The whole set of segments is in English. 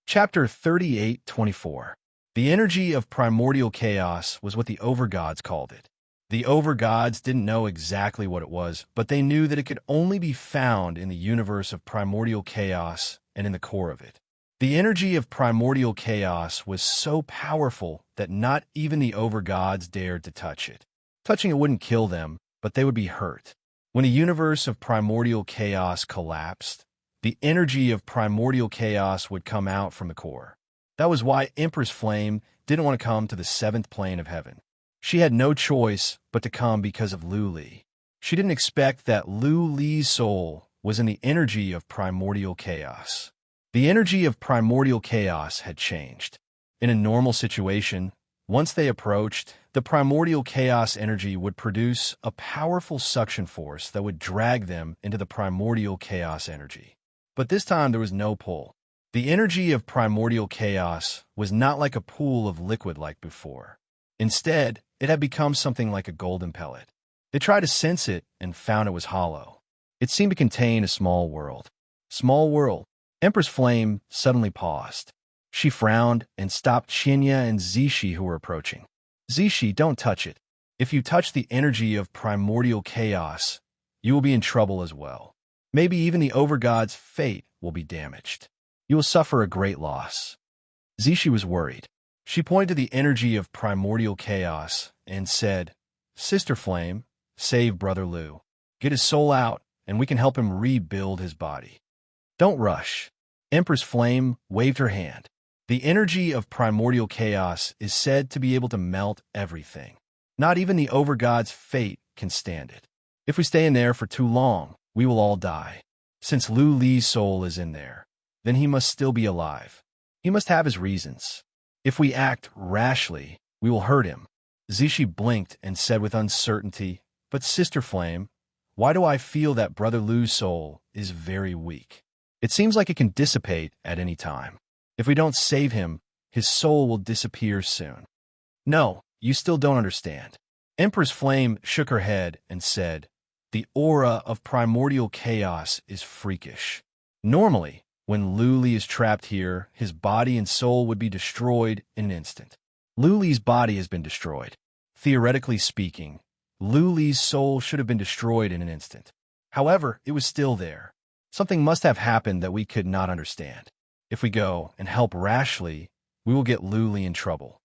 Chapter 38:24. The energy of primordial chaos was what the overgods called it. The overgods didn't know exactly what it was, but they knew that it could only be found in the universe of primordial chaos and in the core of it. The energy of primordial chaos was so powerful that not even the overgods dared to touch it. Touching it wouldn't kill them, but they would be hurt. When a universe of primordial chaos collapsed, the energy of primordial chaos would come out from the core. That was why Empress Flame didn't want to come to the seventh plane of heaven. She had no choice but to come because of Lu Li. She didn't expect that Lu Li's soul was in the energy of primordial chaos. The energy of primordial chaos had changed. In a normal situation, once they approached, the primordial chaos energy would produce a powerful suction force that would drag them into the primordial chaos energy. But this time there was no pull. The energy of primordial chaos was not like a pool of liquid like before. Instead, it had become something like a golden pellet. They tried to sense it and found it was hollow. It seemed to contain a small world. Small world. Empress Flame suddenly paused. She frowned and stopped Qinya and Zishi who were approaching. Zishi, don't touch it. If you touch the energy of primordial chaos, you will be in trouble as well. Maybe even the overgod's fate will be damaged. You will suffer a great loss. Zishi was worried. She pointed to the energy of primordial chaos and said, Sister Flame, save Brother Lu. Get his soul out, and we can help him rebuild his body. Don't rush. Empress Flame waved her hand. The energy of primordial chaos is said to be able to melt everything. Not even the overgod's fate can stand it. If we stay in there for too long, we will all die. Since Lu Li's soul is in there, then he must still be alive. He must have his reasons. If we act rashly, we will hurt him. Zishi blinked and said with uncertainty, But Sister Flame, why do I feel that Brother Lu's soul is very weak? It seems like it can dissipate at any time. If we don't save him, his soul will disappear soon. No, you still don't understand. Empress Flame shook her head and said, The aura of primordial chaos is freakish. Normally, when Lu Li is trapped here, his body and soul would be destroyed in an instant. Lu Li's body has been destroyed. Theoretically speaking, Lu Li's soul should have been destroyed in an instant. However, it was still there. Something must have happened that we could not understand. If we go and help rashly, we will get Lu Li in trouble.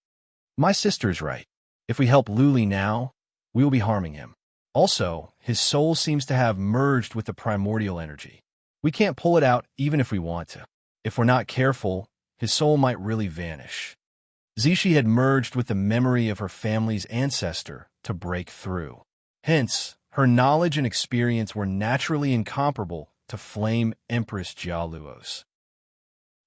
My sister's right. If we help Lu Li now, we will be harming him. Also, his soul seems to have merged with the primordial energy. We can't pull it out even if we want to. If we're not careful, his soul might really vanish. Zishi had merged with the memory of her family's ancestor to break through. Hence, her knowledge and experience were naturally incomparable to Flame Empress Jialuo's.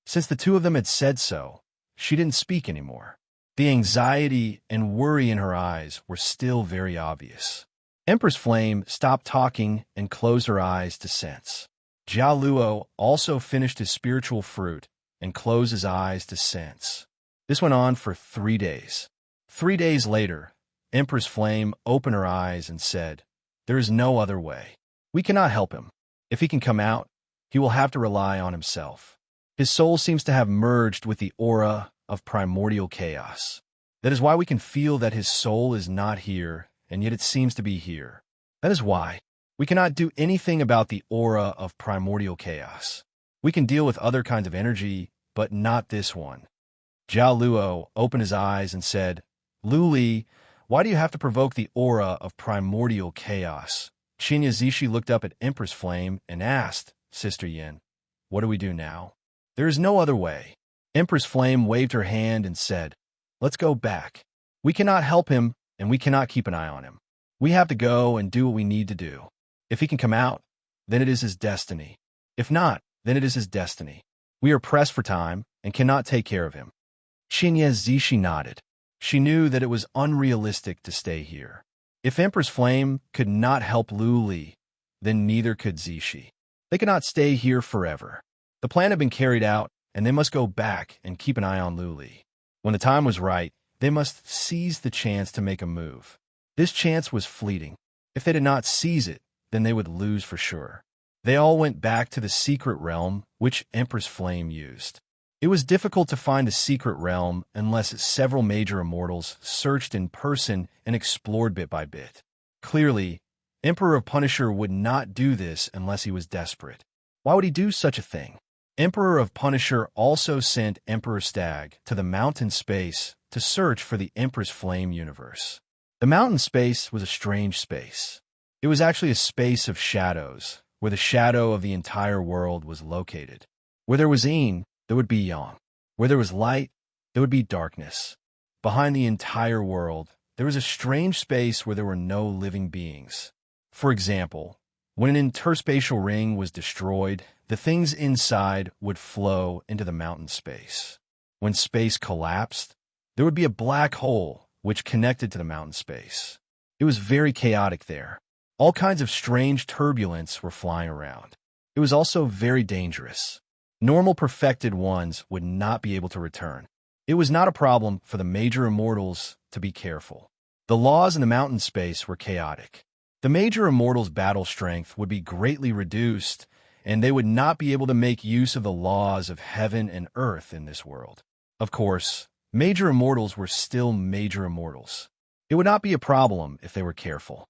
Since the two of them had said so, she didn't speak anymore. The anxiety and worry in her eyes were still very obvious. Empress Flame stopped talking and closed her eyes to sense. Jialuo also finished his spiritual fruit and closed his eyes to sense. This went on for 3 days. 3 days later, Empress Flame opened her eyes and said, There is no other way. We cannot help him. If he can come out, he will have to rely on himself. His soul seems to have merged with the aura of primordial chaos. That is why we can feel that his soul is not here, and yet it seems to be here. That is why we cannot do anything about the aura of primordial chaos. We can deal with other kinds of energy, but not this one. Jialuo opened his eyes and said, Lu Li, why do you have to provoke the aura of primordial chaos? Qinya Zishi looked up at Empress Flame and asked, Sister Yin, what do we do now? There is no other way. Empress Flame waved her hand and said, Let's go back. We cannot help him, and we cannot keep an eye on him. We have to go and do what we need to do. If he can come out, then it is his destiny. If not, then it is his destiny. We are pressed for time and cannot take care of him. Qinya Zishi nodded. She knew that it was unrealistic to stay here. If Empress Flame could not help Lu Li, then neither could Zishi. They could not stay here forever. The plan had been carried out, and they must go back and keep an eye on Lu Li. When the time was right, they must seize the chance to make a move. This chance was fleeting. If they did not seize it, then they would lose for sure. They all went back to the secret realm which Empress Flame used. It was difficult to find the secret realm unless several major immortals searched in person and explored bit by bit. Clearly, Emperor of Punisher would not do this unless he was desperate. Why would he do such a thing? Emperor of Punisher also sent Emperor Stag to the mountain space to search for the Empress Flame universe. The mountain space was a strange space. It was actually a space of shadows, where the shadow of the entire world was located. Where there was yin, there would be yang. Where there was light, there would be darkness. Behind the entire world, there was a strange space where there were no living beings. For example, when an interspatial ring was destroyed, the things inside would flow into the mountain space. When space collapsed, there would be a black hole which connected to the mountain space. It was very chaotic there. All kinds of strange turbulence were flying around. It was also very dangerous. Normal perfected ones would not be able to return. It was not a problem for the major immortals to be careful. The laws in the mountain space were chaotic. The major immortals' battle strength would be greatly reduced, and they would not be able to make use of the laws of heaven and earth in this world. Of course, major immortals were still major immortals. It would not be a problem if they were careful.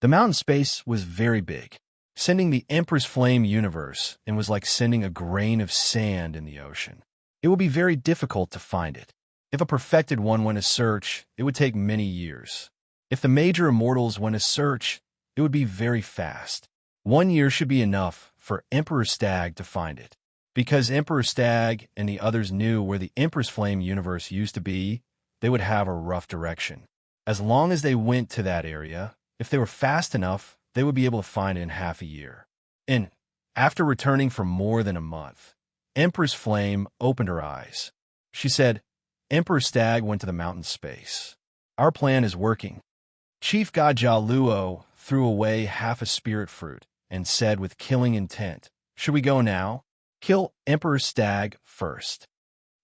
The mountain space was very big. Sending the Empress Flame universe and was like sending a grain of sand in the ocean. It would be very difficult to find it. If a perfected one went to search, it would take many years. If the major immortals went to search, it would be very fast. 1 year should be enough for Emperor Stag to find it. Because Emperor Stag and the others knew where the Empress Flame universe used to be, they would have a rough direction. As long as they went to that area, if they were fast enough, they would be able to find it in half a year. And after returning for more than a month, Empress Flame opened her eyes. She said, Emperor Stag went to the mountain space. Our plan is working. Chief God Jia Luo threw away half a spirit fruit and said with killing intent, should we go now? Kill Emperor Stag first.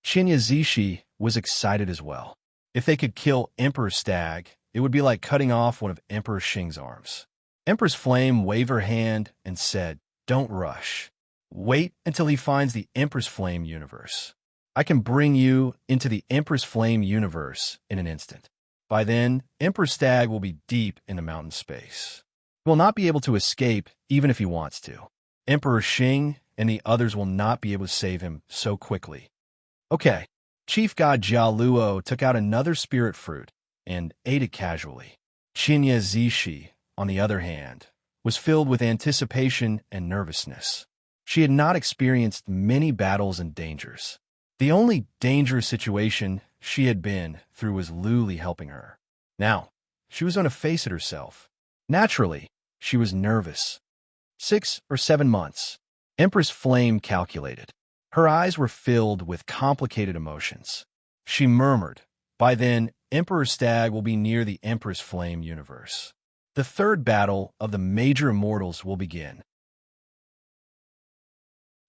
Shinya Zishi was excited as well. If they could kill Emperor Stag, it would be like cutting off one of Emperor Xing's arms. Empress Flame waved her hand and said, don't rush. Wait until he finds the Empress Flame universe. I can bring you into the Empress Flame universe in an instant. By then, Emperor Stag will be deep in the mountain space. He will not be able to escape even if he wants to. Emperor Xing and the others will not be able to save him so quickly. Okay, Chief God Jia Luo took out another spirit fruit and ate it casually. Shinya Zishi, on the other hand, was filled with anticipation and nervousness. She had not experienced many battles and dangers. The only dangerous situation she had been through was Luli helping her. Now, she was going to face it herself. Naturally, she was nervous. 6 or 7 months. Empress Flame calculated. Her eyes were filled with complicated emotions. She murmured, by then, Emperor Stag will be near the Empress Flame universe. The third battle of the major immortals will begin.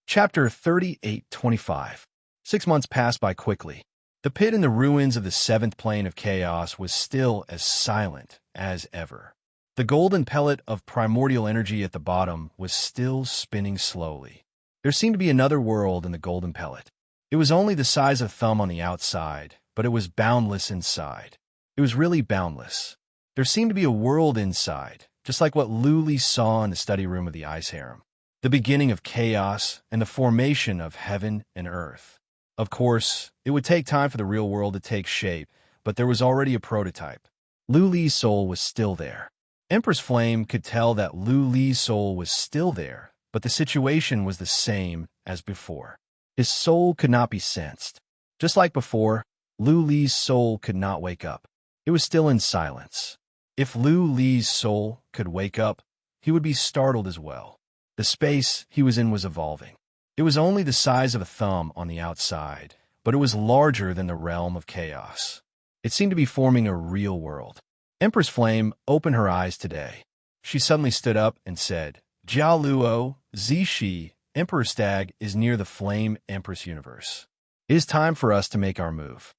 Chapter 38-25. 6 months passed by quickly. The pit in the ruins of the seventh plane of chaos was still as silent as ever. The golden pellet of primordial energy at the bottom was still spinning slowly. There seemed to be another world in the golden pellet. It was only the size of a thumb on the outside, but it was boundless inside. It was really boundless. There seemed to be a world inside, just like what Luli saw in the study room of the Ice Harem. The beginning of chaos and the formation of heaven and earth. Of course, it would take time for the real world to take shape, but there was already a prototype. Luli's soul was still there. Empress Flame could tell that Luli's soul was still there, but the situation was the same as before. His soul could not be sensed. Just like before, Luli's soul could not wake up. It was still in silence. If Luli's soul could wake up, he would be startled as well. The space he was in was evolving. It was only the size of a thumb on the outside, but it was larger than the realm of chaos. It seemed to be forming a real world. Empress Flame opened her eyes today. She suddenly stood up and said, Jia Luo, Zishi, Emperor Stag is near the Flame Empress universe. It is time for us to make our move.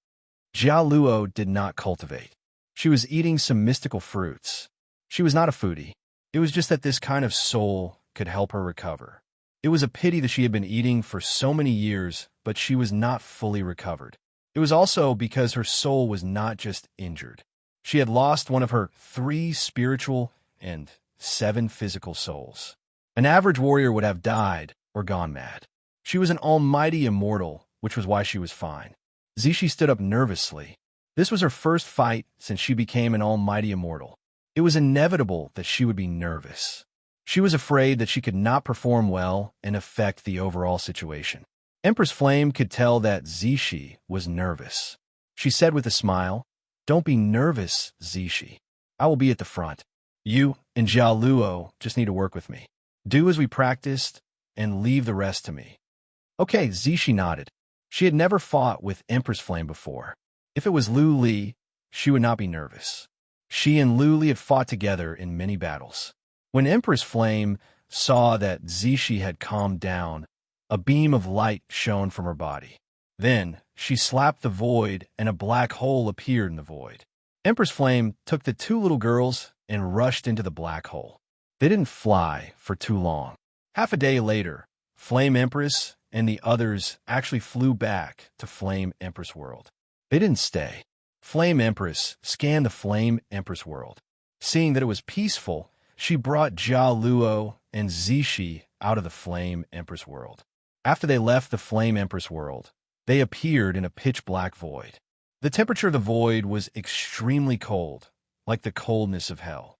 Jia Luo did not cultivate. She was eating some mystical fruits. She was not a foodie. It was just that this kind of soul could help her recover. It was a pity that she had been eating for so many years but she was not fully recovered. It was also because her soul was not just injured. She had lost one of her 3 spiritual and 7 physical souls. An average warrior would have died or gone mad. She was an almighty immortal, which was why she was fine. Zishi stood up nervously. This was her first fight since she became an almighty immortal. It was inevitable that she would be nervous. She was afraid that she could not perform well and affect the overall situation. Empress Flame could tell that Zishi was nervous. She said with a smile, "Don't be nervous, Zishi. I will be at the front. You and Jia Luo just need to work with me. Do as we practiced and leave the rest to me." Okay, Zishi nodded. She had never fought with Empress Flame before. If it was Lu Li, she would not be nervous. She and Lu Li had fought together in many battles. When Empress Flame saw that Zishi had calmed down, a beam of light shone from her body. Then she slapped the void and a black hole appeared in the void. Empress Flame took the 2 little girls and rushed into the black hole. They didn't fly for too long. Half a day later, Flame Empress and the others actually flew back to Flame Empress World. They didn't stay. Flame Empress scanned the Flame Empress World. Seeing that it was peaceful, she brought Jia Luo and Zishi out of the Flame Empress World. After they left the Flame Empress World, they appeared in a pitch-black void. The temperature of the void was extremely cold, like the coldness of hell.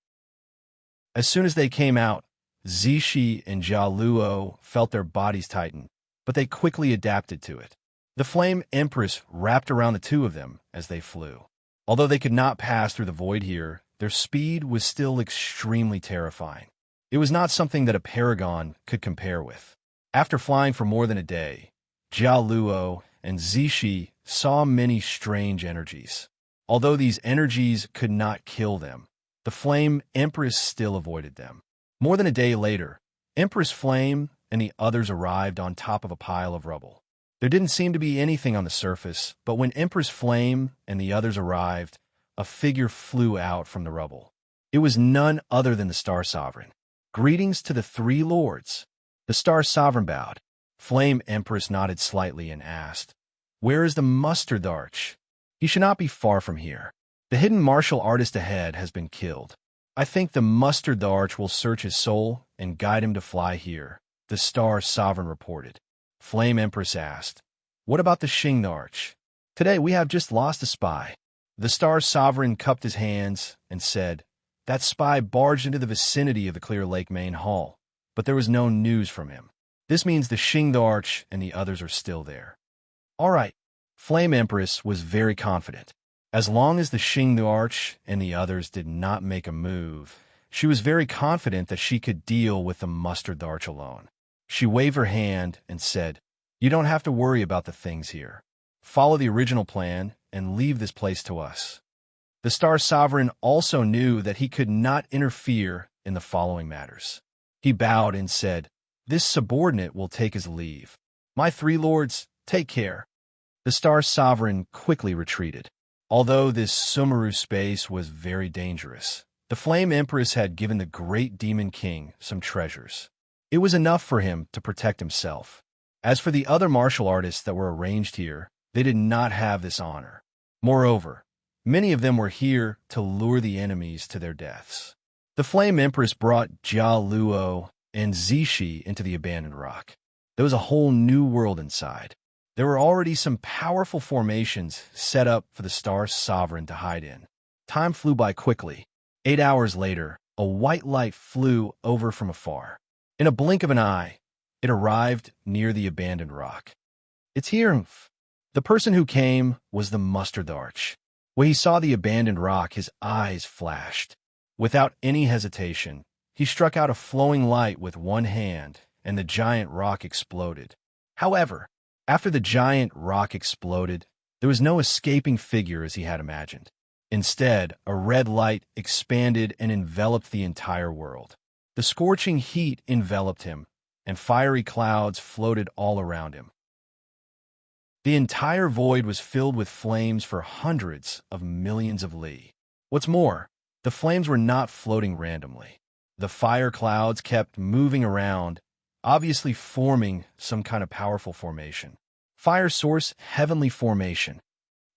As soon as they came out, Zishi and Jia Luo felt their bodies tighten, but they quickly adapted to it. The Flame Empress wrapped around the 2 of them as they flew. Although they could not pass through the void here, their speed was still extremely terrifying. It was not something that a paragon could compare with. After flying for more than a day, Jia Luo and Zishi saw many strange energies. Although these energies could not kill them, the Flame Empress still avoided them. More than a day later, Empress Flame and the others arrived on top of a pile of rubble. There didn't seem to be anything on the surface, but when Empress Flame and the others arrived, a figure flew out from the rubble. It was none other than the Star Sovereign. "Greetings to the 3 lords." The Star Sovereign bowed. Flame Empress nodded slightly and asked, "Where is the Mustard Arch?" "He should not be far from here. The hidden martial artist ahead has been killed. I think the Mustard Arch will search his soul and guide him to fly here," the Star Sovereign reported. Flame Empress asked, "What about the Xing Arch? Today we have just lost a spy." The Star Sovereign cupped his hands and said, "That spy barged into the vicinity of the Clear Lake main hall, but there was no news from him. This means the Xing Arch and the others are still there." All right. Flame Empress was very confident. As long as the Xing Arch and the others did not make a move, she was very confident that she could deal with the Mustard Arch alone. She waved her hand and said, "You don't have to worry about the things here. Follow the original plan and leave this place to us." The Star Sovereign also knew that he could not interfere in the following matters. He bowed and said, "This subordinate will take his leave. My 3 lords, take care." The Star Sovereign quickly retreated. Although this Sumeru space was very dangerous, the Flame Empress had given the Great Demon King some treasures. It was enough for him to protect himself. As for the other martial artists that were arranged here, they did not have this honor. Moreover, many of them were here to lure the enemies to their deaths. The Flame Empress brought Jia Luo and Zishi into the abandoned rock. There was a whole new world inside. There were already some powerful formations set up for the Star Sovereign to hide in. Time flew by quickly. 8 hours later, a white light flew over from afar. In a blink of an eye, it arrived near the abandoned rock. "It's here." The person who came was the Mustard Arch. When he saw the abandoned rock, his eyes flashed. Without any hesitation, he struck out a flowing light with one hand, and the giant rock exploded. However, after the giant rock exploded, there was no escaping figure as he had imagined. Instead, a red light expanded and enveloped the entire world. The scorching heat enveloped him, and fiery clouds floated all around him. The entire void was filled with flames for hundreds of millions of li. What's more, the flames were not floating randomly. The fire clouds kept moving around, obviously forming some kind of powerful formation. Fire source, heavenly formation.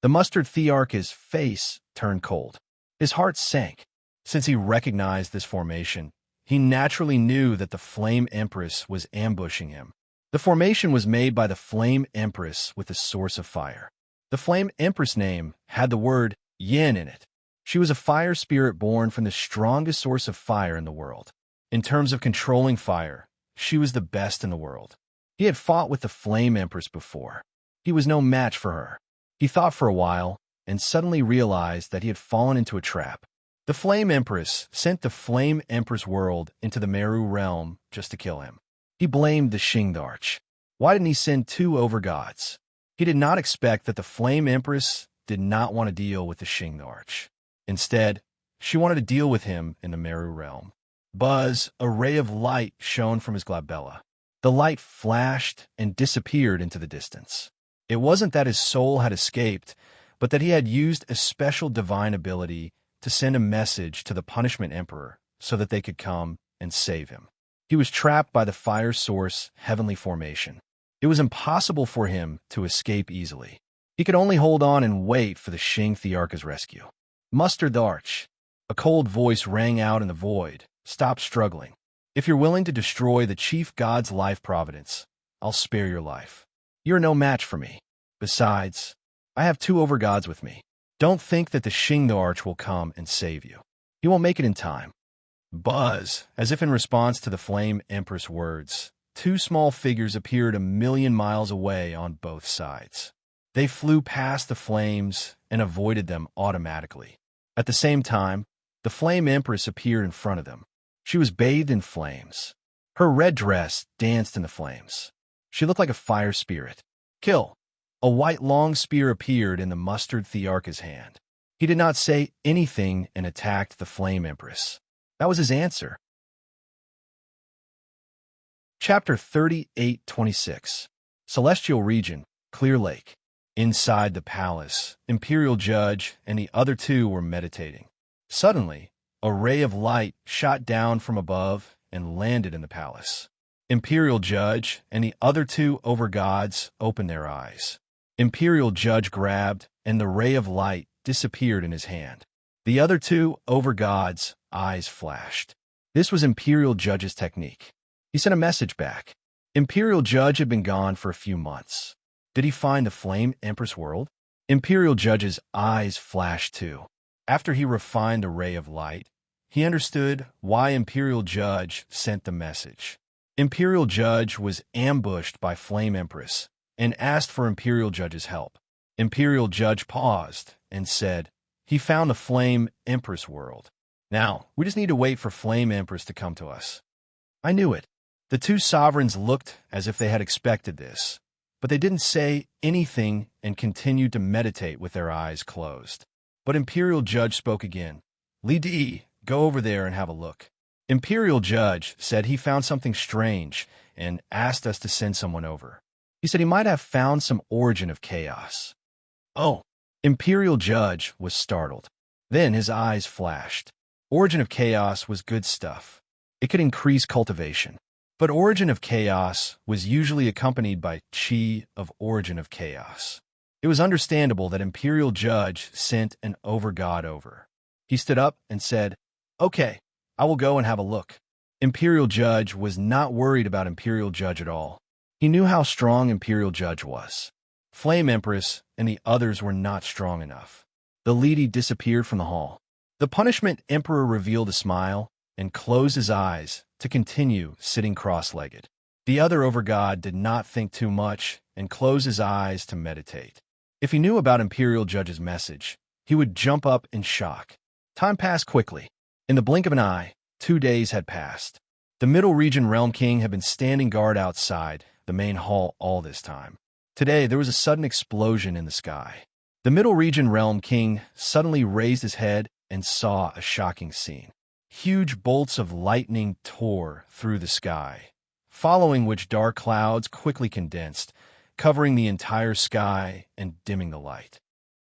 The mustard thearch's face turned cold. His heart sank. Since he recognized this formation, he naturally knew that the Flame Empress was ambushing him. The formation was made by the Flame Empress with the source of fire. The Flame Empress name had the word yin in it. She was a fire spirit born from the strongest source of fire in the world. In terms of controlling fire, she was the best in the world. He had fought with the Flame Empress before. He was no match for her. He thought for a while, and suddenly realized that he had fallen into a trap. The Flame Empress sent the Flame Empress world into the Meru realm just to kill him. He blamed the Shingdarch. Why didn't he send two overgods? He did not expect that the Flame Empress did not want to deal with the Shingdarch. Instead, she wanted to deal with him in the Meru realm. Buzz, a ray of light shone from his glabella. The light flashed and disappeared into the distance. It wasn't that his soul had escaped, but that he had used a special divine ability to send a message to the Punishment Emperor so that they could come and save him. He was trapped by the fire source heavenly formation. It was impossible for him to escape easily. He could only hold on and wait for the Shing Thearch's rescue. Muster the Arch. A cold voice rang out in the void. Stop struggling. If you're willing to destroy the chief god's life providence, I'll spare your life. You're no match for me. Besides, I have two overgods with me. Don't think that the Shingdarch will come and save you. He won't make it in time. Buzz, as if in response to the Flame Empress words, two small figures appeared 1,000,000 miles away on both sides. They flew past the flames and avoided them automatically. At the same time, the Flame Empress appeared in front of them. She was bathed in flames. Her red dress danced in the flames. She looked like a fire spirit. Kill. A white long spear appeared in the mustard thearch's hand. He did not say anything and attacked the Flame Empress. That was his answer. Chapter 38:26. Celestial Region, Clear Lake. Inside the palace, Imperial Judge and the other two were meditating. Suddenly, a ray of light shot down from above and landed in the palace. Imperial Judge and the other two overgods opened their eyes. Imperial Judge grabbed, and the ray of light disappeared in his hand. The other two overgods' eyes flashed. This was Imperial Judge's technique. He sent a message back. Imperial Judge had been gone for a few months. Did he find the Flame Empress world? Imperial Judge's eyes flashed too. After he refined the ray of light, he understood why Imperial Judge sent the message. Imperial Judge was ambushed by Flame Empress and asked for Imperial Judge's help. Imperial Judge paused and said, he found the Flame Empress world. Now, we just need to wait for Flame Empress to come to us. I knew it. The two sovereigns looked as if they had expected this, but they didn't say anything and continued to meditate with their eyes closed. But Imperial Judge spoke again. Li Di, go over there and have a look. Imperial Judge said he found something strange and asked us to send someone over. He said he might have found some origin of chaos. Oh, Imperial Judge was startled. Then his eyes flashed. Origin of chaos was good stuff. It could increase cultivation. But origin of chaos was usually accompanied by chi of origin of chaos. It was understandable that Imperial Judge sent an overgod over. He stood up and said, okay, I will go and have a look. Imperial Judge was not worried about Imperial Judge at all. He knew how strong Imperial Judge was. Flame Empress and the others were not strong enough. The lady disappeared from the hall. The Punishment Emperor revealed a smile and closed his eyes to continue sitting cross-legged. The other overgod did not think too much and closed his eyes to meditate. If he knew about Imperial Judge's message, he would jump up in shock. Time passed quickly. In the blink of an eye, 2 days had passed. The Middle Region Realm King had been standing guard outside the main hall all this time. Today, there was a sudden explosion in the sky. The Middle Region Realm King suddenly raised his head and saw a shocking scene. Huge bolts of lightning tore through the sky, following which dark clouds quickly condensed, covering the entire sky and dimming the light.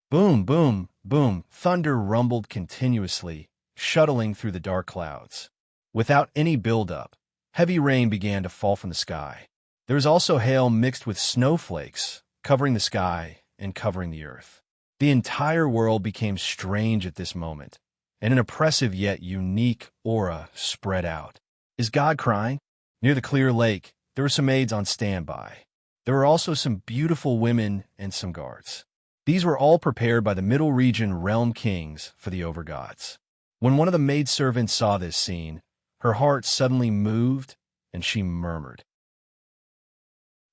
Boom, boom, boom, thunder rumbled continuously, shuttling through the dark clouds. Without any buildup, heavy rain began to fall from the sky. There was also hail mixed with snowflakes covering the sky and covering the earth. The entire world became strange at this moment, and an oppressive yet unique aura spread out. Is God crying? Near the clear lake, there were some maids on standby. There were also some beautiful women and some guards. These were all prepared by the Middle Region realm kings for the overgods. When one of the maidservants saw this scene, her heart suddenly moved, and she murmured.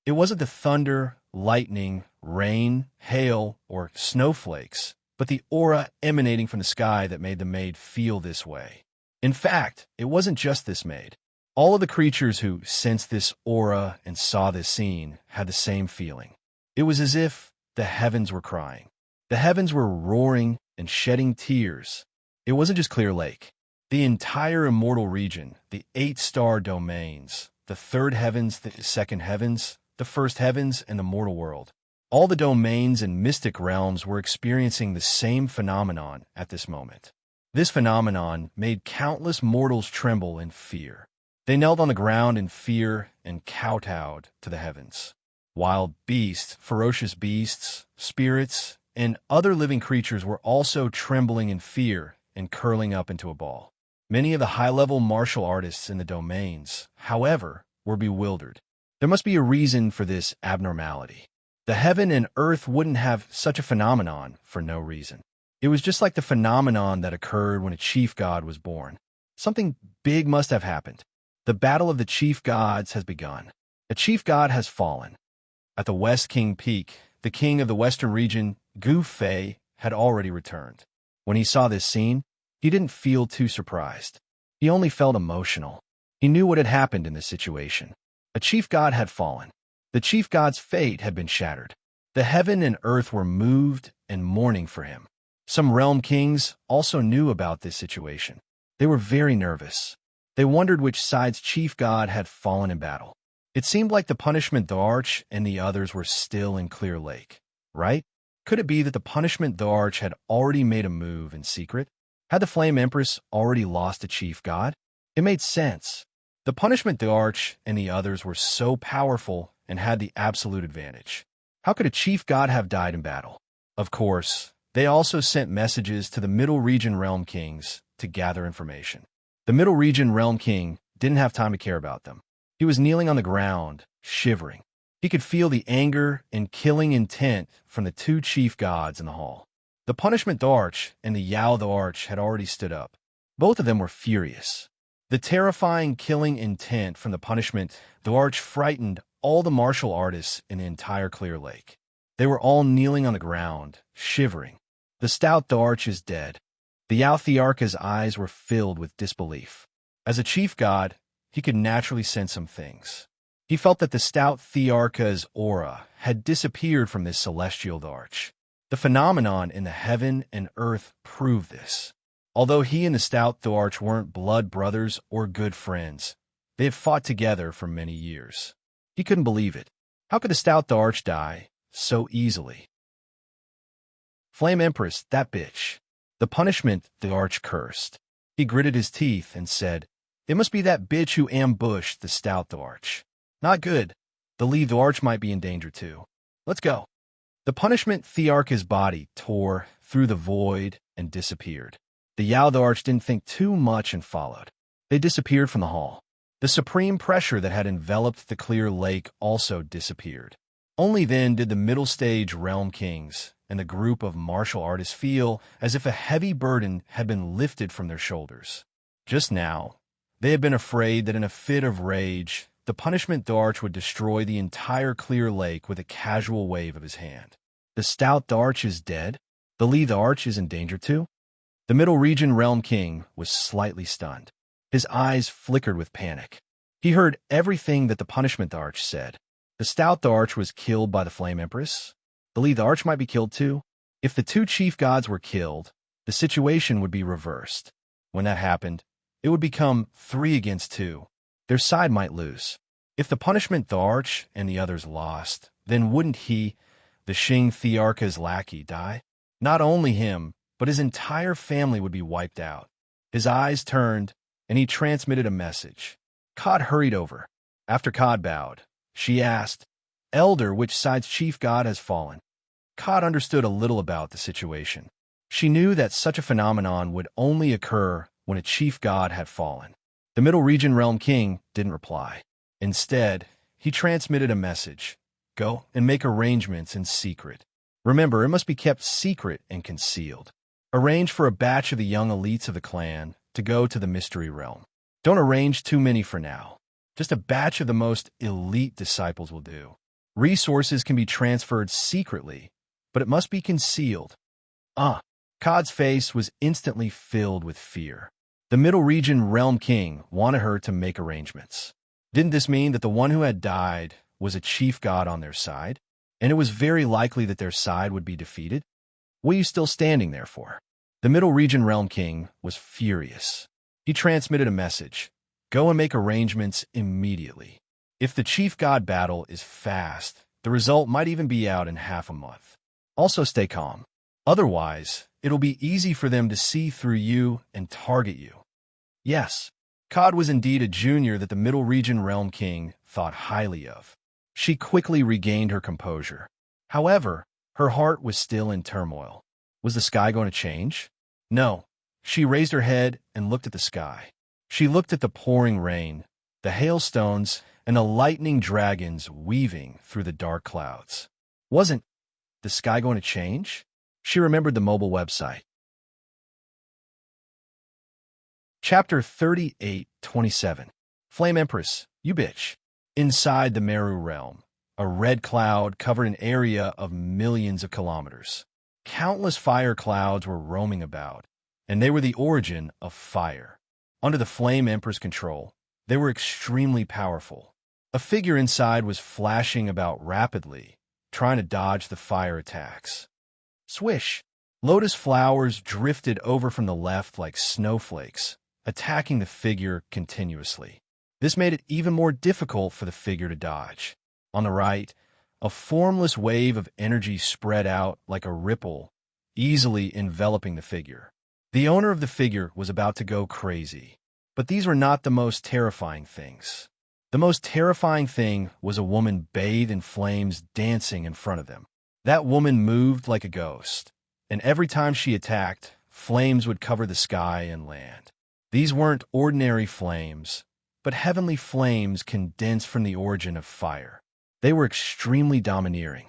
It wasn't the thunder, lightning, rain, hail, or snowflakes, but the aura emanating from the sky that made the maid feel this way. In fact, it wasn't just this maid. All of the creatures who sensed this aura and saw this scene had the same feeling. It was as if the heavens were crying. The heavens were roaring and shedding tears. It wasn't just Clear Lake. The entire immortal region, the 8-star domains, the third heavens, the second heavens, the first heavens, and the mortal world. All the domains and mystic realms were experiencing the same phenomenon at this moment. This phenomenon made countless mortals tremble in fear. They knelt on the ground in fear and kowtowed to the heavens. Wild beasts, ferocious beasts, spirits, and other living creatures were also trembling in fear and curling up into a ball. Many of the high-level martial artists in the domains, however, were bewildered. There must be a reason for this abnormality. The heaven and earth wouldn't have such a phenomenon for no reason. It was just like the phenomenon that occurred when a chief god was born. Something big must have happened. The battle of the chief gods has begun. A chief god has fallen. At the West King Peak, the king of the western region, Gu Fei, had already returned. When he saw this scene, he didn't feel too surprised. He only felt emotional. He knew what had happened in this situation. A chief god had fallen. The chief god's fate had been shattered. The heaven and earth were moved and mourning for him. Some realm kings also knew about this situation. They were very nervous. They wondered which side's chief god had fallen in battle. It seemed like the Punishment the Arch and the others were still in Clear Lake, right? Could it be that the Punishment the Arch had already made a move in secret? Had the Flame Empress already lost a chief god? It made sense. The Punishment the Arch and the others were so powerful and had the absolute advantage. How could a chief god have died in battle? Of course, they also sent messages to the Middle Region Realm Kings to gather information. The Middle Region Realm King didn't have time to care about them. He was kneeling on the ground, shivering. He could feel the anger and killing intent from the two chief gods in the hall. The Punishment the Arch and the Yao the Arch had already stood up. Both of them were furious. The terrifying killing intent from the Punishment the Arch frightened all the martial artists in the entire Clear Lake. They were all kneeling on the ground, shivering. The Stout the Arch is dead. The Yao Thearcha's eyes were filled with disbelief. As a chief god, he could naturally sense some things. He felt that the Stout Thearcha's aura had disappeared from this celestial arch. The phenomenon in the heaven and earth proved this. Although he and the Stout Thearch weren't blood brothers or good friends, they had fought together for many years. He couldn't believe it. How could the Stout Thearch die so easily? Flame Empress, that bitch. The Punishment the Arch cursed. He gritted his teeth and said, "It must be that bitch who ambushed the Stout the Arch. Not good. The Leave the Arch might be in danger too. Let's go." The Punishment Thearcha's body tore through the void and disappeared. The Yao the Arch didn't think too much and followed. They disappeared from the hall. The supreme pressure that had enveloped the Clear Lake also disappeared. Only then did the middle stage realm kings and the group of martial artists feel as if a heavy burden had been lifted from their shoulders. Just now, they had been afraid that in a fit of rage, the Punishment the Arch would destroy the entire Clear Lake with a casual wave of his hand. The Stout the Arch is dead? The Leave the Arch is in danger too? The Middle Region Realm King was slightly stunned. His eyes flickered with panic. He heard everything that the Punishment the Arch said. The Stout the Arch was killed by the Flame Empress. The Leave the Arch might be killed too. If the two chief gods were killed, the situation would be reversed. When that happened, it would become 3 against 2. Their side might lose. If the Punishment the Arch and the others lost, then wouldn't he, the Xing Thearcha's lackey, die? Not only him, but his entire family would be wiped out. His eyes turned, and he transmitted a message. Cod hurried over. After Cod bowed, she asked, Elder, which side's chief god has fallen? Cod understood a little about the situation. She knew that such a phenomenon would only occur when a chief god had fallen. The Middle Region Realm King didn't reply. Instead, he transmitted a message. Go and make arrangements in secret. Remember, it must be kept secret and concealed. Arrange for a batch of the young elites of the clan to go to the mystery realm. Don't arrange too many for now. Just a batch of the most elite disciples will do. Resources can be transferred secretly, but it must be concealed. Cod's face was instantly filled with fear. The Middle Region Realm King wanted her to make arrangements. Didn't this mean that the one who had died was a chief god on their side, and it was very likely that their side would be defeated? What are you still standing there for? The Middle Region Realm King was furious. He transmitted a message. Go and make arrangements immediately. If the chief god battle is fast, the result might even be out in half a month. Also stay calm. Otherwise, it'll be easy for them to see through you and target you. Yes, Cod was indeed a junior that the Middle Region Realm King thought highly of. She quickly regained her composure. However, her heart was still in turmoil. Was the sky going to change? No. She raised her head and looked at the sky. She looked at the pouring rain, the hailstones, and the lightning dragons weaving through the dark clouds. Wasn't the sky going to change? She remembered the mobile website. Chapter 38:27. Flame Empress, you bitch. Inside the Meru realm, a red cloud covered an area of millions of kilometers. Countless fire clouds were roaming about, and they were the origin of fire. Under the Flame Empress' control, they were extremely powerful. A figure inside was flashing about rapidly, trying to dodge the fire attacks. Swish! Lotus flowers drifted over from the left like snowflakes, attacking the figure continuously. This made it even more difficult for the figure to dodge. On the right, a formless wave of energy spread out like a ripple, easily enveloping the figure. The owner of the figure was about to go crazy. But these were not the most terrifying things. The most terrifying thing was a woman bathed in flames dancing in front of them. That woman moved like a ghost, and every time she attacked, flames would cover the sky and land. These weren't ordinary flames, but heavenly flames condensed from the origin of fire. They were extremely domineering.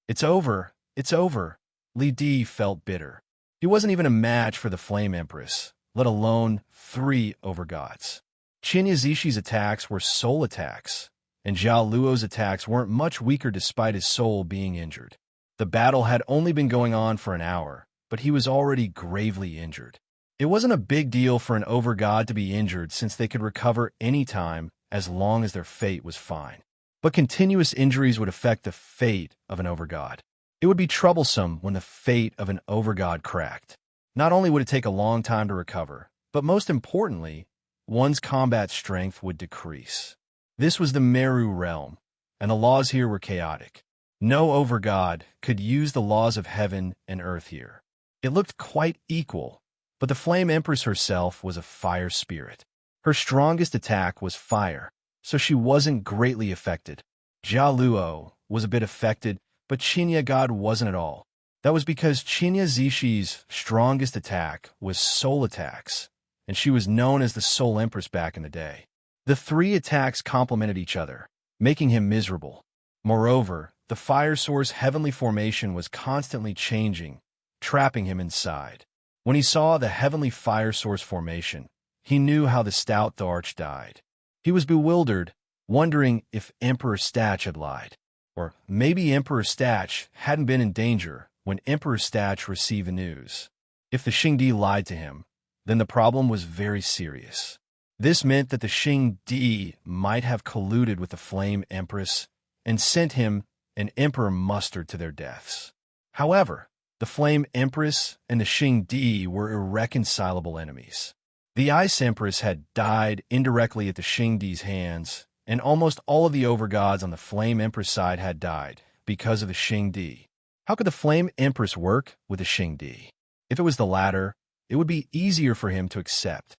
It's over, it's over. Li Di felt bitter. He wasn't even a match for the Flame Empress, let alone 3 overgods. Qin Yazishi's attacks were soul attacks, and Zhao Luo's attacks weren't much weaker despite his soul being injured. The battle had only been going on for an hour, but he was already gravely injured. It wasn't a big deal for an overgod to be injured since they could recover any time as long as their fate was fine. But continuous injuries would affect the fate of an overgod. It would be troublesome when the fate of an overgod cracked. Not only would it take a long time to recover, but most importantly, one's combat strength would decrease. This was the Meru realm, and the laws here were chaotic. No overgod could use the laws of heaven and earth here. It looked quite equal, but the Flame Empress herself was a fire spirit. Her strongest attack was fire, so she wasn't greatly affected. Zhao Luo was a bit affected, but Qinya God wasn't at all. That was because Qinya Zishi's strongest attack was soul attacks, and she was known as the Soul Empress back in the day. The 3 attacks complemented each other, making him miserable. Moreover, the fire source heavenly formation was constantly changing, trapping him inside. When he saw the heavenly fire source formation, he knew how the stout Tharch died. He was bewildered, wondering if Emperor Stach had lied. Or maybe Emperor Stach hadn't been in danger when Emperor Stach received the news. If the Xingdi lied to him, then the problem was very serious. This meant that the Xingdi might have colluded with the Flame Empress and sent him and Emperor Mustard to their deaths. However, the Flame Empress and the Xingdi were irreconcilable enemies. The Ice Empress had died indirectly at the Xingdi's hands, and almost all of the overgods on the Flame Empress side had died because of the Xingdi. How could the Flame Empress work with the Xingdi? If it was the latter, it would be easier for him to accept.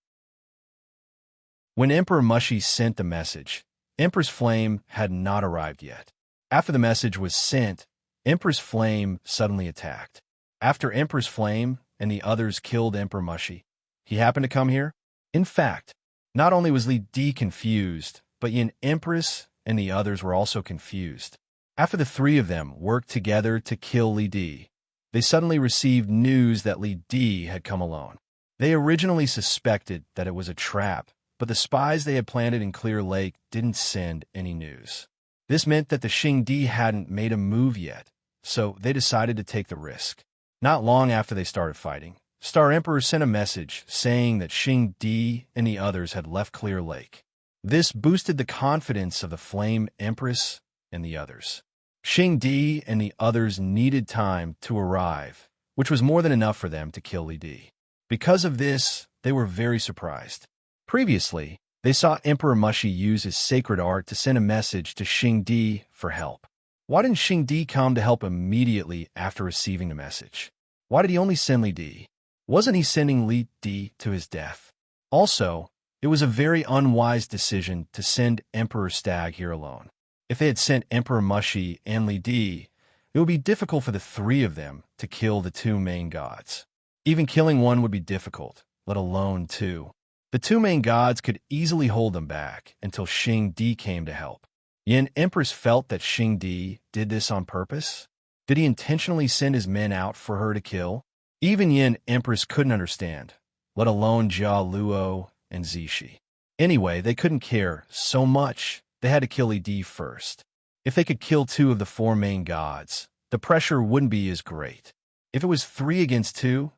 When Emperor Mushi sent the message, Empress Flame had not arrived yet. After the message was sent, Empress Flame suddenly attacked. After Empress Flame and the others killed Emperor Mushy, he happened to come here? In fact, not only was Li Di confused, but Yin Empress and the others were also confused. After the three of them worked together to kill Li Di, they suddenly received news that Li Di had come alone. They originally suspected that it was a trap, but the spies they had planted in Clear Lake didn't send any news. This meant that the Xing Di hadn't made a move yet, so they decided to take the risk. Not long after they started fighting, Star Emperor sent a message saying that Xing Di and the others had left Clear Lake. This boosted the confidence of the Flame Empress and the others. Xing Di and the others needed time to arrive, which was more than enough for them to kill Li Di. Because of this, they were very surprised. Previously, they saw Emperor Mushy use his sacred art to send a message to Xing Di for help. Why didn't Xing Di come to help immediately after receiving the message? Why did he only send Li Di? Wasn't he sending Li Di to his death? Also, it was a very unwise decision to send Emperor Stag here alone. If they had sent Emperor Mushy and Li Di, it would be difficult for the three of them to kill the two main gods. Even killing one would be difficult, let alone two. The two main gods could easily hold them back until Xing Di came to help. Yin Empress felt that Xing Di did this on purpose. Did he intentionally send his men out for her to kill? Even Yin Empress couldn't understand, let alone Jia Luo and Zishi. Anyway, they couldn't care so much they had to kill Li Di first. If they could kill two of the four main gods, the pressure wouldn't be as great. If it was 3 against 2,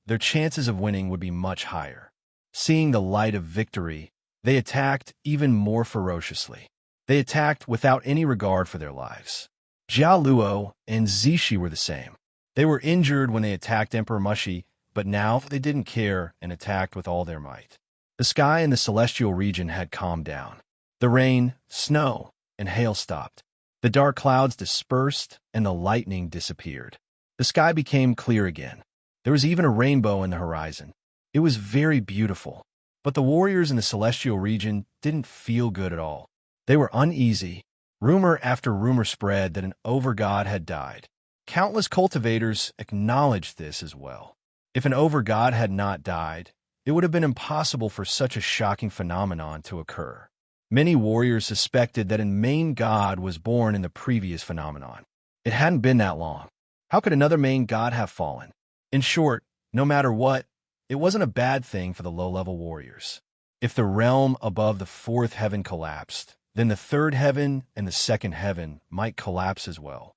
their chances of winning would be much higher. Seeing the light of victory, they attacked even more ferociously. They attacked without any regard for their lives. Jia Luo and Zishi were the same. They were injured when they attacked Emperor Mushy, but now they didn't care and attacked with all their might. The sky in the celestial region had calmed down. The rain, snow, and hail stopped. The dark clouds dispersed and the lightning disappeared. The sky became clear again. There was even a rainbow in the horizon. It was very beautiful, but the warriors in the celestial region didn't feel good at all. They were uneasy. Rumor after rumor spread that an overgod had died. Countless cultivators acknowledged this as well. If an overgod had not died, it would have been impossible for such a shocking phenomenon to occur. Many warriors suspected that a main god was born in the previous phenomenon. It hadn't been that long. How could another main god have fallen? In short, no matter what, it wasn't a bad thing for the low-level warriors. If the realm above the 4th heaven collapsed, then the 3rd heaven and the 2nd heaven might collapse as well.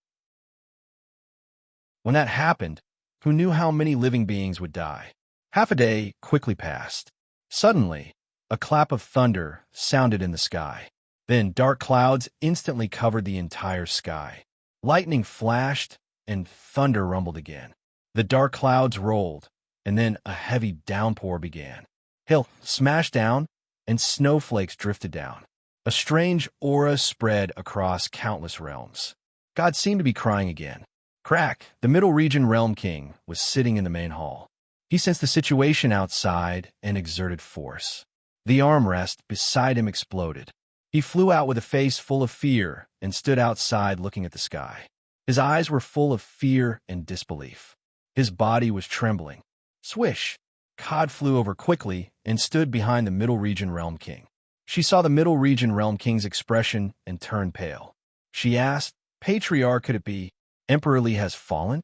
When that happened, who knew how many living beings would die? Half a day quickly passed. Suddenly, a clap of thunder sounded in the sky. Then dark clouds instantly covered the entire sky. Lightning flashed and thunder rumbled again. The dark clouds rolled, and then a heavy downpour began. Hail smashed down, and snowflakes drifted down. A strange aura spread across countless realms. God seemed to be crying again. Crack, the Middle Region Realm King, was sitting in the main hall. He sensed the situation outside and exerted force. The armrest beside him exploded. He flew out with a face full of fear and stood outside looking at the sky. His eyes were full of fear and disbelief. His body was trembling. Swish! Cod flew over quickly and stood behind the Middle Region Realm King. She saw the Middle Region Realm King's expression and turned pale. She asked, "Patriarch, could it be Emperor Li has fallen?"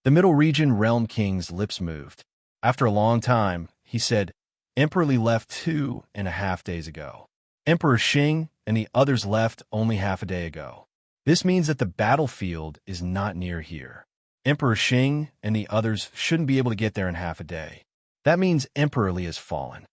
The Middle Region Realm King's lips moved. After a long time, he said, "Emperor Li left 2.5 days ago. Emperor Xing and the others left only half a day ago. This means that the battlefield is not near here. Emperor Xing and the others shouldn't be able to get there in half a day. That means Emperor Li has fallen."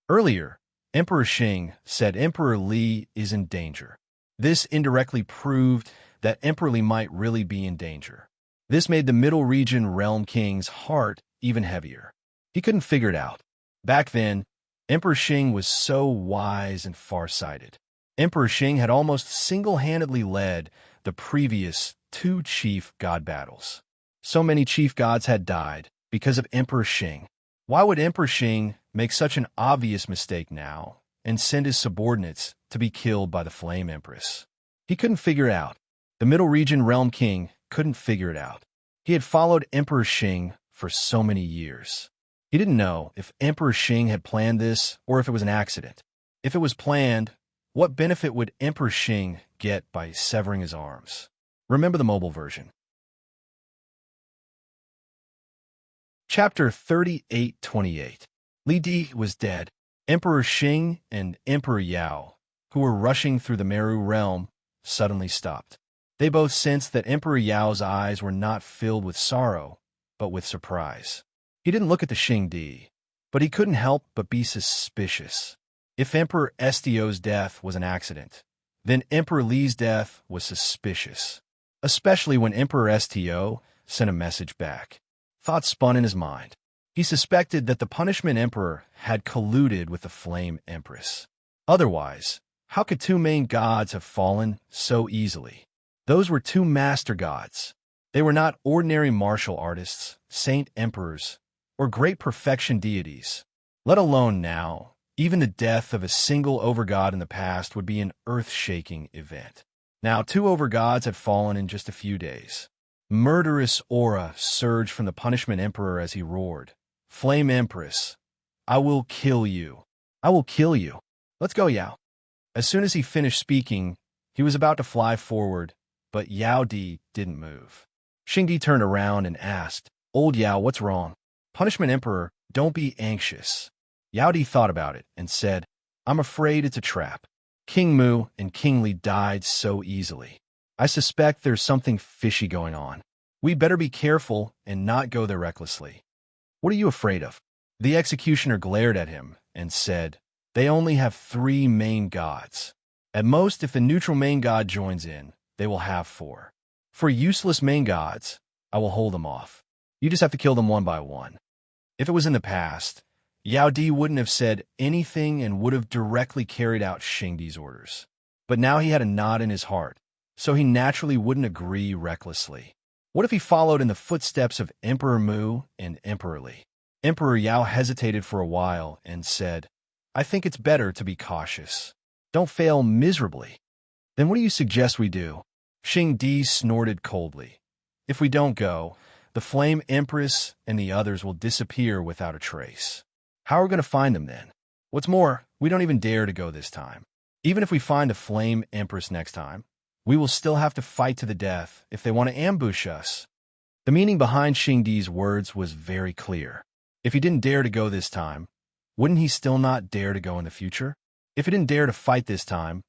Earlier, Emperor Xing said Emperor Li is in danger. This indirectly proved that Emperor Li might really be in danger. This made the Middle Region Realm King's heart even heavier. He couldn't figure it out. Back then, Emperor Xing was so wise and far-sighted. Emperor Xing had almost single-handedly led the previous 2 chief god battles. So many chief gods had died because of Emperor Xing. Why would Emperor Xing make such an obvious mistake now and send his subordinates to be killed by the Flame Empress? He couldn't figure it out. The Middle Region Realm King couldn't figure it out. He had followed Emperor Xing for so many years. He didn't know if Emperor Xing had planned this or if it was an accident. If it was planned, what benefit would Emperor Xing get by severing his arms? Remember the mobile version. Chapter 38:28. Li Di was dead. Emperor Xing and Emperor Yao, who were rushing through the Meru realm, suddenly stopped. They both sensed that Emperor Yao's eyes were not filled with sorrow, but with surprise. He didn't look at the Xing Di, but he couldn't help but be suspicious. If Emperor Estio's death was an accident, then Emperor Li's death was suspicious, especially when Emperor Estio sent a message back. Thoughts spun in his mind. He suspected that the Punishment Emperor had colluded with the Flame Empress. Otherwise, how could two main gods have fallen so easily? Those were two master gods. They were not ordinary martial artists, saint emperors, or great perfection deities. Let alone now, even the death of a single overgod in the past would be an earth-shaking event. Now, two overgods had fallen in just a few days. Murderous aura surged from the Punishment Emperor as he roared. Flame Empress, I will kill you. I will kill you. Let's go, Yao. As soon as he finished speaking, he was about to fly forward, but Yao Di didn't move. Xing Di turned around and asked, Old Yao, what's wrong? Punishment Emperor, don't be anxious. Yao Di thought about it and said, I'm afraid it's a trap. King Mu and King Li died so easily. I suspect there's something fishy going on. We better be careful and not go there recklessly. What are you afraid of? The executioner glared at him and said, They only have 3 main gods. At most, if the neutral main god joins in, they will have 4. For useless main gods, I will hold them off. You just have to kill them one by one. If it was in the past, Yao Di wouldn't have said anything and would have directly carried out Xing Di's orders. But now he had a knot in his heart, so he naturally wouldn't agree recklessly. What if he followed in the footsteps of Emperor Mu and Emperor Li? Emperor Yao hesitated for a while and said, I think it's better to be cautious. Don't fail miserably. Then what do you suggest we do? Xing Di snorted coldly. If we don't go, the Flame Empress and the others will disappear without a trace. How are we going to find them then? What's more, we don't even dare to go this time. Even if we find the Flame Empress next time, we will still have to fight to the death if they want to ambush us. The meaning behind Xing Di's words was very clear. If he didn't dare to go this time, wouldn't he still not dare to go in the future? If he didn't dare to fight this time,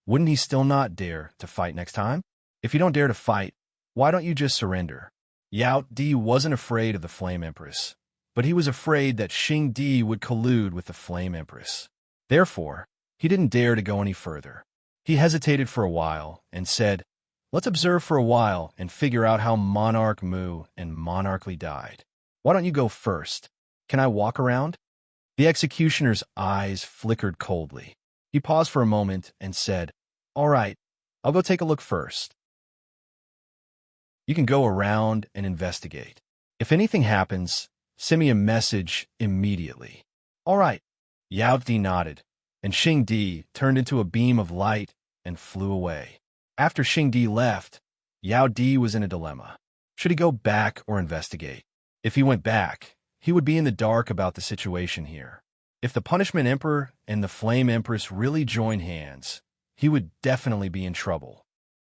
wouldn't he still not dare to fight next time? If you don't dare to fight, why don't you just surrender? Yao Di wasn't afraid of the Flame Empress, but he was afraid that Xing Di would collude with the Flame Empress. Therefore, he didn't dare to go any further. He hesitated for a while and said, Let's observe for a while and figure out how Monarch Mu and Monarch Li died. Why don't you go first? Can I walk around? The executioner's eyes flickered coldly. He paused for a moment and said, All right, I'll go take a look first. You can go around and investigate. If anything happens, send me a message immediately. All right. Yao Di nodded, and Xing Di turned into a beam of light and flew away. After Xing Di left, Yao Di was in a dilemma. Should he go back or investigate? If he went back, he would be in the dark about the situation here. If the Punishment Emperor and the Flame Empress really join hands, he would definitely be in trouble.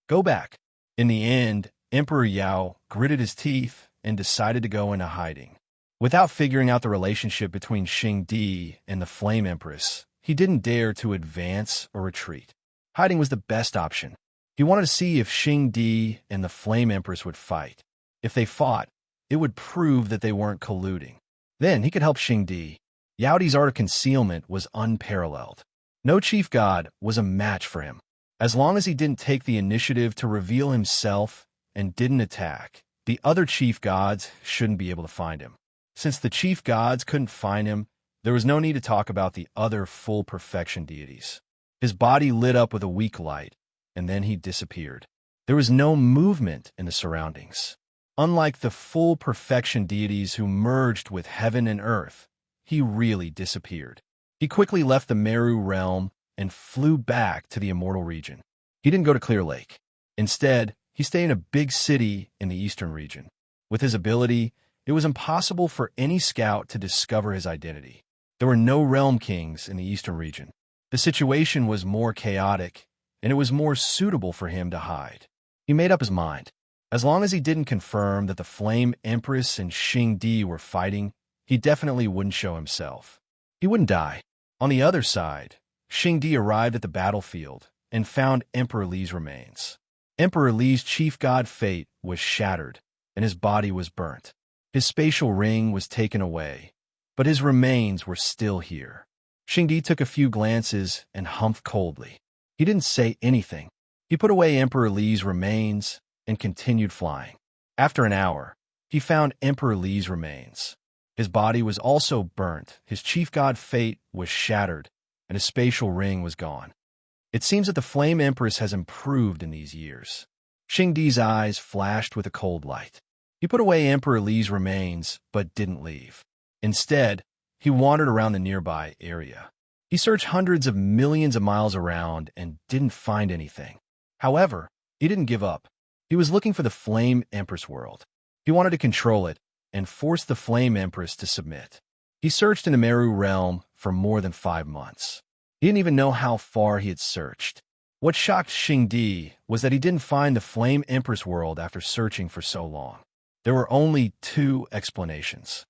Go back. In the end, Emperor Yao gritted his teeth and decided to go into hiding. Without figuring out the relationship between Xing Di and the Flame Empress, he didn't dare to advance or retreat. Hiding was the best option. He wanted to see if Xing Di and the Flame Empress would fight. If they fought, it would prove that they weren't colluding. Then he could help Xing Di. Yao Di's art of concealment was unparalleled. No chief god was a match for him. As long as he didn't take the initiative to reveal himself and didn't attack, the other chief gods shouldn't be able to find him. Since the chief gods couldn't find him, there was no need to talk about the other full perfection deities. His body lit up with a weak light, and then he disappeared. There was no movement in the surroundings. Unlike the full perfection deities who merged with heaven and earth, he really disappeared. He quickly left the Meru realm and flew back to the immortal region. He didn't go to Clear Lake. Instead, He stayed in a big city in the eastern region. With his ability, it was impossible for any scout to discover his identity. There were no realm kings in the eastern region. The situation was more chaotic, and it was more suitable for him to hide. He made up his mind. As long as he didn't confirm that the Flame Empress and Xing Di were fighting, he definitely wouldn't show himself. He wouldn't die. On the other side, Xing Di arrived at the battlefield and found Emperor Li's remains. Emperor Li's chief god Fate was shattered, and his body was burnt. His spatial ring was taken away, but his remains were still here. Xing Di took a few glances and humphed coldly. He didn't say anything. He put away Emperor Li's remains and continued flying. After an hour, he found Emperor Li's remains. His body was also burnt, his chief god Fate was shattered, and his spatial ring was gone. It seems that the Flame Empress has improved in these years. Xing Di's eyes flashed with a cold light. He put away Emperor Li's remains, but didn't leave. Instead, he wandered around the nearby area. He searched hundreds of millions of miles around and didn't find anything. However, he didn't give up. He was looking for the Flame Empress world. He wanted to control it and force the Flame Empress to submit. He searched in the Meru realm for more than 5 months. He didn't even know how far he had searched. What shocked Xing Di was that he didn't find the Flame Empress world after searching for so long. There were only 2 explanations.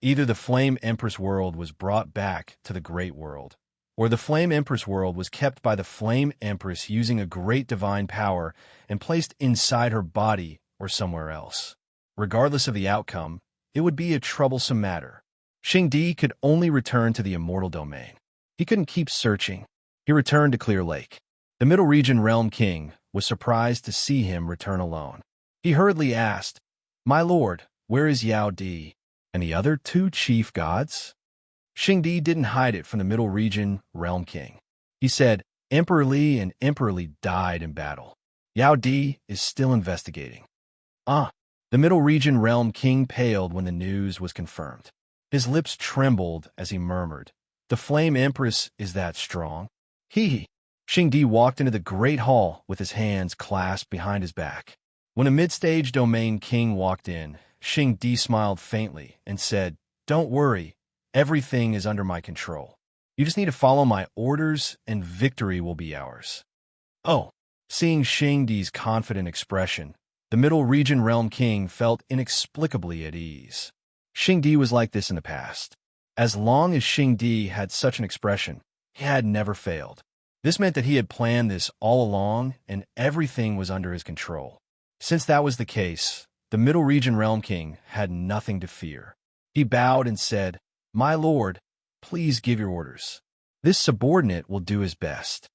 Either the Flame Empress world was brought back to the Great World, or the Flame Empress world was kept by the Flame Empress using a great divine power and placed inside her body or somewhere else. Regardless of the outcome, it would be a troublesome matter. Xing Di could only return to the immortal domain. He couldn't keep searching. He returned to Clear Lake. The Middle Region Realm King was surprised to see him return alone. He hurriedly asked, "My lord, where is Yao Di and the other 2 chief gods?" Xing Di didn't hide it from the Middle Region Realm King. He said, "Emperor Li and Emperor Li died in battle. Yao Di is still investigating." The Middle Region Realm King paled when the news was confirmed. His lips trembled as he murmured, "The Flame Empress is that strong?" Xing Di walked into the Great Hall with his hands clasped behind his back. When a mid-stage domain king walked in, Xing Di smiled faintly and said, "Don't worry, everything is under my control. You just need to follow my orders and victory will be ours." Seeing Xing Di's confident expression, the Middle Region Realm King felt inexplicably at ease. Xing Di was like this in the past. As long as Xing Di had such an expression, he had never failed. This meant that he had planned this all along and everything was under his control. Since that was the case, the Middle Region Realm King had nothing to fear. He bowed and said, "My lord, please give your orders. This subordinate will do his best.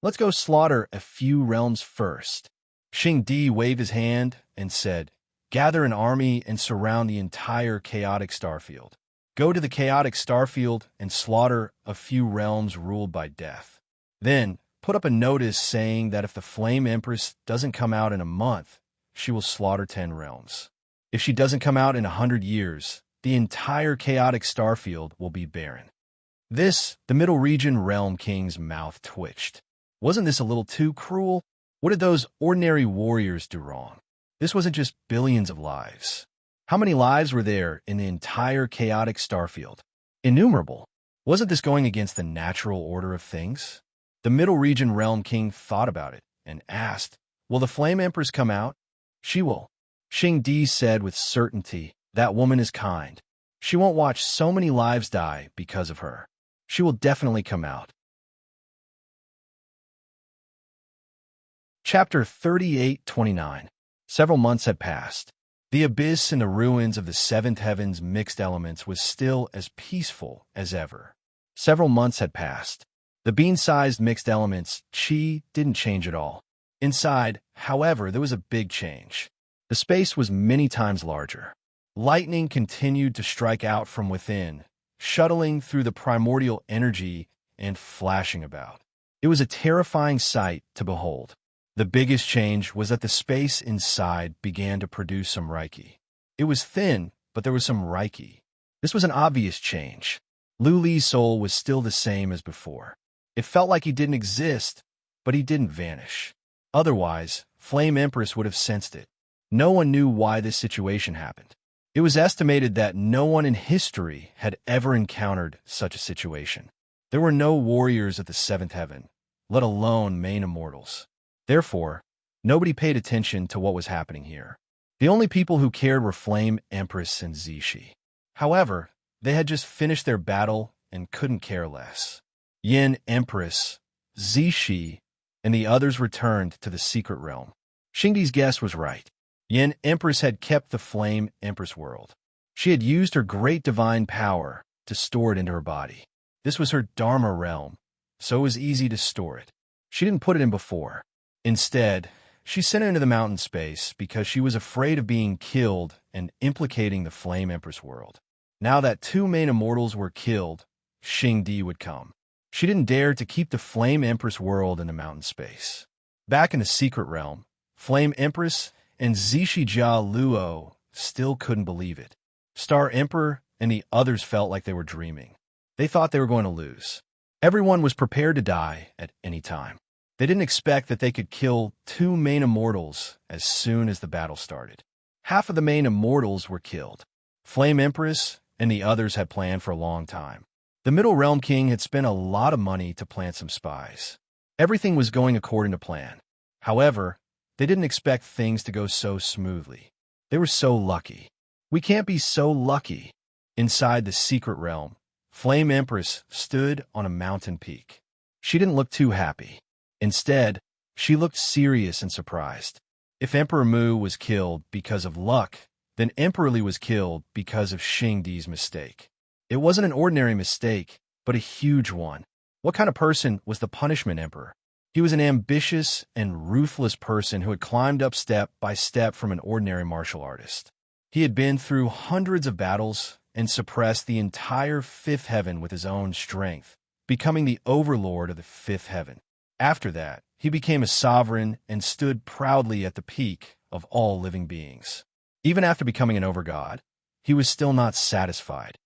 Let's go slaughter a few realms first." Xing Di waved his hand and said, "Gather an army and surround the entire chaotic starfield. Go to the chaotic starfield and slaughter a few realms ruled by death. Then put up a notice saying that if the Flame Empress doesn't come out in a month, she will slaughter 10 realms. If she doesn't come out in 100 years, the entire chaotic starfield will be barren." The Middle Region Realm King's mouth twitched. Wasn't this a little too cruel? What did those ordinary warriors do wrong? This wasn't just billions of lives. How many lives were there in the entire chaotic starfield? Innumerable. Wasn't this going against the natural order of things? The Middle Region Realm King thought about it and asked, "Will the Flame Empress come out?" "She will." Xing Di said with certainty, "That woman is kind. She won't watch so many lives die because of her. She will definitely come out." Chapter 38-29. Several months had passed. The abyss and the ruins of the 7th heaven's mixed elements was still as peaceful as ever. Several months had passed. The bean-sized mixed elements, chi, didn't change at all. Inside, however, there was a big change. The space was many times larger. Lightning continued to strike out from within, shuttling through the primordial energy and flashing about. It was a terrifying sight to behold. The biggest change was that the space inside began to produce some Reiki. It was thin, but there was some Reiki. This was an obvious change. Lu Li's soul was still the same as before. It felt like he didn't exist, but he didn't vanish. Otherwise, Flame Empress would have sensed it. No one knew why this situation happened. It was estimated that no one in history had ever encountered such a situation. There were no warriors at the seventh heaven, let alone main immortals. Therefore, nobody paid attention to what was happening here. The only people who cared were Flame Empress and Zishi. However, they had just finished their battle and couldn't care less. Yin Empress, Zishi, and the others returned to the secret realm. Xingdi's guess was right. Yin Empress had kept the Flame Empress world. She had used her great divine power to store it into her body. This was her Dharma realm, so it was easy to store it. She didn't put it in before. Instead, she sent it into the mountain space because she was afraid of being killed and implicating the Flame Empress world. Now that two main immortals were killed, Xingdi would come. She didn't dare to keep the Flame Empress world in the mountain space. Back in the secret realm, Flame Empress and Zishi Jia Luo still couldn't believe it. Star Emperor and the others felt like they were dreaming. They thought they were going to lose. Everyone was prepared to die at any time. They didn't expect that they could kill two main immortals as soon as the battle started. Half of the main immortals were killed. Flame Empress and the others had planned for a long time. The Middle Realm King had spent a lot of money to plant some spies. Everything was going according to plan. However, they didn't expect things to go so smoothly. They were so lucky. We can't be so lucky. Inside the secret realm, Flame Empress stood on a mountain peak. She didn't look too happy. Instead, she looked serious and surprised. If Emperor Mu was killed because of luck, then Emperor Li was killed because of Xingdi's mistake. It wasn't an ordinary mistake, but a huge one. What kind of person was the Punishment Emperor? He was an ambitious and ruthless person who had climbed up step by step from an ordinary martial artist. He had been through hundreds of battles and suppressed the entire fifth heaven with his own strength, becoming the overlord of the fifth heaven. After that, he became a sovereign and stood proudly at the peak of all living beings. Even after becoming an overgod, he was still not satisfied.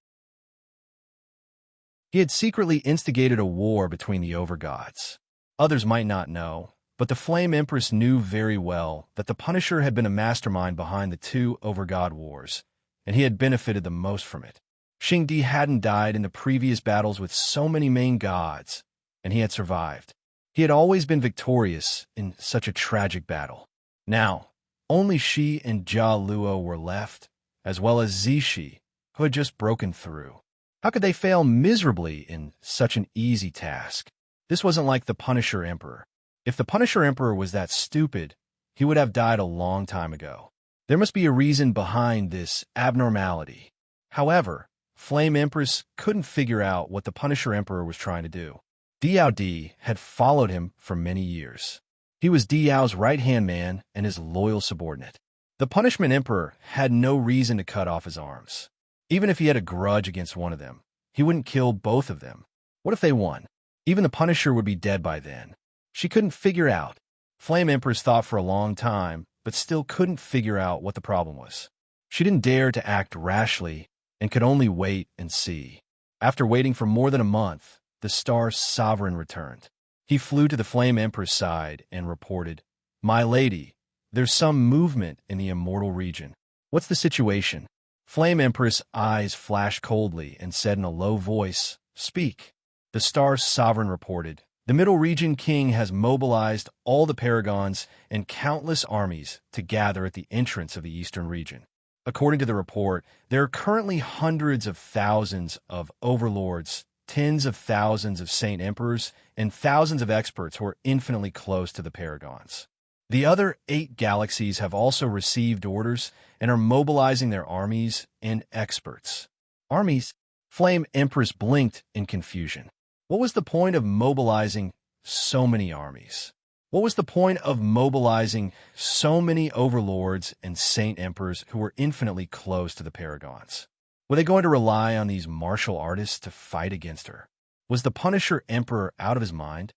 He had secretly instigated a war between the overgods. Others might not know, but the Flame Empress knew very well that the Punisher had been a mastermind behind the two overgod wars, and he had benefited the most from it. Xingdi hadn't died in the previous battles with so many main gods, and he had survived. He had always been victorious in such a tragic battle. Now, only she and Jia Luo were left, as well as Zishi, who had just broken through. How could they fail miserably in such an easy task? This wasn't like the Punisher Emperor. If the Punisher Emperor was that stupid, he would have died a long time ago. There must be a reason behind this abnormality. However, Flame Empress couldn't figure out what the Punisher Emperor was trying to do. Diao Di had followed him for many years. He was Diao's right-hand man and his loyal subordinate. The Punishment Emperor had no reason to cut off his arms. Even if he had a grudge against one of them, he wouldn't kill both of them. What if they won? Even the Punisher would be dead by then. She couldn't figure out. Flame Empress thought for a long time, but still couldn't figure out what the problem was. She didn't dare to act rashly and could only wait and see. After waiting for more than a month, the Star Sovereign returned. He flew to the Flame Empress' side and reported, "My lady, there's some movement in the immortal region. What's the situation?" Flame Empress' eyes flashed coldly and said in a low voice, "Speak." The Star Sovereign reported, "The Middle Region King has mobilized all the paragons and countless armies to gather at the entrance of the Eastern region. According to the report, there are currently hundreds of thousands of overlords, tens of thousands of Saint Emperors, and thousands of experts who are infinitely close to the paragons. The other 8 galaxies have also received orders and are mobilizing their armies and experts." Armies? Flame Empress blinked in confusion. What was the point of mobilizing so many armies? What was the point of mobilizing so many overlords and Saint Emperors who were infinitely close to the paragons? Were they going to rely on these martial artists to fight against her? Was the Punisher Emperor out of his mind?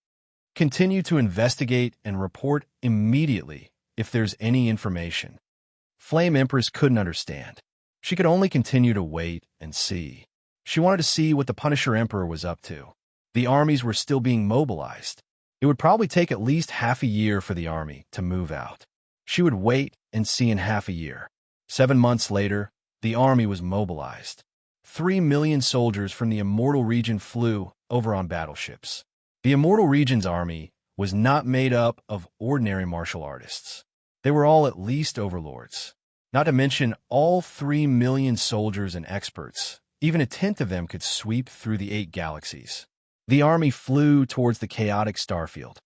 Continue to investigate and report immediately if there's any information. Flame Empress couldn't understand. She could only continue to wait and see. She wanted to see what the Punisher Emperor was up to. The armies were still being mobilized. It would probably take at least half a year for the army to move out. She would wait and see in half a year. 7 months later, the army was mobilized. 3 million soldiers from the Immortal Region flew over on battleships. The Immortal Region's army was not made up of ordinary martial artists. They were all at least overlords. Not to mention all 3 million soldiers and experts. Even a tenth of them could sweep through the 8 galaxies. The army flew towards the chaotic starfield.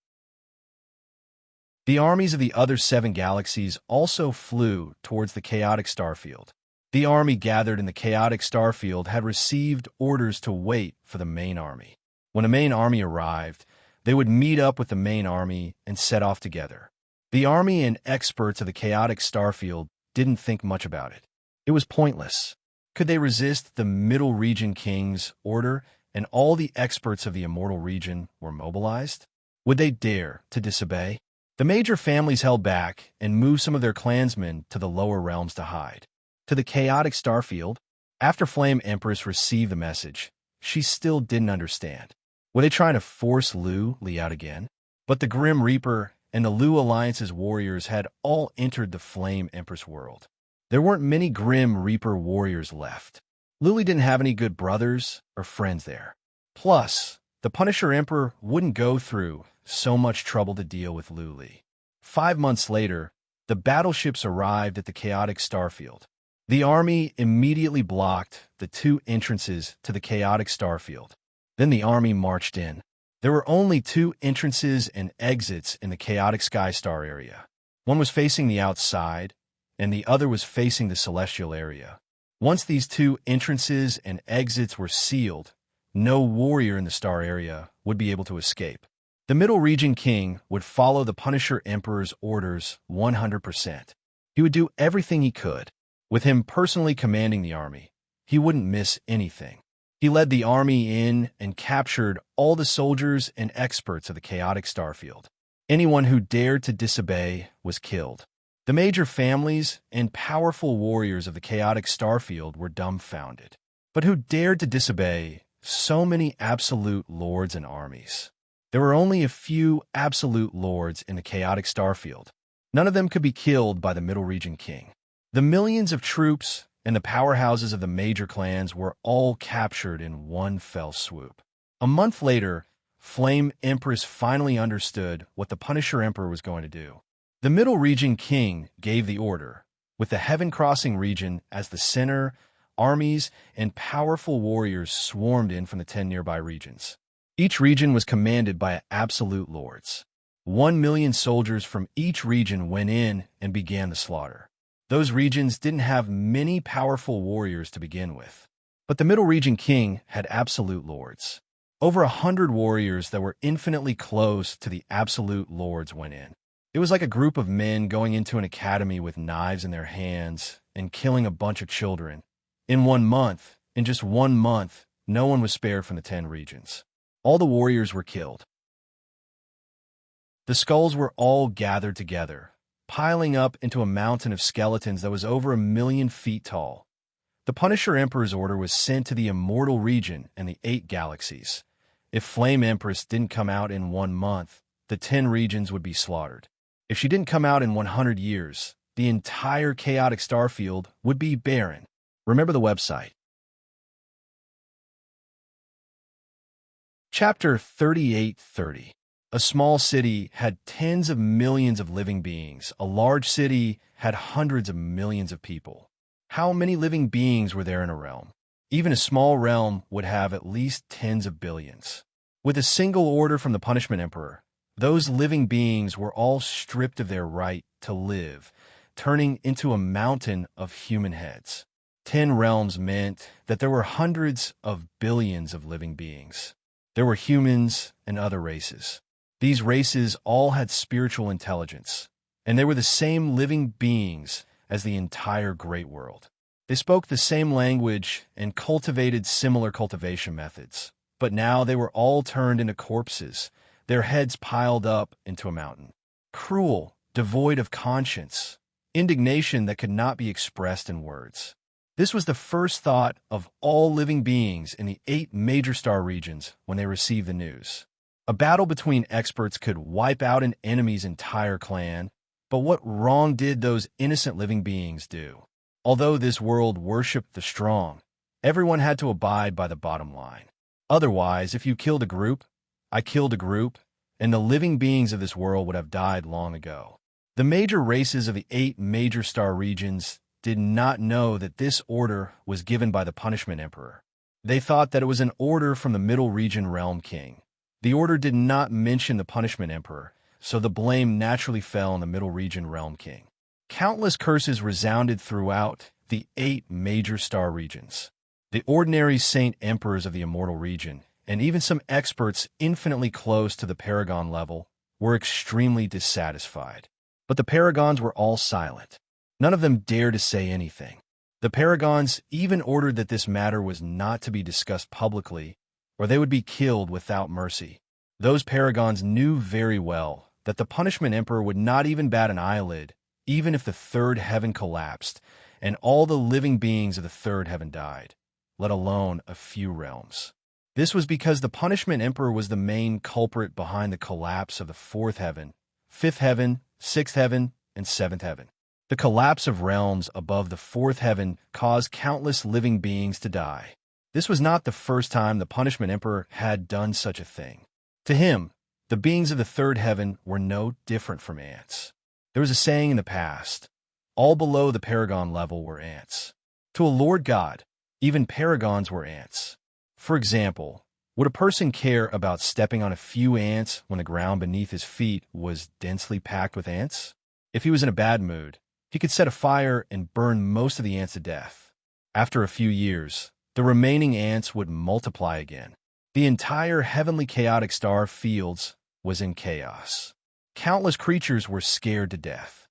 The armies of the other 7 galaxies also flew towards the chaotic starfield. The army gathered in the chaotic starfield had received orders to wait for the main army. When a main army arrived, they would meet up with the main army and set off together. The army and experts of the chaotic starfield didn't think much about it. It was pointless. Could they resist the Middle Region King's order and all the experts of the Immortal Region were mobilized? Would they dare to disobey? The major families held back and moved some of their clansmen to the lower realms to hide. To the chaotic starfield, after Flame Empress received the message, she still didn't understand. Were they trying to force Li out again? But the Grim Reaper and the Lu Alliance's warriors had all entered the Flame Empress world. There weren't many Grim Reaper warriors left. Luli didn't have any good brothers or friends there. Plus, the Punisher Emperor wouldn't go through so much trouble to deal with Luli. 5 months later, the battleships arrived at the chaotic starfield. The army immediately blocked the 2 entrances to the chaotic starfield. Then the army marched in. There were only 2 entrances and exits in the chaotic sky star area. One was facing the outside, and the other was facing the celestial area. Once these 2 entrances and exits were sealed, no warrior in the star area would be able to escape. The Middle Region King would follow the Punisher Emperor's orders 100%. He would do everything he could. With him personally commanding the army, he wouldn't miss anything. He led the army in and captured all the soldiers and experts of the chaotic starfield. Anyone who dared to disobey was killed. The major families and powerful warriors of the chaotic starfield were dumbfounded. But who dared to disobey so many absolute lords and armies? There were only a few absolute lords in the chaotic starfield. None of them could be killed by the Middle Region King. The millions of troops and the powerhouses of the major clans were all captured in one fell swoop. A month later, Flame Empress finally understood what the Punisher Emperor was going to do. The Middle Region King gave the order, with the Heaven Crossing region as the center. Armies and powerful warriors swarmed in from the 10 nearby regions. Each region was commanded by absolute lords. 1 million soldiers from each region went in and began the slaughter. Those regions didn't have many powerful warriors to begin with. But the Middle Region King had absolute lords. Over 100 warriors that were infinitely close to the absolute lords went in. It was like a group of men going into an academy with knives in their hands and killing a bunch of children. In just 1 month, no one was spared from the 10 regions. All the warriors were killed. The skulls were all gathered together, piling up into a mountain of skeletons that was over 1 million feet tall. The Punisher Emperor's order was sent to the Immortal Region and the 8 galaxies. If Flame Empress didn't come out in 1 month, the 10 regions would be slaughtered. If she didn't come out in 100 years, the entire chaotic starfield would be barren. Remember the website. Chapter 3830. A small city had tens of millions of living beings. A large city had hundreds of millions of people. How many living beings were there in a realm? Even a small realm would have at least tens of billions. With a single order from the Punishment Emperor, those living beings were all stripped of their right to live, turning into a mountain of human heads. 10 realms meant that there were hundreds of billions of living beings. There were humans and other races. These races all had spiritual intelligence, and they were the same living beings as the entire great world. They spoke the same language and cultivated similar cultivation methods, but now they were all turned into corpses, their heads piled up into a mountain. Cruel, devoid of conscience, indignation that could not be expressed in words. This was the first thought of all living beings in the 8 major star regions when they received the news. A battle between experts could wipe out an enemy's entire clan, but what wrong did those innocent living beings do? Although this world worshipped the strong, everyone had to abide by the bottom line. Otherwise, if you killed a group, I killed a group, and the living beings of this world would have died long ago. The major races of the 8 major star regions did not know that this order was given by the Punishment Emperor. They thought that it was an order from the Middle Region Realm King. The order did not mention the Punishment Emperor, so the blame naturally fell on the Middle Region Realm King. Countless curses resounded throughout the 8 major star regions. The ordinary saint emperors of the Immortal Region, and even some experts infinitely close to the Paragon level, were extremely dissatisfied. But the Paragons were all silent. None of them dared to say anything. The Paragons even ordered that this matter was not to be discussed publicly, or they would be killed without mercy. Those Paragons knew very well that the Punishment Emperor would not even bat an eyelid, even if the third heaven collapsed and all the living beings of the third heaven died, let alone a few realms. This was because the Punishment Emperor was the main culprit behind the collapse of the 4th heaven, 5th heaven, 6th heaven, and 7th heaven. The collapse of realms above the 4th heaven caused countless living beings to die. This was not the first time the Punishment Emperor had done such a thing. To him, the beings of the 3rd heaven were no different from ants. There was a saying in the past, all below the Paragon level were ants. To a Lord God, even Paragons were ants. For example, would a person care about stepping on a few ants when the ground beneath his feet was densely packed with ants? If he was in a bad mood, he could set a fire and burn most of the ants to death. After a few years, the remaining ants would multiply again. The entire heavenly chaotic star fields was in chaos. Countless creatures were scared to death.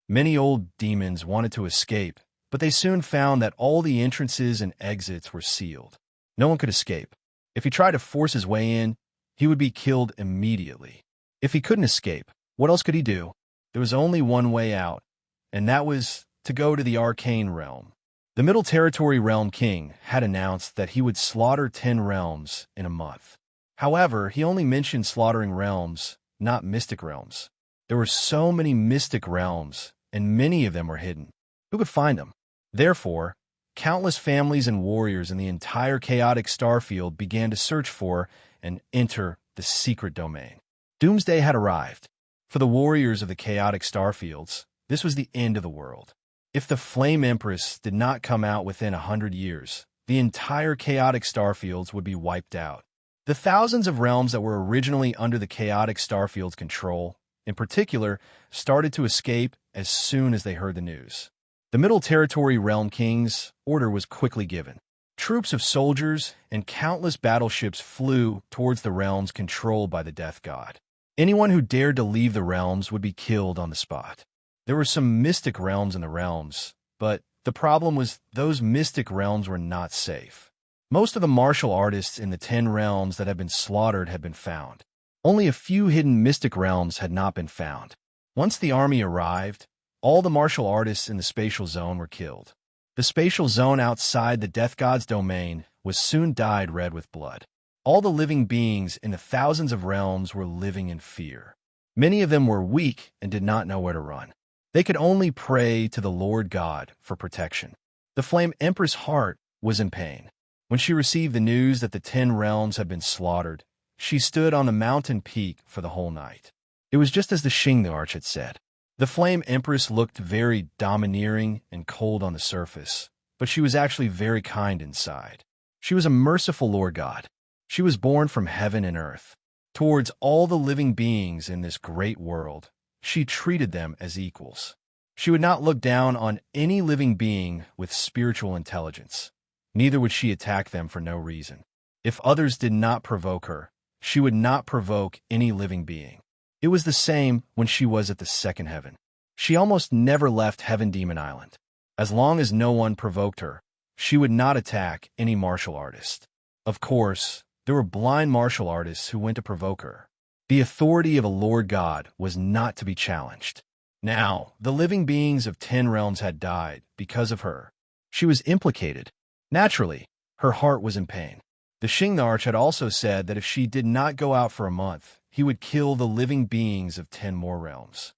Many old demons wanted to escape, but they soon found that all the entrances and exits were sealed. No one could escape. If he tried to force his way in, he would be killed immediately. If he couldn't escape, what else could he do? There was only one way out, and that was to go to the Arcane Realm. The Middle Territory Realm King had announced that he would slaughter 10 realms in a month. However, he only mentioned slaughtering realms, not mystic realms. There were so many mystic realms, and many of them were hidden. Who could find them? Therefore, countless families and warriors in the entire chaotic starfield began to search for and enter the secret domain. Doomsday had arrived. For the warriors of the chaotic starfields, this was the end of the world. If the Flame Empress did not come out within 100 years, the entire chaotic starfields would be wiped out. The thousands of realms that were originally under the chaotic starfield's control, in particular, started to escape as soon as they heard the news. The Middle Territory Realm King's order was quickly given. Troops of soldiers and countless battleships flew towards the realms controlled by the Death God. Anyone who dared to leave the realms would be killed on the spot. There were some mystic realms in the realms, but the problem was those mystic realms were not safe. Most of the martial artists in the 10 realms that had been slaughtered had been found. Only a few hidden mystic realms had not been found. Once the army arrived, all the martial artists in the spatial zone were killed. The spatial zone outside the Death God's domain was soon dyed red with blood. All the living beings in the thousands of realms were living in fear. Many of them were weak and did not know where to run. They could only pray to the Lord God for protection. The Flame Empress' heart was in pain. When she received the news that the 10 realms had been slaughtered, she stood on the mountain peak for the whole night. It was just as the Shing the Arch had said. The Flame Empress looked very domineering and cold on the surface, but she was actually very kind inside. She was a merciful Lord God. She was born from heaven and earth. Towards all the living beings in this great world, she treated them as equals. She would not look down on any living being with spiritual intelligence. Neither would she attack them for no reason. If others did not provoke her, she would not provoke any living being. It was the same when she was at the 2nd heaven. She almost never left Heaven Demon Island. As long as no one provoked her, she would not attack any martial artist. Of course, there were blind martial artists who went to provoke her. The authority of a Lord God was not to be challenged. Now, the living beings of 10 realms had died because of her. She was implicated. Naturally, her heart was in pain. The Xing'arch had also said that if she did not go out for a month, he would kill the living beings of 10 more realms.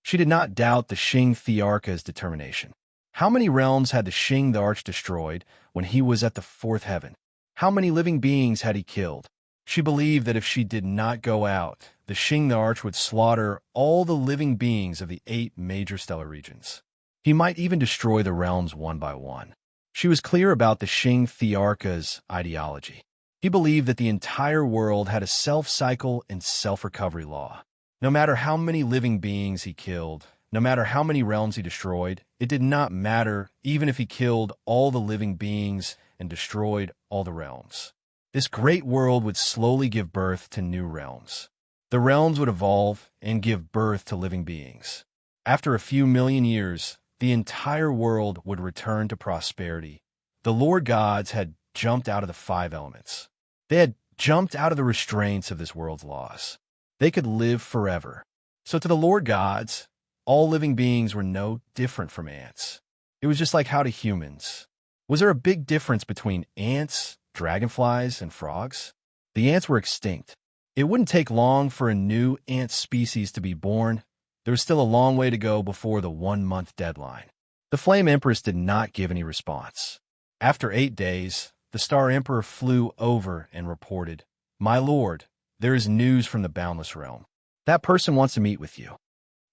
She did not doubt the Xing Thearcha's determination. How many realms had the Xing'arch destroyed when he was at the fourth heaven? How many living beings had he killed? She believed that if she did not go out, the Xing'arch would slaughter all the living beings of the 8 major stellar regions. He might even destroy the realms one by one. She was clear about the Xing Thearcha's ideology. He believed that the entire world had a self-cycle and self-recovery law. No matter how many living beings he killed, no matter how many realms he destroyed, it did not matter even if he killed all the living beings and destroyed all the realms. This great world would slowly give birth to new realms. The realms would evolve and give birth to living beings. After a few million years, the entire world would return to prosperity. The Lord gods had jumped out of the 5 elements. They had jumped out of the restraints of this world's laws. They could live forever. So to the Lord gods, all living beings were no different from ants. It was just like how to humans. Was there a big difference between ants, dragonflies, and frogs? The ants were extinct. It wouldn't take long for a new ant species to be born. There was still a long way to go before the 1-month deadline. The Flame Empress did not give any response. After 8 days, the Star Emperor flew over and reported, "My lord, there is news from the Boundless Realm. That person wants to meet with you."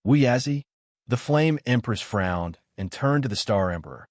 Wu Yazi? The Flame Empress frowned and turned to the Star Emperor.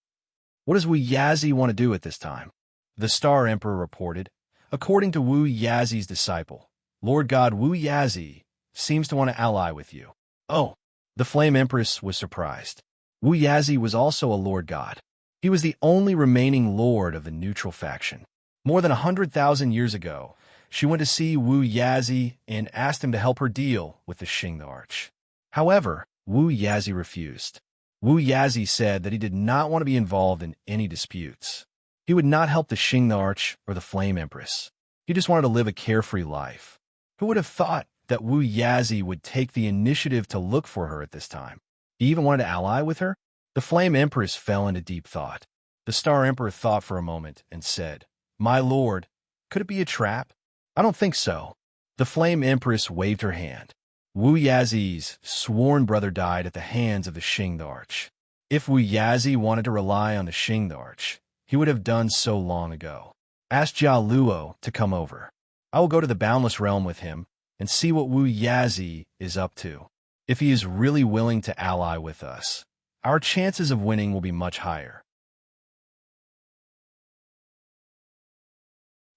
"What does Wu Yazi want to do at this time?" The Star Emperor reported, "According to Wu Yazi's disciple, Lord God Wu Yazi seems to want to ally with you." Oh, the Flame Empress was surprised. Wu Yazi was also a Lord God. He was the only remaining Lord of the neutral faction. More than 100,000 years ago, she went to see Wu Yazi and asked him to help her deal with the Xing'arch. However, Wu Yazi refused. Wu Yazi said that he did not want to be involved in any disputes. He would not help the Xing'arch or the Flame Empress. He just wanted to live a carefree life. Who would have thought that Wu Yazi would take the initiative to look for her at this time? He even wanted to ally with her? The Flame Empress fell into deep thought. The Star Emperor thought for a moment and said, "My lord, could it be a trap?" "I don't think so." The Flame Empress waved her hand. Wu Yazi's sworn brother died at the hands of the Xing'arch. If Wu Yazi wanted to rely on the Xing'arch, he would have done so long ago. "Ask Jia Luo to come over. I will go to the Boundless Realm with him and see what Wu Yazi is up to. If he is really willing to ally with us, our chances of winning will be much higher."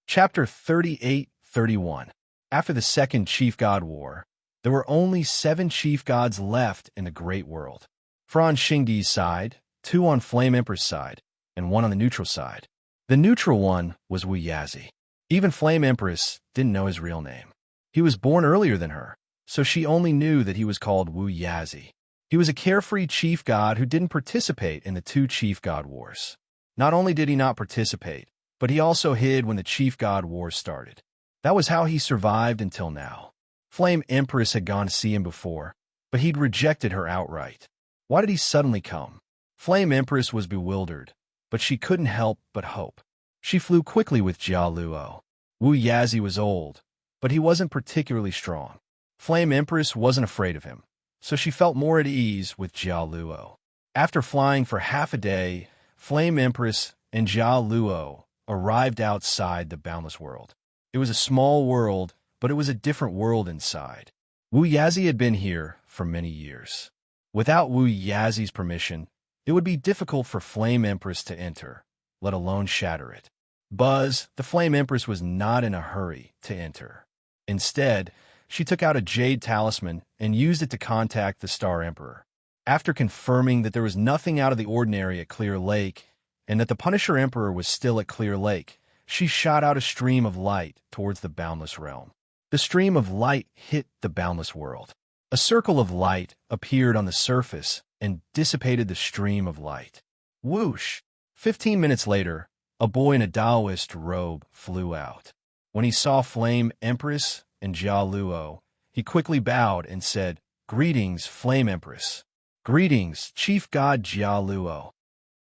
Chapter 38-31. After the Second Chief God War, there were only 7 chief gods left in the Great World. 4 on Xingdi's side, 2 on Flame Emperor's side, and 1 on the neutral side. The neutral one was Wu Yazi. Even Flame Empress didn't know his real name. He was born earlier than her, so she only knew that he was called Wu Yazi. He was a carefree chief god who didn't participate in the 2 chief god wars. Not only did he not participate, but he also hid when the chief god wars started. That was how he survived until now. Flame Empress had gone to see him before, but he'd rejected her outright. Why did he suddenly come? Flame Empress was bewildered, but she couldn't help but hope. She flew quickly with Jia Luo. Wu Yazi was old, but he wasn't particularly strong. Flame Empress wasn't afraid of him, so she felt more at ease with Jia Luo. After flying for half a day, Flame Empress and Jia Luo arrived outside the Boundless World. It was a small world, but it was a different world inside. Wu Yazi had been here for many years. Without Wu Yazi's permission, it would be difficult for Flame Empress to enter, let alone shatter it. Buzz, the Flame Empress, was not in a hurry to enter. Instead, she took out a jade talisman and used it to contact the Star Emperor. After confirming that there was nothing out of the ordinary at Clear Lake and that the Punisher Emperor was still at Clear Lake, she shot out a stream of light towards the Boundless Realm. The stream of light hit the Boundless World. A circle of light appeared on the surface and dissipated the stream of light. Whoosh! 15 minutes later, a boy in a Taoist robe flew out. When he saw Flame Empress and Jia Luo, he quickly bowed and said, "Greetings, Flame Empress." "Greetings, Chief God Jia Luo."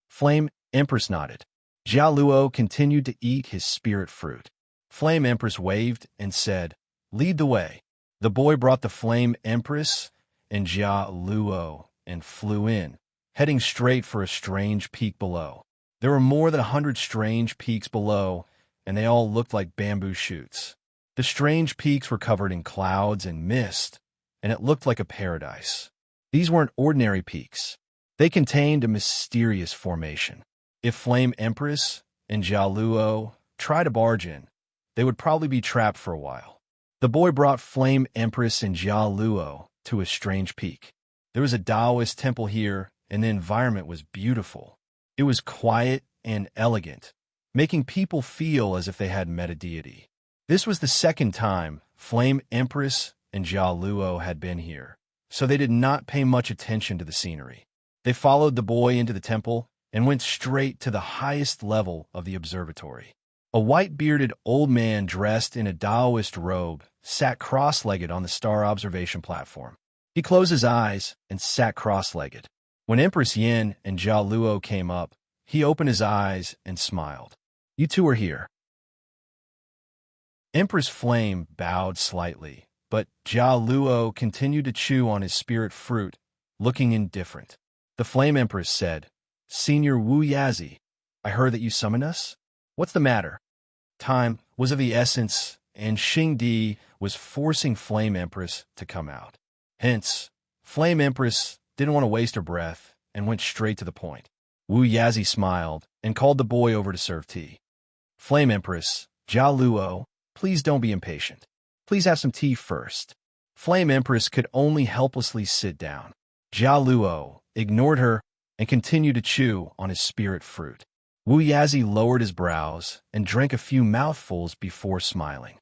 Flame Empress nodded. Jia Luo continued to eat his spirit fruit. Flame Empress waved and said, "Lead the way." The boy brought the Flame Empress and Jia Luo and flew in, heading straight for a strange peak below. There were more than 100 strange peaks below, and they all looked like bamboo shoots. The strange peaks were covered in clouds and mist, and it looked like a paradise. These weren't ordinary peaks. They contained a mysterious formation. If Flame Empress and Jia Luo tried to barge in, they would probably be trapped for a while. The boy brought Flame Empress and Jia Luo to a strange peak. There was a Taoist temple here, and the environment was beautiful. It was quiet and elegant, making people feel as if they had met a deity. This was the second time Flame Empress and Jia Luo had been here, so they did not pay much attention to the scenery. They followed the boy into the temple and went straight to the highest level of the observatory. A white-bearded old man dressed in a Taoist robe sat cross-legged on the star observation platform. He closed his eyes and sat cross-legged. When Empress Yin and Jia Luo came up, he opened his eyes and smiled. "You two are here." Empress Flame bowed slightly, but Jia Luo continued to chew on his spirit fruit, looking indifferent. The Flame Empress said, "Senior Wu Yazi, I heard that you summoned us? What's the matter?" Time was of the essence, and Xingdi was forcing Flame Empress to come out. Hence, Flame Empress didn't want to waste her breath and went straight to the point. Wu Yazi smiled and called the boy over to serve tea. "Flame Empress, Jia Luo, please don't be impatient. Please have some tea first." Flame Empress could only helplessly sit down. Jia Luo ignored her and continued to chew on his spirit fruit. Wu Yazi lowered his brows and drank a few mouthfuls before smiling.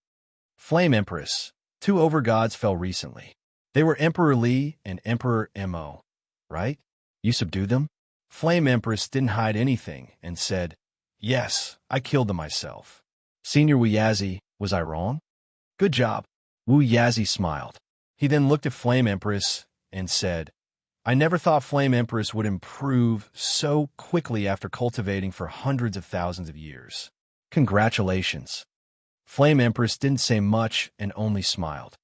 "Flame Empress, two overgods fell recently. They were Emperor Li and Emperor Mo, right? You subdued them?" Flame Empress didn't hide anything and said, "Yes, I killed them myself." "Senior Wu Yazi, was I wrong?" "Good job." Wu Yazi smiled. He then looked at Flame Empress and said, "I never thought Flame Empress would improve so quickly after cultivating for hundreds of thousands of years. Congratulations." Flame Empress didn't say much and only smiled.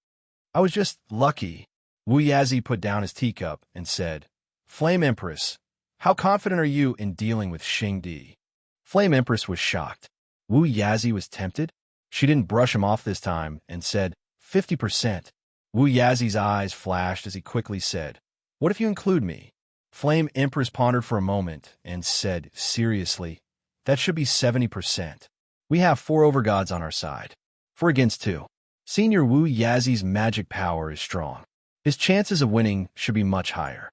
"I was just lucky." Wu Yazi put down his teacup and said, "Flame Empress, how confident are you in dealing with Xingdi?" Flame Empress was shocked. Wu Yazi was tempted. She didn't brush him off this time and said, 50%. Wu Yazi's eyes flashed as he quickly said, "What if you include me?" Flame Empress pondered for a moment and said seriously, "That should be 70%. We have 4 overgods on our side. 4 against 2. Senior Wu Yazi's magic power is strong. His chances of winning should be much higher."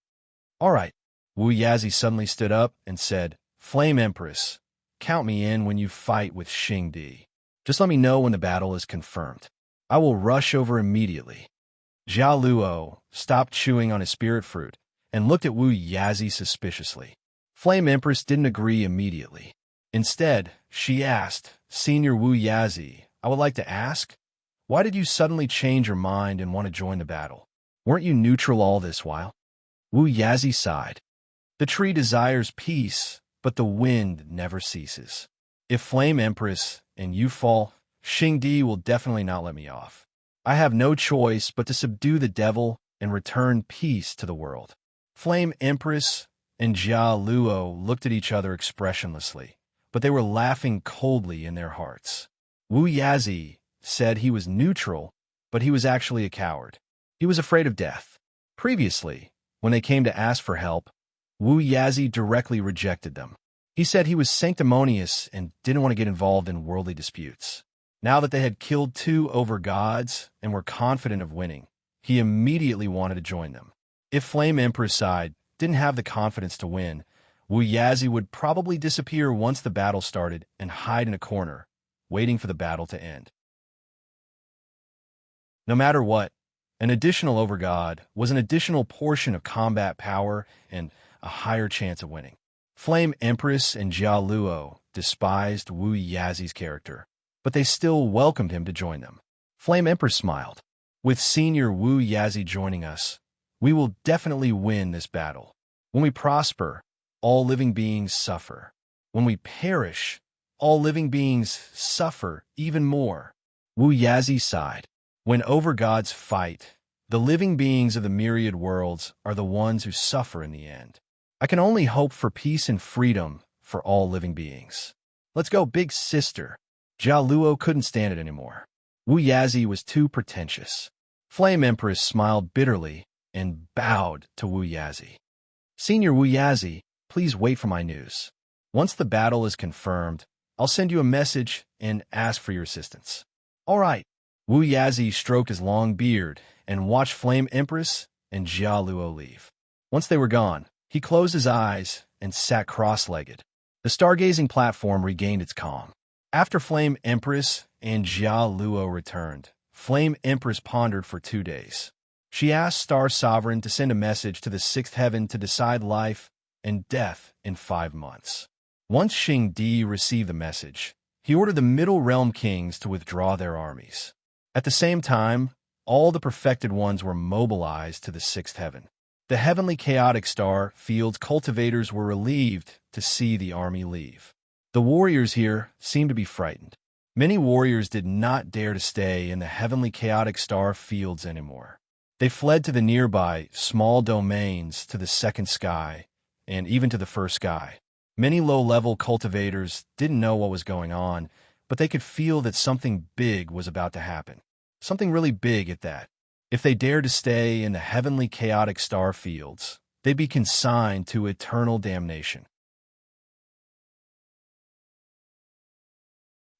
"All right." Wu Yazi suddenly stood up and said, "Flame Empress, count me in when you fight with Xingdi. Just let me know when the battle is confirmed. I will rush over immediately." Jia Luo stopped chewing on his spirit fruit and looked at Wu Yazi suspiciously. Flame Empress didn't agree immediately. Instead, she asked, "Senior Wu Yazi, I would like to ask, why did you suddenly change your mind and want to join the battle? Weren't you neutral all this while?" Wu Yazi sighed. "The tree desires peace, but the wind never ceases. If Flame Empress and you fall, Xingdi will definitely not let me off. I have no choice but to subdue the devil and return peace to the world." Flame Empress and Jia Luo looked at each other expressionlessly, but they were laughing coldly in their hearts. Wu Yazi said he was neutral, but he was actually a coward. He was afraid of death. Previously, when they came to ask for help, Wu Yazi directly rejected them. He said he was sanctimonious and didn't want to get involved in worldly disputes. Now that they had killed 2 overgods and were confident of winning, he immediately wanted to join them. If Flame Empress side didn't have the confidence to win, Wu Yazi would probably disappear once the battle started and hide in a corner, waiting for the battle to end. No matter what, an additional overgod was an additional portion of combat power and a higher chance of winning. Flame Empress and Jia Luo despised Wu Yazi's character, but they still welcomed him to join them. Flame Empress smiled. "With Senior Wu Yazi joining us, we will definitely win this battle. When we prosper, all living beings suffer. When we perish, all living beings suffer even more. Wu Yazi sighed. When overgods fight, the living beings of the myriad worlds are the ones who suffer in the end. I can only hope for peace and freedom for all living beings. Let's go, big sister. Jia Luo couldn't stand it anymore. Wu Yazi was too pretentious. Flame Empress smiled bitterly and bowed to Wu Yazi. Senior Wu Yazi, please wait for my news. Once the battle is confirmed, I'll send you a message and ask for your assistance. All right. Wu Yazi stroked his long beard and watched Flame Empress and Jia Luo leave. Once they were gone, he closed his eyes and sat cross-legged. The stargazing platform regained its calm. After Flame Empress and Jia Luo returned, Flame Empress pondered for 2 days. She asked Star Sovereign to send a message to the sixth heaven to decide life and death in 5 months. Once Xing Di received the message, he ordered the Middle Realm kings to withdraw their armies. At the same time, all the perfected ones were mobilized to the sixth heaven. The heavenly chaotic star field's cultivators were relieved to see the army leave. The warriors here seemed to be frightened. Many warriors did not dare to stay in the heavenly chaotic star fields anymore. They fled to the nearby small domains to the second sky and even to the first sky. Many low-level cultivators didn't know what was going on, but they could feel that something big was about to happen. Something really big at that. If they dared to stay in the heavenly chaotic star fields, they'd be consigned to eternal damnation.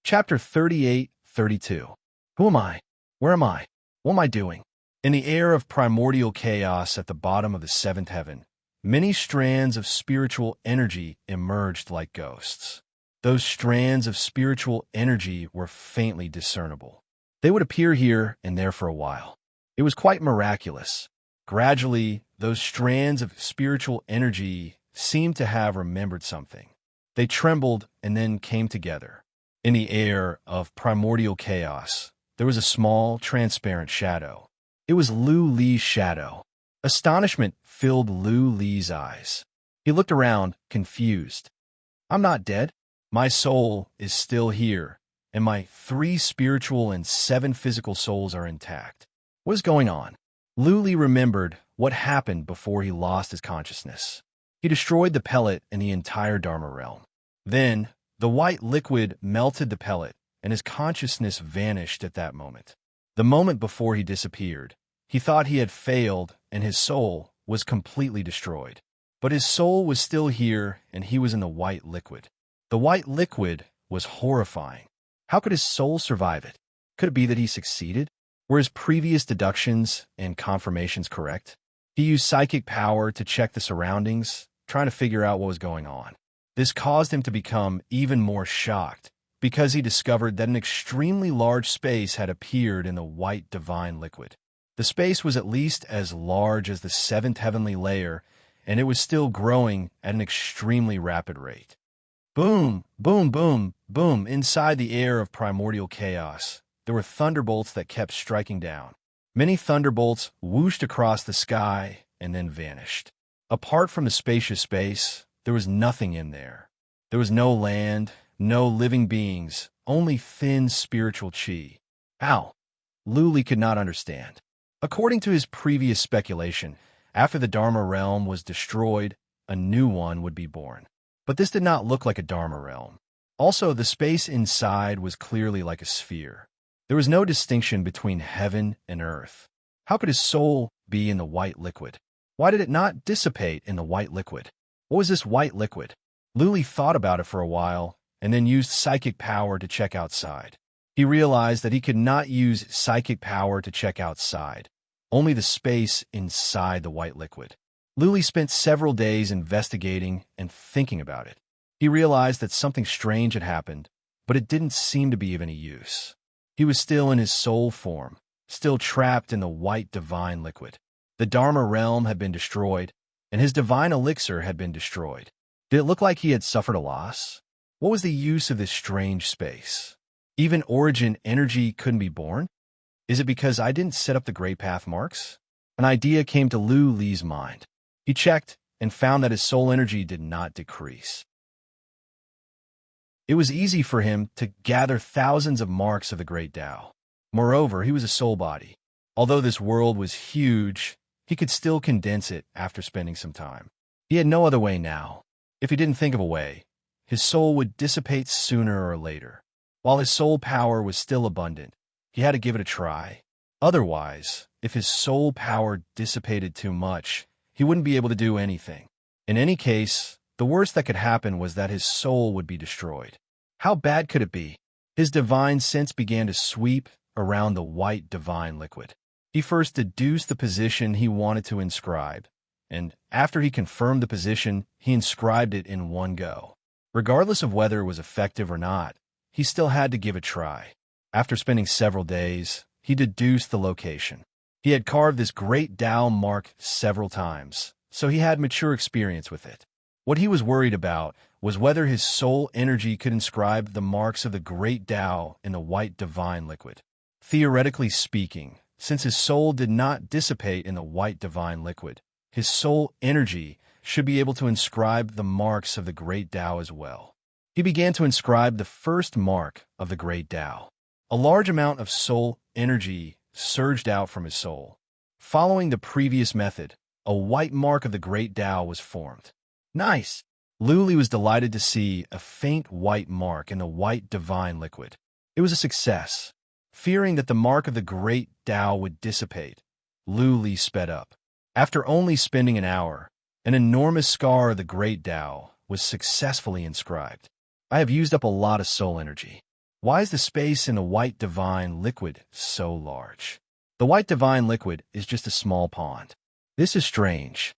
Chapter 38-32. Who am I? Where am I? What am I doing? In the air of primordial chaos at the bottom of the seventh heaven, many strands of spiritual energy emerged like ghosts. Those strands of spiritual energy were faintly discernible. They would appear here and there for a while. It was quite miraculous. Gradually, those strands of spiritual energy seemed to have remembered something. They trembled and then came together. In the air of primordial chaos, there was a small, transparent shadow. It was Lu Li's shadow. Astonishment filled Lu Li's eyes. He looked around, confused. I'm not dead. My soul is still here, and my 3 spiritual and 7 physical souls are intact. What is going on? Lu Li remembered what happened before he lost his consciousness. He destroyed the pellet and the entire Dharma realm. Then, the white liquid melted the pellet, and his consciousness vanished at that moment. The moment before he disappeared, he thought he had failed and his soul was completely destroyed. But his soul was still here, and he was in the white liquid. The white liquid was horrifying. How could his soul survive it? Could it be that he succeeded? Were his previous deductions and confirmations correct? He used psychic power to check the surroundings, trying to figure out what was going on. This caused him to become even more shocked, because he discovered that an extremely large space had appeared in the white divine liquid. The space was at least as large as the 7th heavenly layer, and it was still growing at an extremely rapid rate. Boom, boom, boom, boom, inside the air of primordial chaos. There were thunderbolts that kept striking down. Many thunderbolts whooshed across the sky and then vanished. Apart from the spacious space, there was nothing in there. There was no land, no living beings, only thin spiritual chi. How? Lu Li could not understand. According to his previous speculation, after the Dharma realm was destroyed, a new one would be born. But this did not look like a Dharma realm. Also, the space inside was clearly like a sphere. There was no distinction between heaven and earth. How could his soul be in the white liquid? Why did it not dissipate in the white liquid? What was this white liquid? Lu Li thought about it for a while, and then used psychic power to check outside. He realized that he could not use psychic power to check outside, only the space inside the white liquid. Lu Li spent several days investigating and thinking about it. He realized that something strange had happened, but it didn't seem to be of any use. He was still in his soul form, still trapped in the white divine liquid. The Dharma realm had been destroyed, and his divine elixir had been destroyed. Did it look like he had suffered a loss? What was the use of this strange space? Even origin energy couldn't be born? Is it because I didn't set up the Great Path marks? An idea came to Lu Li's mind. He checked and found that his soul energy did not decrease. It was easy for him to gather thousands of marks of the great Tao. Moreover, he was a soul body. Although this world was huge, he could still condense it after spending some time. He had no other way now. If he didn't think of a way, his soul would dissipate sooner or later. While his soul power was still abundant, he had to give it a try. Otherwise, if his soul power dissipated too much, he wouldn't be able to do anything. In any case, the worst that could happen was that his soul would be destroyed. How bad could it be? His divine sense began to sweep around the white divine liquid. He first deduced the position he wanted to inscribe, and after he confirmed the position, he inscribed it in one go. Regardless of whether it was effective or not, he still had to give it a try. After spending several days, he deduced the location. He had carved this great Tao mark several times, so he had mature experience with it. What he was worried about was whether his soul energy could inscribe the marks of the great Tao in the white divine liquid. Theoretically speaking, since his soul did not dissipate in the white divine liquid, his soul energy should be able to inscribe the marks of the great Tao as well. He began to inscribe the first mark of the great Tao. A large amount of soul energy surged out from his soul. Following the previous method, a white mark of the great Tao was formed. Nice! Luli was delighted to see a faint white mark in the white divine liquid. It was a success. Fearing that the mark of the great Tao would dissipate, Luli sped up. After only spending an hour, an enormous scar of the great Tao was successfully inscribed. I have used up a lot of soul energy. Why is the space in the white divine liquid so large? The white divine liquid is just a small pond. This is strange.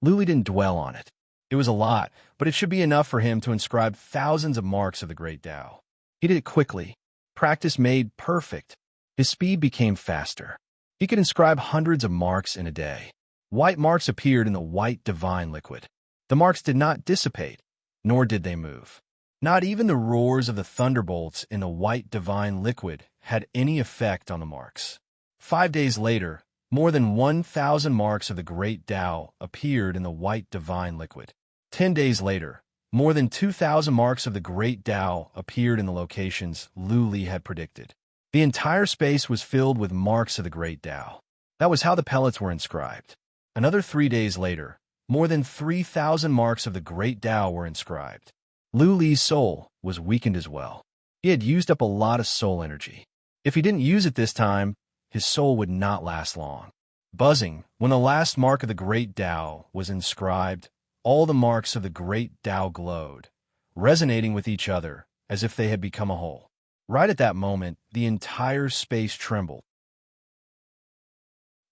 Luli didn't dwell on it. It was a lot, but it should be enough for him to inscribe thousands of marks of the great Tao. He did it quickly. Practice made perfect. His speed became faster. He could inscribe hundreds of marks in a day. White marks appeared in the white divine liquid. The marks did not dissipate, nor did they move. Not even the roars of the thunderbolts in the white divine liquid had any effect on the marks. 5 days later, more than 1,000 marks of the great Tao appeared in the white divine liquid. 10 days later, more than 2,000 marks of the great Tao appeared in the locations Luli had predicted. The entire space was filled with marks of the great Tao. That was how the pellets were inscribed. Another 3 days later, more than 3,000 marks of the great Tao were inscribed. Luli's soul was weakened as well. He had used up a lot of soul energy. If he didn't use it this time, his soul would not last long. Buzzing, when the last mark of the great Tao was inscribed, all the marks of the great Tao glowed, resonating with each other as if they had become a whole. Right at that moment, the entire space trembled.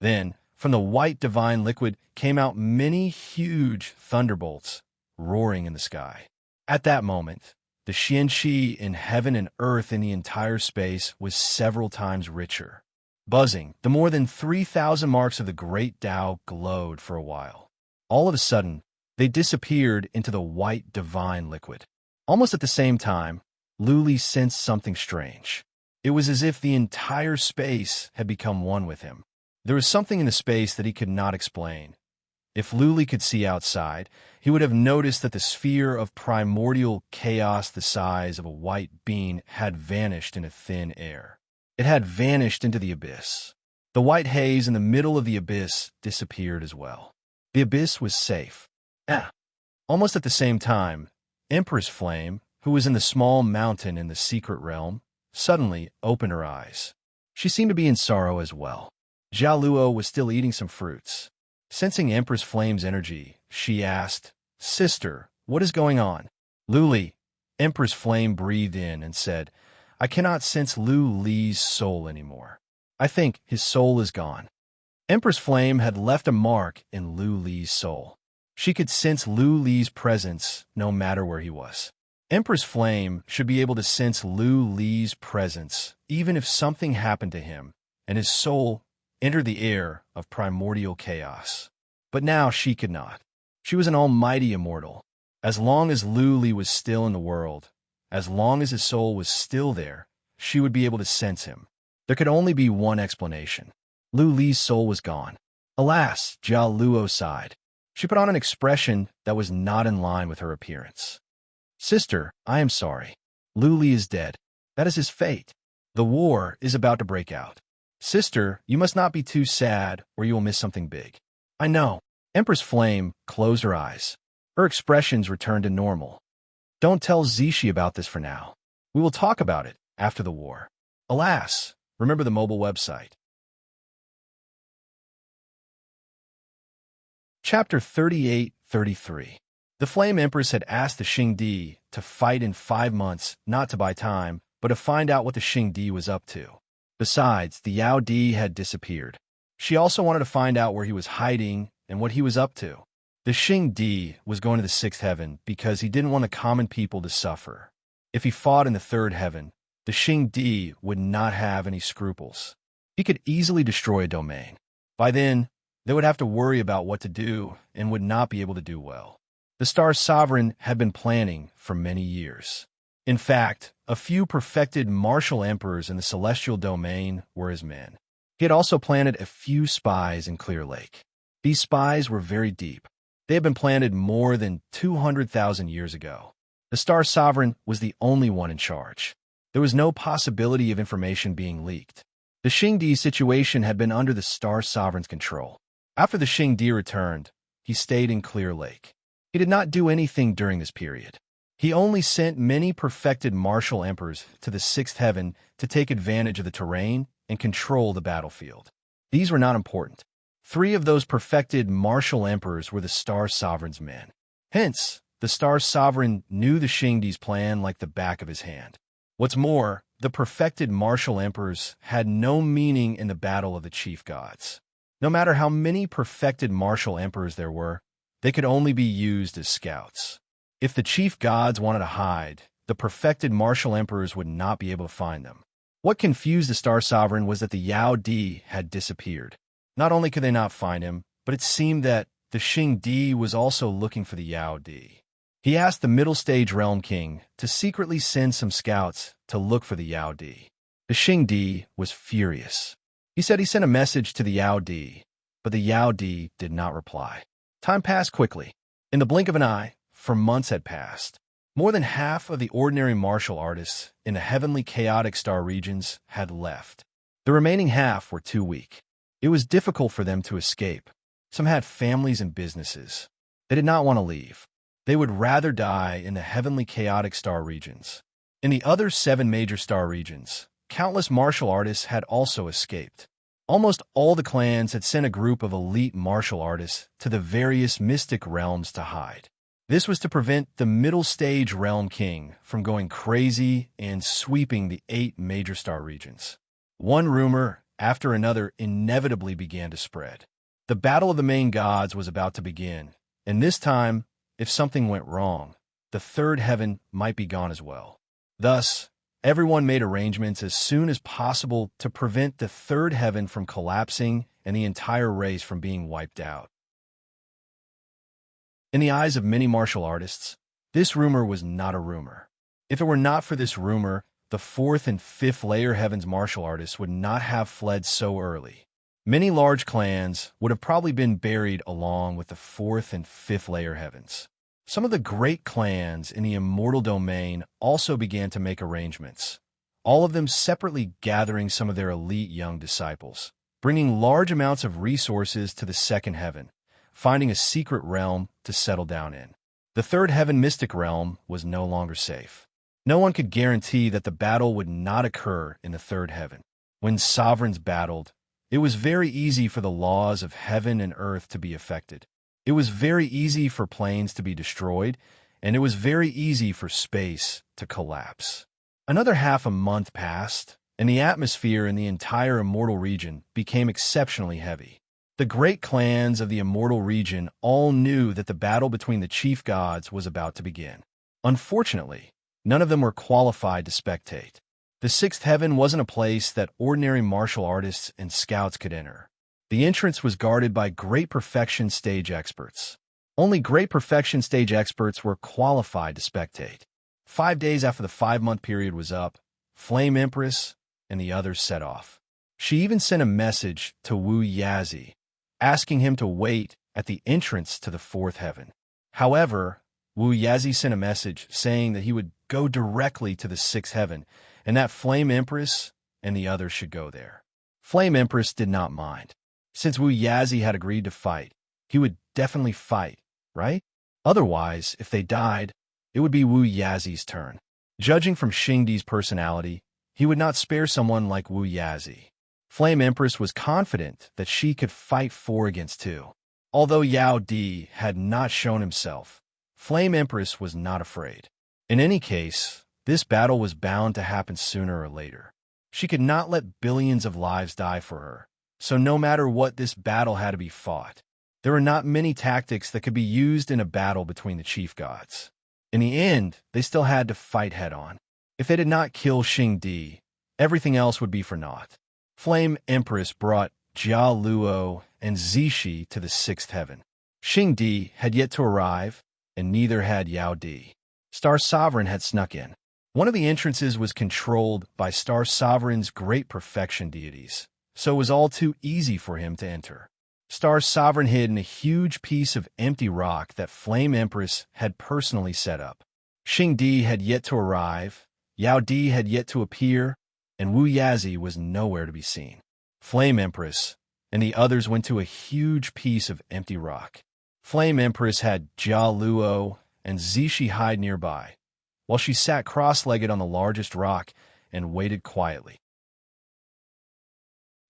Then, from the white divine liquid came out many huge thunderbolts, roaring in the sky. At that moment, the xianqi in heaven and earth in the entire space was several times richer. Buzzing, the more than 3,000 marks of the great Tao glowed for a while. All of a sudden, they disappeared into the white divine liquid. Almost at the same time, Luli sensed something strange. It was as if the entire space had become one with him. There was something in the space that he could not explain. If Luli could see outside, he would have noticed that the sphere of primordial chaos the size of a white bean had vanished in a thin air. It had vanished into the abyss. The white haze in the middle of the abyss disappeared as well. The abyss was safe. Almost at the same time, Empress Flame, who was in the small mountain in the secret realm, suddenly opened her eyes. She seemed to be in sorrow as well. Jialuo was still eating some fruits. Sensing Empress Flame's energy, she asked, "Sister, what is going on?" "Luli," Empress Flame breathed in and said, "I cannot sense Lu Li's soul anymore. I think his soul is gone." Empress Flame had left a mark in Lu Li's soul. She could sense Lu Li's presence no matter where he was. Empress Flame should be able to sense Lu Li's presence even if something happened to him and his soul entered the air of primordial chaos. But now she could not. She was an almighty immortal. As long as Lu Li was still in the world, as long as his soul was still there, she would be able to sense him. There could only be one explanation. Lu Li's soul was gone. Alas, Jia Luo sighed. She put on an expression that was not in line with her appearance. "Sister, I am sorry. Lu Li is dead. That is his fate. The war is about to break out. Sister, you must not be too sad, or you will miss something big. I know. Empress Flame closed her eyes. Her expressions returned to normal. Don't tell Zishi about this for now. We will talk about it after the war. Alas, remember the mobile website. Chapter 38-33. The Flame Empress had asked the Xingdi to fight in 5 months, not to buy time, but to find out what the Xingdi was up to. Besides, the Yao Di had disappeared. She also wanted to find out where he was hiding and what he was up to. The Xingdi was going to the 6th heaven because he didn't want the common people to suffer. If he fought in the 3rd heaven, the Xingdi would not have any scruples. He could easily destroy a domain. By then, they would have to worry about what to do and would not be able to do well. The Star Sovereign had been planning for many years. In fact, a few perfected martial emperors in the celestial domain were his men. He had also planted a few spies in Clear Lake. These spies were very deep. They had been planted more than 200,000 years ago. The Star Sovereign was the only one in charge. There was no possibility of information being leaked. The Xingdi situation had been under the Star Sovereign's control. After the Xingdi returned, he stayed in Clear Lake. He did not do anything during this period. He only sent many perfected martial emperors to the 6th heaven to take advantage of the terrain and control the battlefield. These were not important. 3 of those perfected martial emperors were the Star Sovereign's men. Hence, the Star Sovereign knew the Xingdi's plan like the back of his hand. What's more, the perfected martial emperors had no meaning in the battle of the chief gods. No matter how many perfected martial emperors there were, they could only be used as scouts. If the chief gods wanted to hide, the perfected martial emperors would not be able to find them. What confused the Star Sovereign was that the Yao Di had disappeared. Not only could they not find him, but it seemed that the Xingdi was also looking for the Yao Di. He asked the Middle Stage Realm King to secretly send some scouts to look for the Yao Di. The Xingdi was furious. He said he sent a message to the Yao Di, but the Yao Di did not reply. Time passed quickly. In the blink of an eye, for months had passed. More than half of the ordinary martial artists in the heavenly chaotic star regions had left. The remaining half were too weak. It was difficult for them to escape. Some had families and businesses. They did not want to leave. They would rather die in the heavenly chaotic star regions. In the other 7 major star regions, countless martial artists had also escaped. Almost all the clans had sent a group of elite martial artists to the various mystic realms to hide. This was to prevent the Middle Stage Realm King from going crazy and sweeping the 8 major star regions. One rumor after another inevitably began to spread. The battle of the main gods was about to begin, and this time, if something went wrong, the 3rd heaven might be gone as well. Thus, everyone made arrangements as soon as possible to prevent the 3rd heaven from collapsing and the entire race from being wiped out. In the eyes of many martial artists, this rumor was not a rumor. If it were not for this rumor, the 4th and 5th layer heavens martial artists would not have fled so early. Many large clans would have probably been buried along with the 4th and 5th layer heavens. Some of the great clans in the immortal domain also began to make arrangements, all of them separately gathering some of their elite young disciples, bringing large amounts of resources to the 2nd heaven, finding a secret realm to settle down in. The 3rd heaven mystic realm was no longer safe. No one could guarantee that the battle would not occur in the 3rd heaven. When sovereigns battled, it was very easy for the laws of heaven and earth to be affected. It was very easy for planes to be destroyed, and it was very easy for space to collapse. Another half a month passed, and the atmosphere in the entire immortal region became exceptionally heavy. The great clans of the immortal region all knew that the battle between the chief gods was about to begin. Unfortunately, none of them were qualified to spectate. The 6th heaven wasn't a place that ordinary martial artists and scouts could enter. The entrance was guarded by great perfection stage experts. Only great perfection stage experts were qualified to spectate. 5 days after the 5-month period was up, Flame Empress and the others set off. She even sent a message to Wu Yazi, asking him to wait at the entrance to the 4th heaven. However, Wu Yazi sent a message saying that he would go directly to the sixth heaven, and that Flame Empress and the others should go there. Flame Empress did not mind. Since Wu Yazi had agreed to fight, he would definitely fight, right? Otherwise, if they died, it would be Wu Yazi's turn. Judging from Xingdi's personality, he would not spare someone like Wu Yazi. Flame Empress was confident that she could fight 4 against 2. Although Yao Di had not shown himself, Flame Empress was not afraid. In any case, this battle was bound to happen sooner or later. She could not let billions of lives die for her, so no matter what, this battle had to be fought. There were not many tactics that could be used in a battle between the chief gods. In the end, they still had to fight head-on. If they did not kill Xingdi, everything else would be for naught. Flame Empress brought Jia Luo and Zishi to the sixth heaven. Xingdi had yet to arrive, and neither had Yao Di. Star Sovereign had snuck in. One of the entrances was controlled by Star Sovereign's great perfection deities, so it was all too easy for him to enter. Star Sovereign hid in a huge piece of empty rock that Flame Empress had personally set up. Xingdi had yet to arrive, Yao Di had yet to appear, and Wu Yazi was nowhere to be seen. Flame Empress and the others went to a huge piece of empty rock. Flame Empress had Jia Luo and Zishi hide nearby, while she sat cross-legged on the largest rock and waited quietly.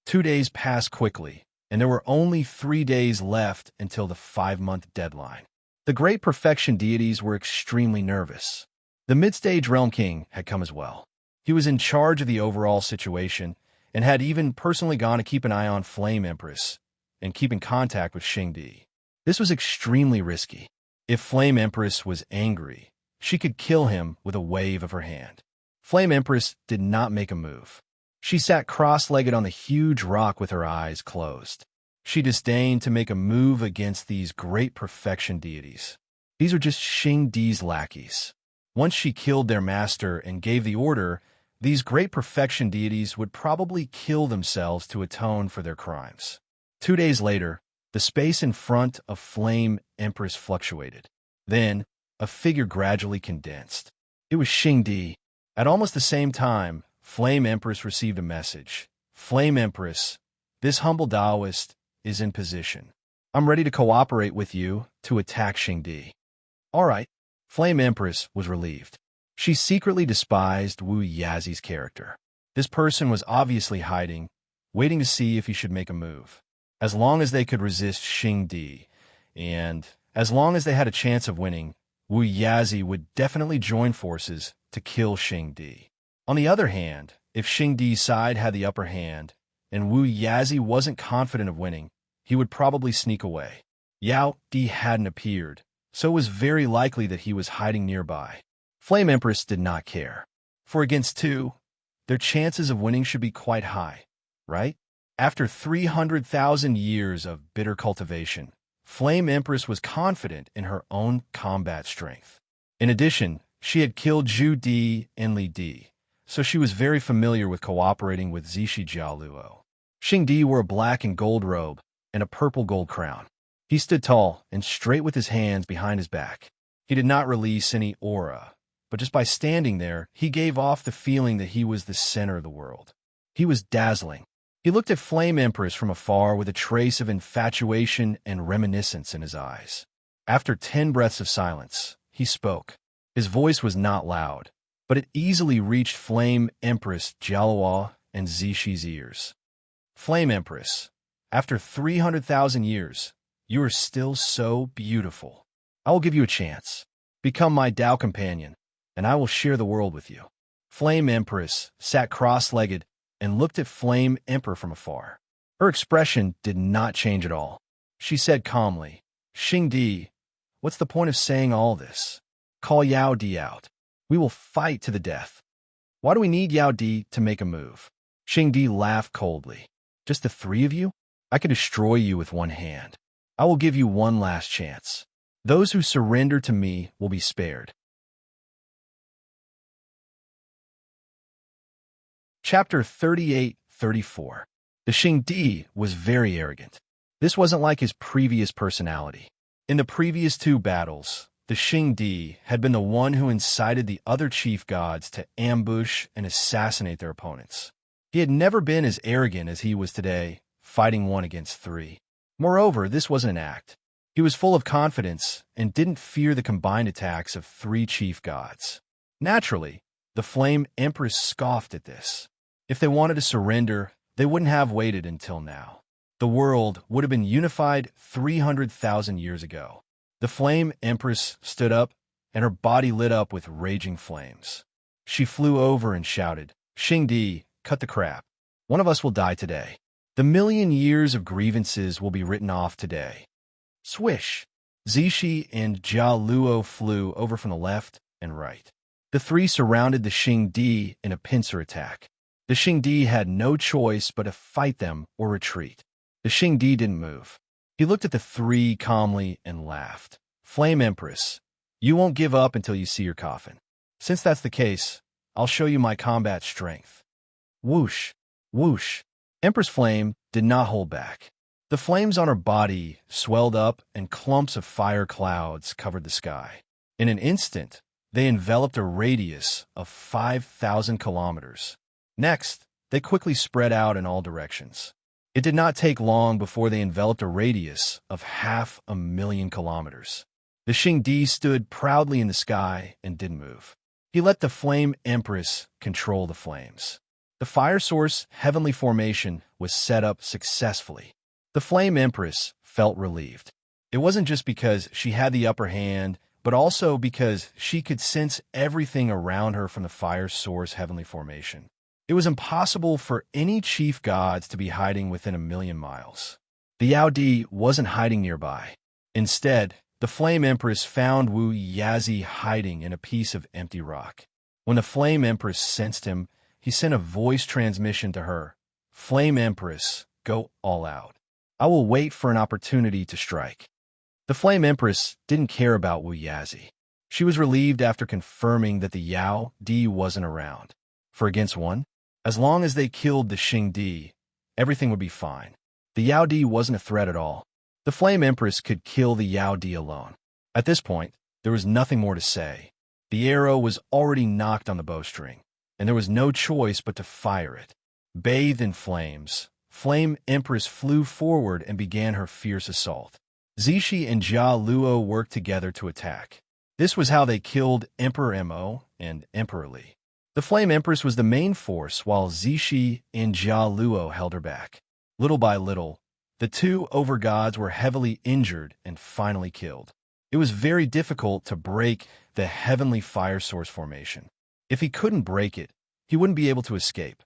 2 days passed quickly, and there were only 3 days left until the 5-month deadline. The great perfection deities were extremely nervous. The mid-stage realm king had come as well. He was in charge of the overall situation and had even personally gone to keep an eye on Flame Empress and keep in contact with Xingdi. This was extremely risky. If Flame Empress was angry, she could kill him with a wave of her hand. Flame Empress did not make a move. She sat cross-legged on the huge rock with her eyes closed. She disdained to make a move against these great perfection deities. These were just Xingdi's lackeys. Once she killed their master and gave the order, these great perfection deities would probably kill themselves to atone for their crimes. 2 days later, the space in front of Flame Empress fluctuated. Then, a figure gradually condensed. It was Xingdi. At almost the same time, Flame Empress received a message. Flame Empress, this humble Taoist is in position. I'm ready to cooperate with you to attack Xingdi. All right. Flame Empress was relieved. She secretly despised Wu Yazi's character. This person was obviously hiding, waiting to see if he should make a move. As long as they could resist Xingdi, and as long as they had a chance of winning, Wu Yazi would definitely join forces to kill Xingdi. On the other hand, if Xingdi's side had the upper hand, and Wu Yazi wasn't confident of winning, he would probably sneak away. Yao Di hadn't appeared, so it was very likely that he was hiding nearby. Flame Empress did not care. For against 2, their chances of winning should be quite high, right? After 300,000 years of bitter cultivation, Flame Empress was confident in her own combat strength. In addition, she had killed Zhu Di and Li Di, so she was very familiar with cooperating with Zishi Jialuo. Xingdi wore a black and gold robe and a purple gold crown. He stood tall and straight with his hands behind his back. He did not release any aura, but just by standing there, he gave off the feeling that he was the center of the world. He was dazzling. He looked at Flame Empress from afar with a trace of infatuation and reminiscence in his eyes. After 10 breaths of silence, he spoke. His voice was not loud, but it easily reached Flame Empress Jialuo and Zishi's ears. Flame Empress, after 300,000 years, you are still so beautiful. I will give you a chance. Become my Tao companion, and I will share the world with you. Flame Empress sat cross-legged and looked at Flame Emperor from afar. Her expression did not change at all. She said calmly, Xingdi, what's the point of saying all this? Call Yao Di out. We will fight to the death. Why do we need Yao Di to make a move? Xingdi laughed coldly. Just the 3 of you? I can destroy you with one hand. I will give you one last chance. Those who surrender to me will be spared. Chapter 38-34. The Xingdi was very arrogant. This wasn't like his previous personality. In the previous 2 battles, the Xingdi, had been the one who incited the other chief gods to ambush and assassinate their opponents. He had never been as arrogant as he was today, fighting 1 against 3. Moreover, this wasn't an act. He was full of confidence and didn't fear the combined attacks of 3 chief gods. Naturally, the Flame Empress scoffed at this. If they wanted to surrender, they wouldn't have waited until now. The world would have been unified 300,000 years ago. The Flame Empress stood up, and her body lit up with raging flames. She flew over and shouted, "Xingdi, cut the crap. One of us will die today. The million years of grievances will be written off today." Swish! Zishi and Jia Luo flew over from the left and right. The 3 surrounded the Xingdi in a pincer attack. The Xingdi had no choice but to fight them or retreat. The Xingdi didn't move. He looked at the 3 calmly and laughed. "Flame Empress, you won't give up until you see your coffin. Since that's the case, I'll show you my combat strength." Whoosh! Whoosh! Empress Flame did not hold back. The flames on her body swelled up and clumps of fire clouds covered the sky. In an instant, they enveloped a radius of 5,000 kilometers. Next, they quickly spread out in all directions. It did not take long before they enveloped a radius of 500,000 kilometers. The Xingdi stood proudly in the sky and didn't move. He let the Flame Empress control the flames. The fire source heavenly formation was set up successfully. The Flame Empress felt relieved. It wasn't just because she had the upper hand, but also because she could sense everything around her from the fire source heavenly formation. It was impossible for any chief gods to be hiding within 1,000,000 miles. The Yaodi wasn't hiding nearby. Instead, the Flame Empress found Wu Yazi hiding in a piece of empty rock. When the Flame Empress sensed him, he sent a voice transmission to her. "Flame Empress, go all out. I will wait for an opportunity to strike." The Flame Empress didn't care about Wu Yazi. She was relieved after confirming that the Yao Di wasn't around. For against 1, as long as they killed the Xingdi, everything would be fine. The Yao Di wasn't a threat at all. The Flame Empress could kill the Yao Di alone. At this point, there was nothing more to say. The arrow was already knocked on the bowstring, and there was no choice but to fire it. Bathed in flames, Flame Empress flew forward and began her fierce assault. Zishi and Jia Luo worked together to attack. This was how they killed Emperor Mo and Emperor Li. The Flame Empress was the main force, while Zishi and Jia Luo held her back. Little by little, the 2 overgods were heavily injured and finally killed. It was very difficult to break the heavenly fire source formation. If he couldn't break it, he wouldn't be able to escape.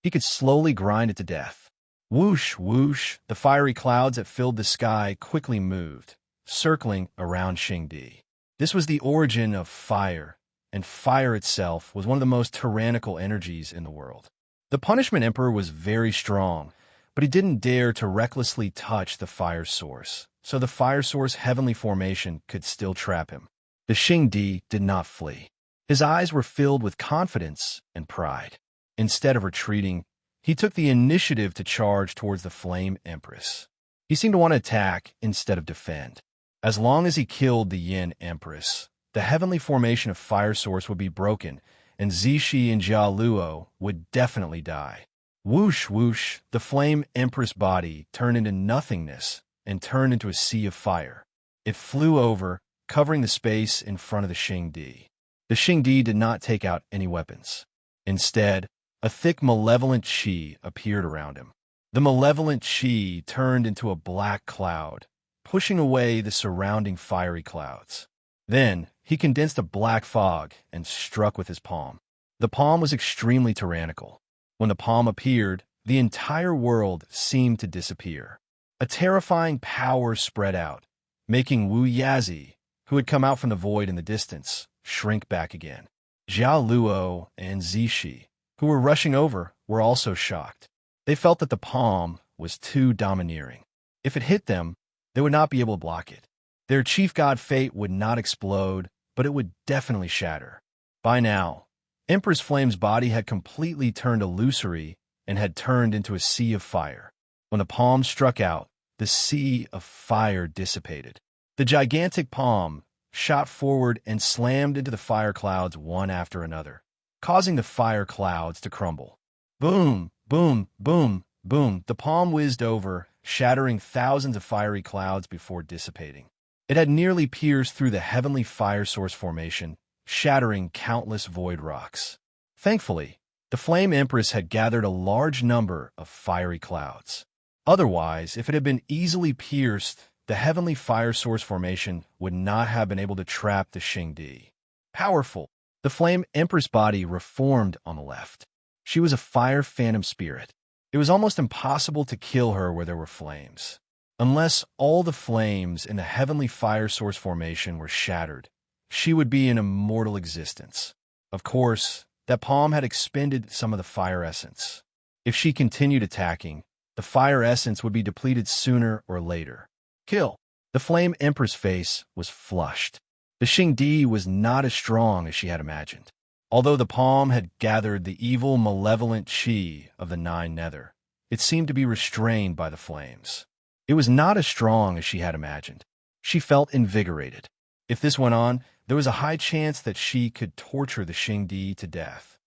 He could slowly grind it to death. Whoosh, whoosh, the fiery clouds that filled the sky quickly moved, circling around Xingdi. This was the origin of fire, and fire itself was one of the most tyrannical energies in the world. The Punishment Emperor was very strong, but he didn't dare to recklessly touch the fire source, so the fire source heavenly formation could still trap him. The Xingdi did not flee. His eyes were filled with confidence and pride. Instead of retreating, he took the initiative to charge towards the Flame Empress. He seemed to want to attack instead of defend. As long as he killed the Yin Empress, the heavenly formation of fire source would be broken, and Zishi and Jia Luo would definitely die. Whoosh, whoosh, the Flame Empress body turned into nothingness and turned into a sea of fire. It flew over, covering the space in front of the Xingdi. The Xingdi did not take out any weapons. Instead, a thick malevolent chi appeared around him. The malevolent chi turned into a black cloud, pushing away the surrounding fiery clouds. Then, he condensed a black fog and struck with his palm. The palm was extremely tyrannical. When the palm appeared, the entire world seemed to disappear. A terrifying power spread out, making Wu Yazi, who had come out from the void in the distance, shrink back again. Jia Luo and Zishi, who were rushing over, were also shocked. They felt that the palm was too domineering. If it hit them, they would not be able to block it. Their chief god fate would not explode, but it would definitely shatter. By now, Empress Flame's body had completely turned illusory and had turned into a sea of fire. When the palm struck out, the sea of fire dissipated. The The gigantic palm shot forward and slammed into the fire clouds one after another, causing the fire clouds to crumble. Boom, boom, boom, boom. The palm whizzed over, shattering thousands of fiery clouds before dissipating. It had nearly pierced through the heavenly fire source formation, shattering countless void rocks. Thankfully, the Flame Empress had gathered a large number of fiery clouds. Otherwise, if it had been easily pierced, the heavenly fire source formation would not have been able to trap the Xingdi. Powerful, the Flame Empress body reformed on the left. She was a fire phantom spirit. It was almost impossible to kill her where there were flames. Unless all the flames in the heavenly fire source formation were shattered, she would be in immortal existence. Of course, that palm had expended some of the fire essence. If she continued attacking, the fire essence would be depleted sooner or later. Kill. The Flame Empress face was flushed. The Xingdi was not as strong as she had imagined. Although the palm had gathered the evil, malevolent chi of the Nine Nether, it seemed to be restrained by the flames. It was not as strong as she had imagined. She felt invigorated. If this went on, there was a high chance that she could torture the Xingdi to death.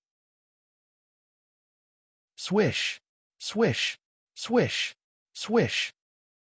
Swish, swish, swish, swish.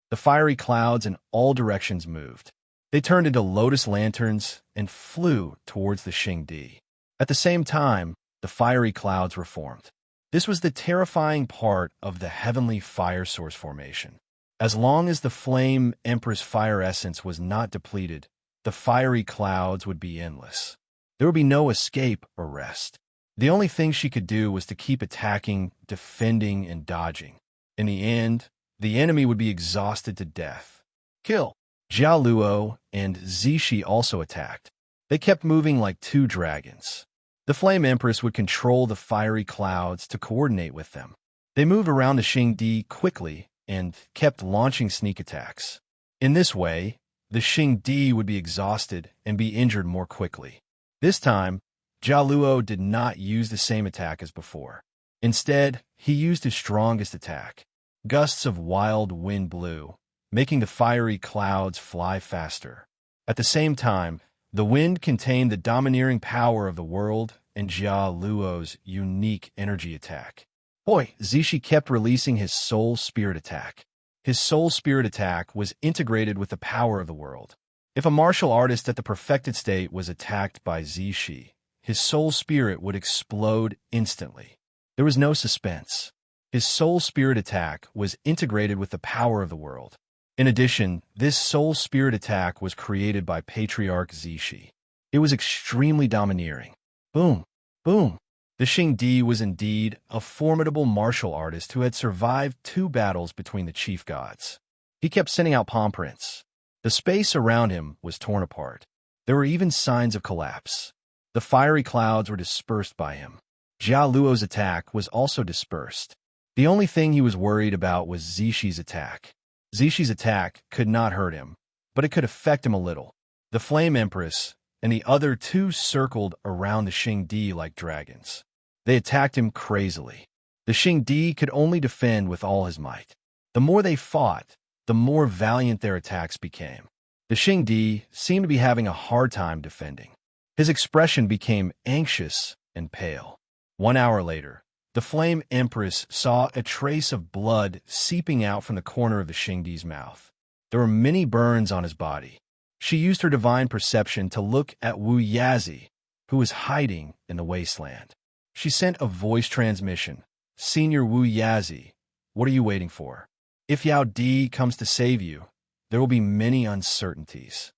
The fiery clouds in all directions moved. They turned into lotus lanterns and flew towards the Xingdi. At the same time, the fiery clouds reformed. This was the terrifying part of the heavenly fire source formation. As long as the Flame Empress fire essence was not depleted, the fiery clouds would be endless. There would be no escape or rest. The only thing she could do was to keep attacking, defending, and dodging. In the end, the enemy would be exhausted to death. Kill. Jiao Luo and Zishi also attacked. They kept moving like two dragons. The Flame Empress would control the fiery clouds to coordinate with them. They moved around the Xingdi quickly and kept launching sneak attacks. In this way, the Xingdi would be exhausted and be injured more quickly. This time, Jiao Luo did not use the same attack as before. Instead, he used his strongest attack. Gusts of wild wind blew, making the fiery clouds fly faster. At the same time, the wind contained the domineering power of the world and Jiao Luo's unique energy attack. Zishi kept releasing his soul spirit attack. His soul spirit attack was integrated with the power of the world. If a martial artist at the perfected state was attacked by Zishi, his soul spirit would explode instantly. There was no suspense. His soul spirit attack was integrated with the power of the world. In addition, this soul spirit attack was created by Patriarch Zishi. It was extremely domineering. Boom, boom. The Xingdi was indeed a formidable martial artist who had survived 2 battles between the chief gods. He kept sending out palm prints. The space around him was torn apart. There were even signs of collapse. The fiery clouds were dispersed by him. Jiao Luo's attack was also dispersed. The only thing he was worried about was Zishi's attack. Zishi's attack could not hurt him, but it could affect him a little. The Flame Empress and the other 2 circled around the Xingdi like dragons. They attacked him crazily. The Xingdi could only defend with all his might. The more they fought, the more valiant their attacks became. The Xingdi seemed to be having a hard time defending. His expression became anxious and pale. 1 hour later, the Flame Empress saw a trace of blood seeping out from the corner of the Xingdi's mouth. There were many burns on his body. She used her divine perception to look at Wu Yazi, who was hiding in the wasteland. She sent a voice transmission. Senior Wu Yazi, what are you waiting for? If Yao Di comes to save you, there will be many uncertainties.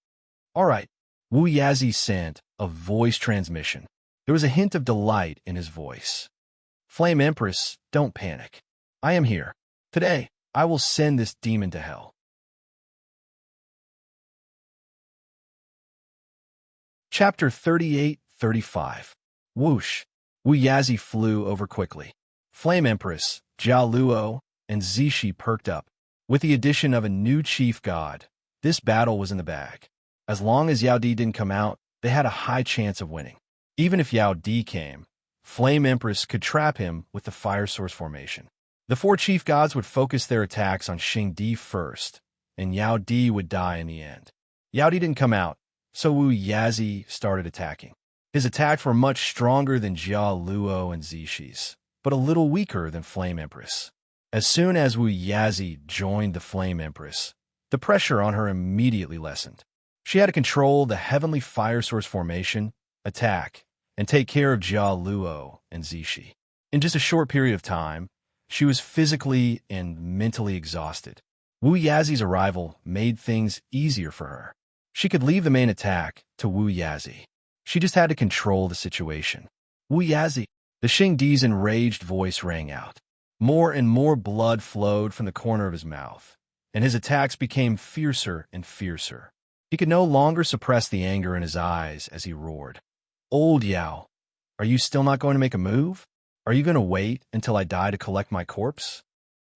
All right, Wu Yazi sent a voice transmission. There was a hint of delight in his voice. Flame Empress, don't panic. I am here. Today, I will send this demon to hell. Chapter 38-35. Whoosh. Wu Yazi flew over quickly. Flame Empress, Jiao Luo, and Zishi perked up. With the addition of a new chief god, this battle was in the bag. As long as Yao Di didn't come out, they had a high chance of winning. Even if Yao Di came, Flame Empress could trap him with the fire source formation. The 4 chief gods would focus their attacks on Xingdi first, and Yao Di would die in the end. Yao Di didn't come out, so Wu Yazi started attacking. His attacks were much stronger than Jia Luo and Zishi's, but a little weaker than Flame Empress. As soon as Wu Yazi joined the Flame Empress, the pressure on her immediately lessened. She had to control the Heavenly Fire Source formation, attack, and take care of Jia Luo and Zishi. In just a short period of time, she was physically and mentally exhausted. Wu Yazi's arrival made things easier for her. She could leave the main attack to Wu Yazi. She just had to control the situation. Wu Yazi! The Xingdi's enraged voice rang out. More and more blood flowed from the corner of his mouth, and his attacks became fiercer and fiercer. He could no longer suppress the anger in his eyes as he roared. Old Yao, are you still not going to make a move? Are you going to wait until I die to collect my corpse?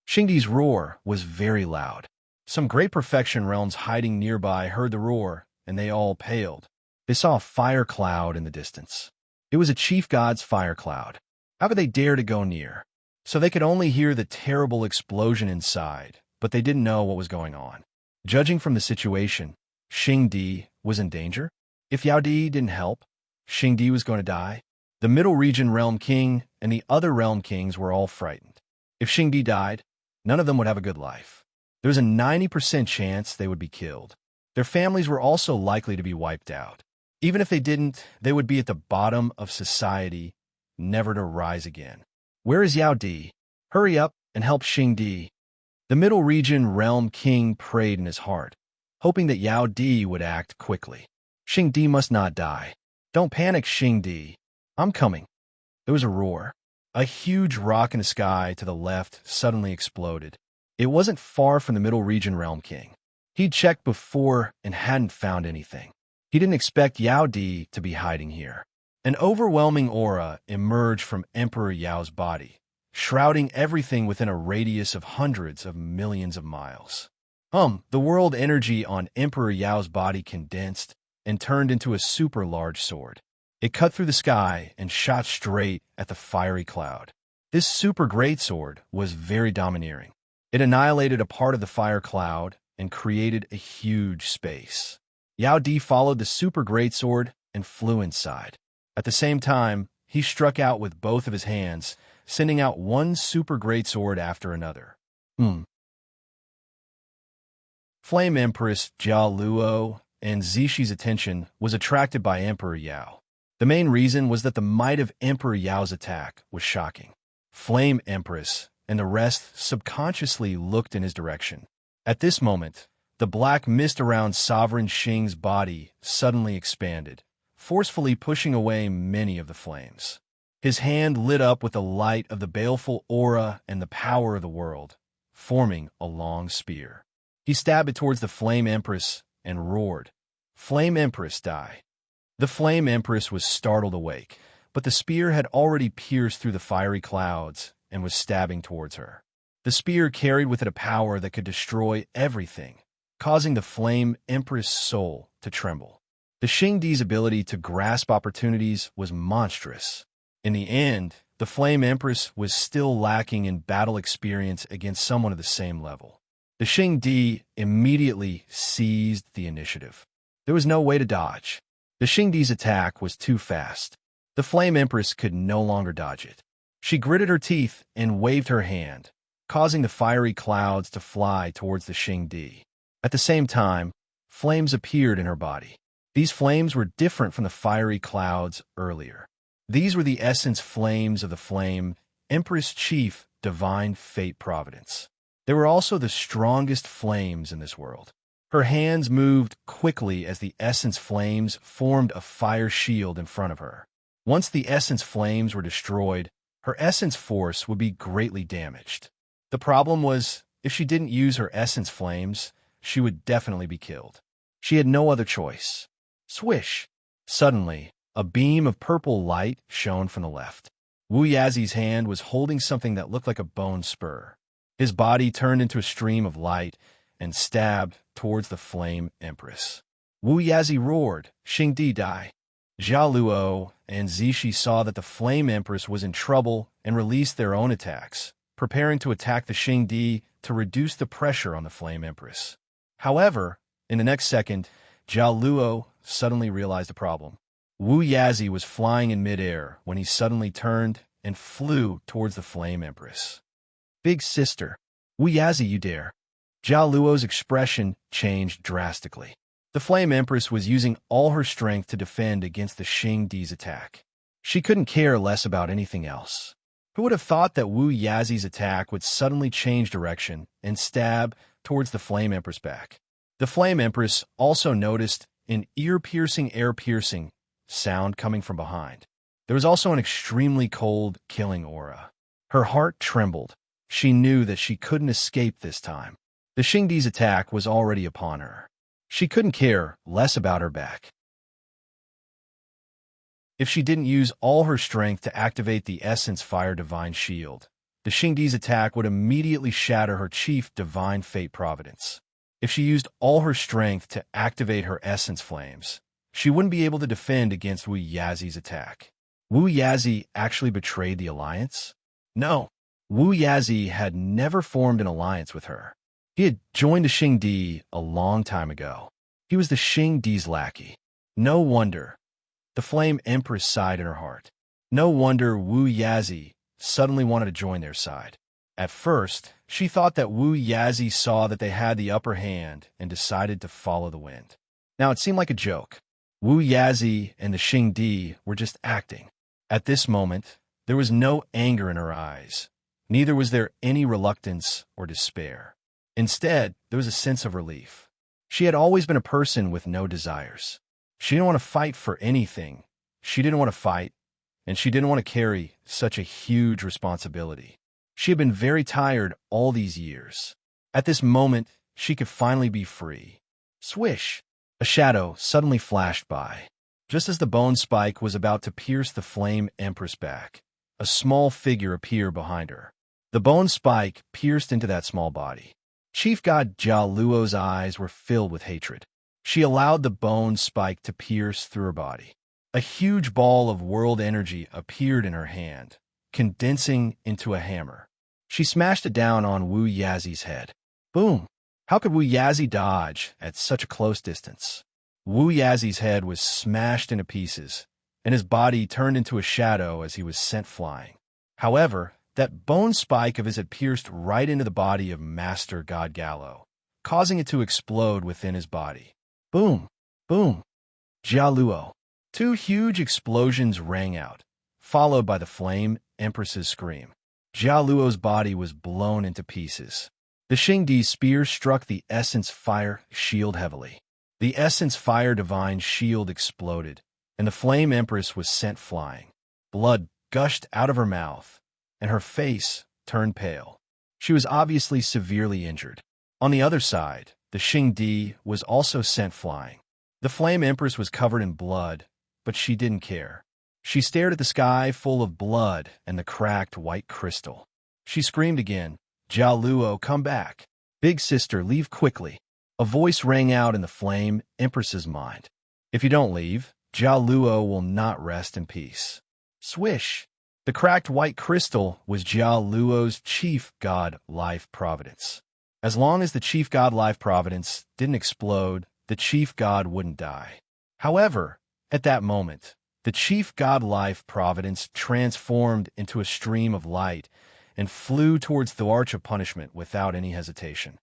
Xingdi's roar was very loud. Some great perfection realms hiding nearby heard the roar, and they all paled. They saw a fire cloud in the distance. It was a chief god's fire cloud. How could they dare to go near? So they could only hear the terrible explosion inside, but they didn't know what was going on. Judging from the situation, Xingdi was in danger. If Yao Di didn't help, Xingdi was going to die. The Middle Region Realm King and the other Realm Kings were all frightened. If Xingdi died, none of them would have a good life. There was a 90% chance they would be killed. Their families were also likely to be wiped out. Even if they didn't, they would be at the bottom of society, never to rise again. Where is Yao Di? Hurry up and help Xingdi. The Middle Region Realm King prayed in his heart, hoping that Yao Di would act quickly. Xingdi must not die. Don't panic, Xingdi. I'm coming. There was a roar. A huge rock in the sky to the left suddenly exploded. It wasn't far from the Middle Region Realm King. He'd checked before and hadn't found anything. He didn't expect Yao Di to be hiding here. An overwhelming aura emerged from Emperor Yao's body, shrouding everything within a radius of hundreds of millions of miles. The world energy on Emperor Yao's body condensed and turned into a super large sword. It cut through the sky and shot straight at the fiery cloud. This super greatsword was very domineering. It annihilated a part of the fire cloud and created a huge space. Yao Di followed the super greatsword and flew inside. At the same time, he struck out with both of his hands, sending out one super greatsword after another. Flame Empress Jia Luo and Zishi's attention was attracted by Emperor Yao. The main reason was that the might of Emperor Yao's attack was shocking. Flame Empress and the rest subconsciously looked in his direction. At this moment, the black mist around Sovereign Xing's body suddenly expanded, forcefully pushing away many of the flames. His hand lit up with the light of the baleful aura and the power of the world, forming a long spear. He stabbed it towards the Flame Empress and roared, "Flame Empress, die!" The Flame Empress was startled awake, but the spear had already pierced through the fiery clouds and was stabbing towards her. The spear carried with it a power that could destroy everything, causing the Flame Empress' soul to tremble. The Xingdi's ability to grasp opportunities was monstrous. In the end, the Flame Empress was still lacking in battle experience against someone of the same level. The Xingdi immediately seized the initiative. There was no way to dodge. The Xingdi's attack was too fast. The Flame Empress could no longer dodge it. She gritted her teeth and waved her hand, causing the fiery clouds to fly towards the Xingdi. At the same time, flames appeared in her body. These flames were different from the fiery clouds earlier. These were the essence flames of the Flame Empress Chief Divine Fate Providence. They were also the strongest flames in this world. Her hands moved quickly as the essence flames formed a fire shield in front of her. Once the essence flames were destroyed, her essence force would be greatly damaged. The problem was, if she didn't use her essence flames, she would definitely be killed. She had no other choice. Swish! Suddenly, a beam of purple light shone from the left. Wu Yazi's hand was holding something that looked like a bone spur. His body turned into a stream of light and stabbed towards the Flame Empress. Wu Yazi roared, "Xingdi, die!" Jia Luo and Zishi saw that the Flame Empress was in trouble and released their own attacks, preparing to attack the Xingdi to reduce the pressure on the Flame Empress. However, in the next second, Luo suddenly realized the problem. Wu Yazi was flying in midair when he suddenly turned and flew towards the Flame Empress. Big sister, Wu Yazi, you dare. Luo's expression changed drastically. The Flame Empress was using all her strength to defend against the Xing Di's attack. She couldn't care less about anything else. Who would have thought that Wu Yazi's attack would suddenly change direction and stab towards the Flame Empress back? The Flame Empress also noticed an ear-piercing, air-piercing sound coming from behind. There was also an extremely cold, killing aura. Her heart trembled. She knew that she couldn't escape this time. The Xing Di's attack was already upon her. She couldn't care less about her back. If she didn't use all her strength to activate the Essence Fire Divine Shield, the Xing Di's attack would immediately shatter her Chief Divine Fate Providence. If she used all her strength to activate her Essence Flames, she wouldn't be able to defend against Wu Yazi's attack. Wu Yazi actually betrayed the alliance? No, Wu Yazi had never formed an alliance with her. He had joined the Xing Di a long time ago. He was the Xing Di's lackey. No wonder. The Flame Empress sighed in her heart. No wonder Wu Yazi suddenly wanted to join their side. At first, she thought that Wu Yazi saw that they had the upper hand and decided to follow the wind. Now it seemed like a joke. Wu Yazi and the Xing Di were just acting. At this moment, there was no anger in her eyes. Neither was there any reluctance or despair. Instead, there was a sense of relief. She had always been a person with no desires. She didn't want to fight for anything. She didn't want to fight, and she didn't want to carry such a huge responsibility. She had been very tired all these years. At this moment, she could finally be free. Swish! A shadow suddenly flashed by. Just as the bone spike was about to pierce the Flame Empress back, a small figure appeared behind her. The bone spike pierced into that small body. Chief God Luo's eyes were filled with hatred. She allowed the bone spike to pierce through her body. A huge ball of world energy appeared in her hand, condensing into a hammer. She smashed it down on Wu Yazi's head. Boom! How could Wu Yazi dodge at such a close distance? Wu Yazi's head was smashed into pieces, and his body turned into a shadow as he was sent flying. However, that bone spike of his had pierced right into the body of Master God Gallo, causing it to explode within his body. Boom! Boom! Luo. Two huge explosions rang out, followed by the Flame Empress's scream. Luo's body was blown into pieces. The Xing Di's spear struck the Essence Fire Shield heavily. The Essence Fire Divine Shield exploded, and the Flame Empress was sent flying. Blood gushed out of her mouth, and her face turned pale. She was obviously severely injured. On the other side, the Xing Di was also sent flying. The Flame Empress was covered in blood, but she didn't care. She stared at the sky full of blood and the cracked white crystal. She screamed again, Luo, come back. Big sister, leave quickly. A voice rang out in the Flame Empress's mind. If you don't leave, Luo will not rest in peace. Swish! The cracked white crystal was Luo's Chief God Life Providence. As long as the Chief God Life Providence didn't explode, the Chief God wouldn't die. However, at that moment, the Chief God Life Providence transformed into a stream of light and flew towards the Arch of Punishment without any hesitation.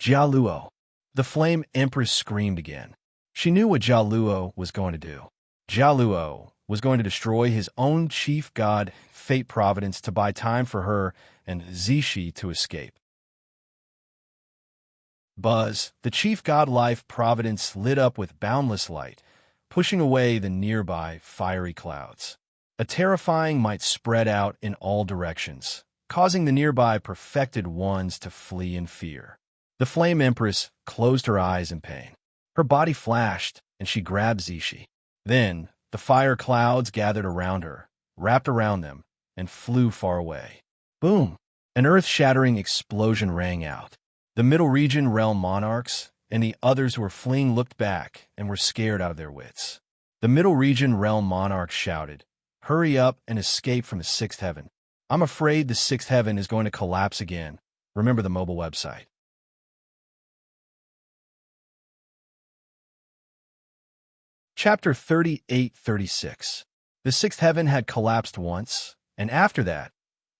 Luo. The Flame Empress screamed again. She knew what Luo was going to do. Luo was going to destroy his own Chief God Fate Providence to buy time for her and Zishi to escape. Buzz, the Chief God Life Providence lit up with boundless light, pushing away the nearby fiery clouds. A terrifying might spread out in all directions, causing the nearby perfected ones to flee in fear. The Flame Empress closed her eyes in pain. Her body flashed, and she grabbed Zishi. Then, the fire clouds gathered around her, wrapped around them, and flew far away. Boom! An earth-shattering explosion rang out. The Middle Region Realm monarchs and the others who were fleeing looked back and were scared out of their wits. The Middle Region Realm monarchs shouted, "Hurry up and escape from the sixth heaven. I'm afraid the sixth heaven is going to collapse again." Remember the mobile website. Chapter 38-36. The sixth heaven had collapsed once, and after that,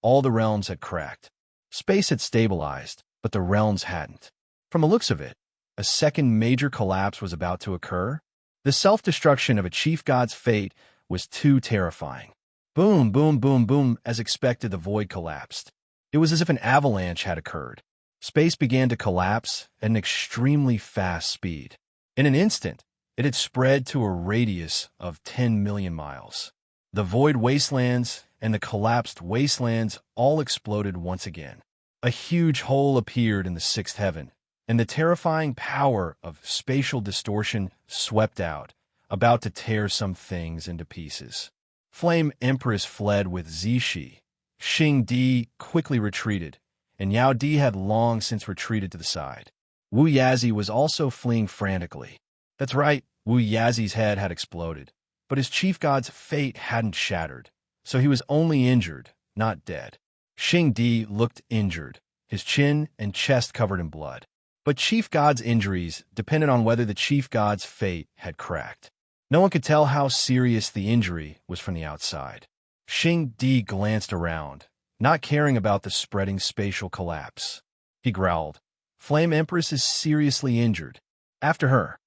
all the realms had cracked. Space had stabilized, but the realms hadn't. From the looks of it, a second major collapse was about to occur. The self-destruction of a chief god's fate was too terrifying. Boom, boom, boom, boom, as expected, the void collapsed. It was as if an avalanche had occurred. Space began to collapse at an extremely fast speed. In an instant, it had spread to a radius of 10 million miles. The void wastelands and the collapsed wastelands all exploded once again. A huge hole appeared in the sixth heaven, and the terrifying power of spatial distortion swept out, about to tear some things into pieces. Flame Empress fled with Zishi. Xing Di quickly retreated, and Yao Di had long since retreated to the side. Wu Yazi was also fleeing frantically. That's right, Wu Yazi's head had exploded, but his chief god's fate hadn't shattered, so he was only injured, not dead. Xing Di looked injured, his chin and chest covered in blood. But chief god's injuries depended on whether the chief god's fate had cracked. No one could tell how serious the injury was from the outside. Xing Di glanced around, not caring about the spreading spatial collapse. He growled, "Flame Empress is seriously injured. After her."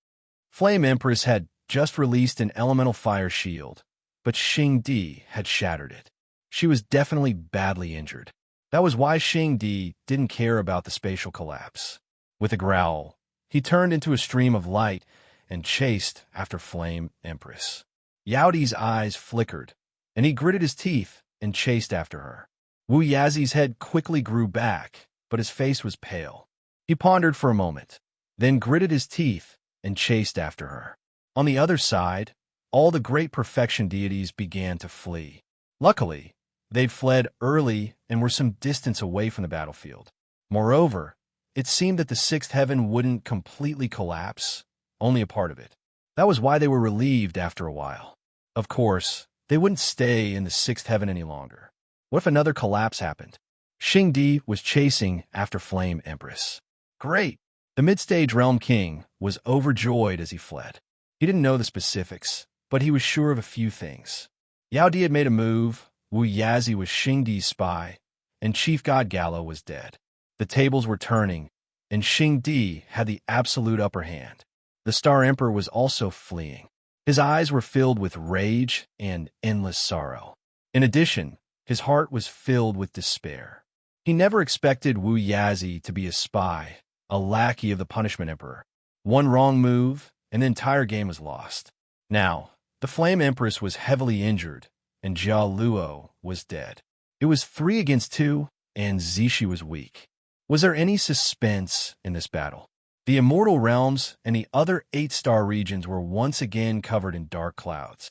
Flame Empress had just released an elemental fire shield, but Xing Di had shattered it. She was definitely badly injured. That was why Xing Di didn't care about the spatial collapse. With a growl, he turned into a stream of light and chased after Flame Empress. Yao Di's eyes flickered, and he gritted his teeth and chased after her. Wu Yazi's head quickly grew back, but his face was pale. He pondered for a moment, then gritted his teeth and chased after her. On the other side, all the great perfection deities began to flee. Luckily, they'd fled early and were some distance away from the battlefield. Moreover, it seemed that the sixth heaven wouldn't completely collapse, only a part of it. That was why they were relieved after a while. Of course, they wouldn't stay in the sixth heaven any longer. What if another collapse happened? Xing Di was chasing after Flame Empress. Great! The mid-stage realm king was overjoyed as he fled. He didn't know the specifics, but he was sure of a few things. Yao Di had made a move, Wu Yazi was Xing Di's spy, and Chief God Gallo was dead. The tables were turning, and Xing Di had the absolute upper hand. The Star Emperor was also fleeing. His eyes were filled with rage and endless sorrow. In addition, his heart was filled with despair. He never expected Wu Yazi to be a spy, a lackey of the Punishment Emperor. One wrong move, and the entire game was lost. Now, the Flame Empress was heavily injured, and Jia Luo was dead. It was 3 against 2, and Zishi was weak. Was there any suspense in this battle? The Immortal Realms and the other 8-star regions were once again covered in dark clouds.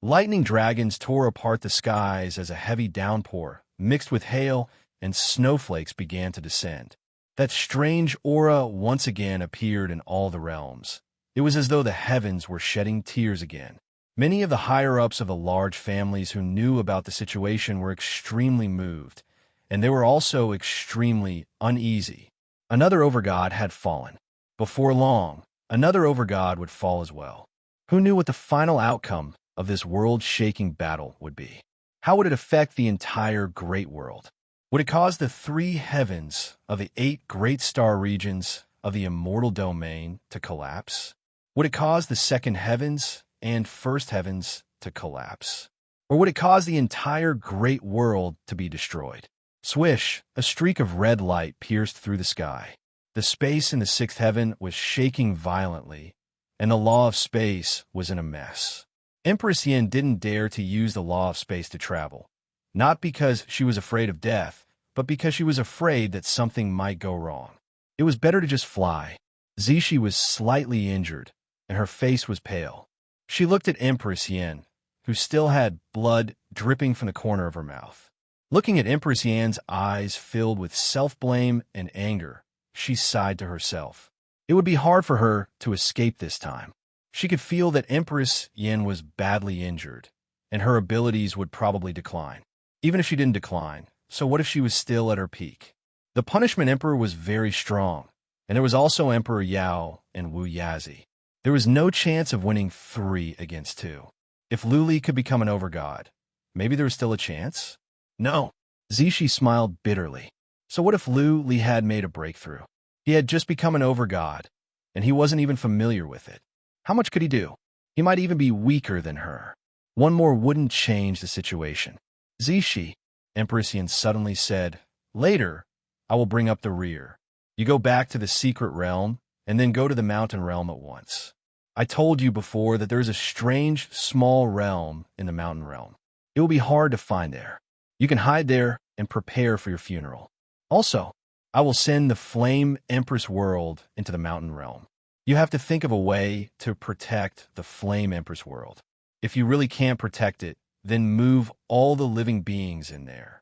Lightning dragons tore apart the skies as a heavy downpour, mixed with hail, and snowflakes began to descend. That strange aura once again appeared in all the realms. It was as though the heavens were shedding tears again. Many of the higher-ups of the large families who knew about the situation were extremely moved, and they were also extremely uneasy. Another overgod had fallen. Before long, another overgod would fall as well. Who knew what the final outcome of this world-shaking battle would be? How would it affect the entire great world? Would it cause the 3 heavens of the 8 great star regions of the immortal domain to collapse? Would it cause the second heavens and first heavens to collapse? Or would it cause the entire great world to be destroyed? Swish, a streak of red light pierced through the sky. The space in the 6th heaven was shaking violently, and the law of space was in a mess. Empress Yin didn't dare to use the law of space to travel, not because she was afraid of death, but because she was afraid that something might go wrong. It was better to just fly. Zishi was slightly injured, and her face was pale. She looked at Empress Yin, who still had blood dripping from the corner of her mouth. Looking at Empress Yan's eyes filled with self-blame and anger, she sighed to herself. It would be hard for her to escape this time. She could feel that Empress Yin was badly injured, and her abilities would probably decline. Even if she didn't decline, so what if she was still at her peak? The Punishment Emperor was very strong, and there was also Emperor Yao and Wu Yazi. There was no chance of winning 3 against 2. If Luli could become an overgod, maybe there was still a chance? No. Zishi smiled bitterly. So what if Luli had made a breakthrough? He had just become an overgod, and he wasn't even familiar with it. How much could he do? He might even be weaker than her. One more wouldn't change the situation. Zishi, Empress Yin suddenly said, later, I will bring up the rear. You go back to the secret realm, and then go to the mountain realm at once. I told you before that there is a strange, small realm in the mountain realm. It will be hard to find there. You can hide there and prepare for your funeral. Also, I will send the Flame Empress world into the mountain realm. You have to think of a way to protect the Flame Empress world. If you really can't protect it, then move all the living beings in there.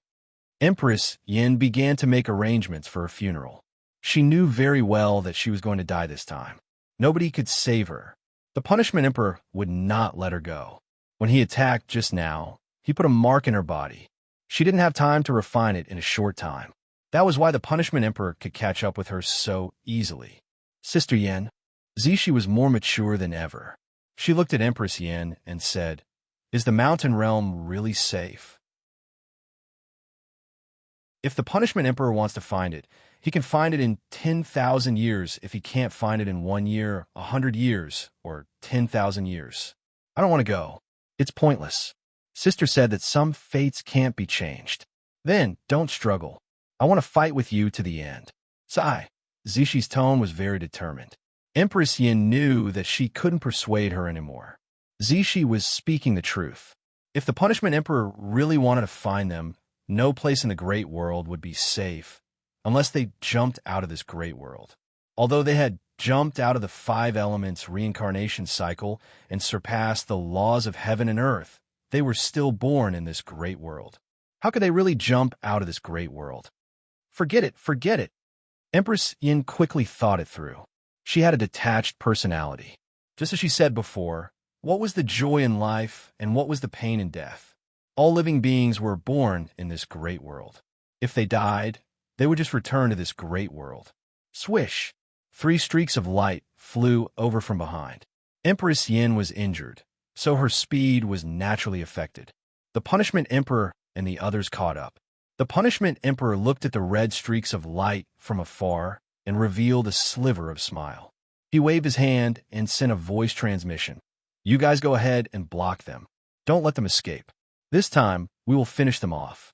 Empress Yin began to make arrangements for her funeral. She knew very well that she was going to die this time. Nobody could save her. The Punishment Emperor would not let her go. When he attacked just now, he put a mark in her body. She didn't have time to refine it in a short time. That was why the Punishment Emperor could catch up with her so easily. Sister Yin, Zishi was more mature than ever. She looked at Empress Yin and said, is the mountain realm really safe? If the Punishment Emperor wants to find it, he can find it in 10,000 years if he can't find it in 1 year, 100 years, or 10,000 years. I don't want to go. It's pointless. Sister said that some fates can't be changed. Then, don't struggle. I want to fight with you to the end. Sigh. Zishi's tone was very determined. Empress Yin knew that she couldn't persuade her anymore. Zishi was speaking the truth. If the Punishment Emperor really wanted to find them, no place in the Great World would be safe unless they jumped out of this Great World. Although they had jumped out of the 5 elements reincarnation cycle and surpassed the laws of heaven and earth, they were still born in this Great World. How could they really jump out of this Great World? Forget it, forget it. Empress Yin quickly thought it through. She had a detached personality. Just as she said before, what was the joy in life and what was the pain in death? All living beings were born in this Great World. If they died, they would just return to this Great World. Swish! 3 streaks of light flew over from behind. Empress Yin was injured, so her speed was naturally affected. The Punishment Emperor and the others caught up. The Punishment Emperor looked at the red streaks of light from afar and revealed a sliver of smile. He waved his hand and sent a voice transmission. You guys go ahead and block them. Don't let them escape. This time, we will finish them off.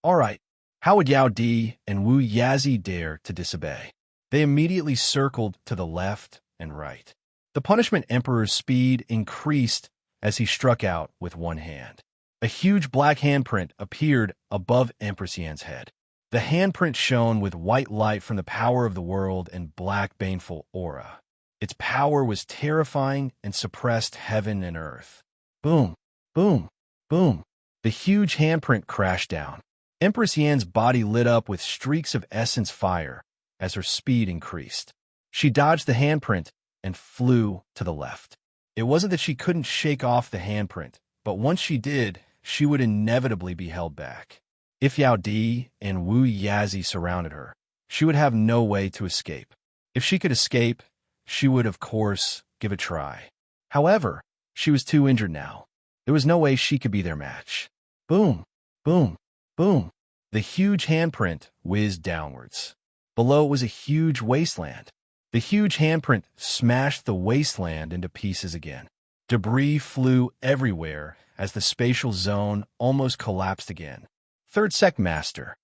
All right. How would Yao Di and Wu Yazi dare to disobey? They immediately circled to the left and right. The Punishment Emperor's speed increased as he struck out with one hand. A huge black handprint appeared above Empress Yan's head. The handprint shone with white light from the power of the world and black baneful aura. Its power was terrifying and suppressed heaven and earth. Boom, boom, boom. The huge handprint crashed down. Empress Yan's body lit up with streaks of essence fire as her speed increased. She dodged the handprint and flew to the left. It wasn't that she couldn't shake off the handprint, but once she did, she would inevitably be held back. If Yao Di and Wu Yazi surrounded her, she would have no way to escape. If she could escape, she would, of course, give a try. However, she was too injured now. There was no way she could be their match. Boom, boom, boom. The huge handprint whizzed downwards. Below was a huge wasteland. The huge handprint smashed the wasteland into pieces again. Debris flew everywhere as the spatial zone almost collapsed again. Third Sect Master.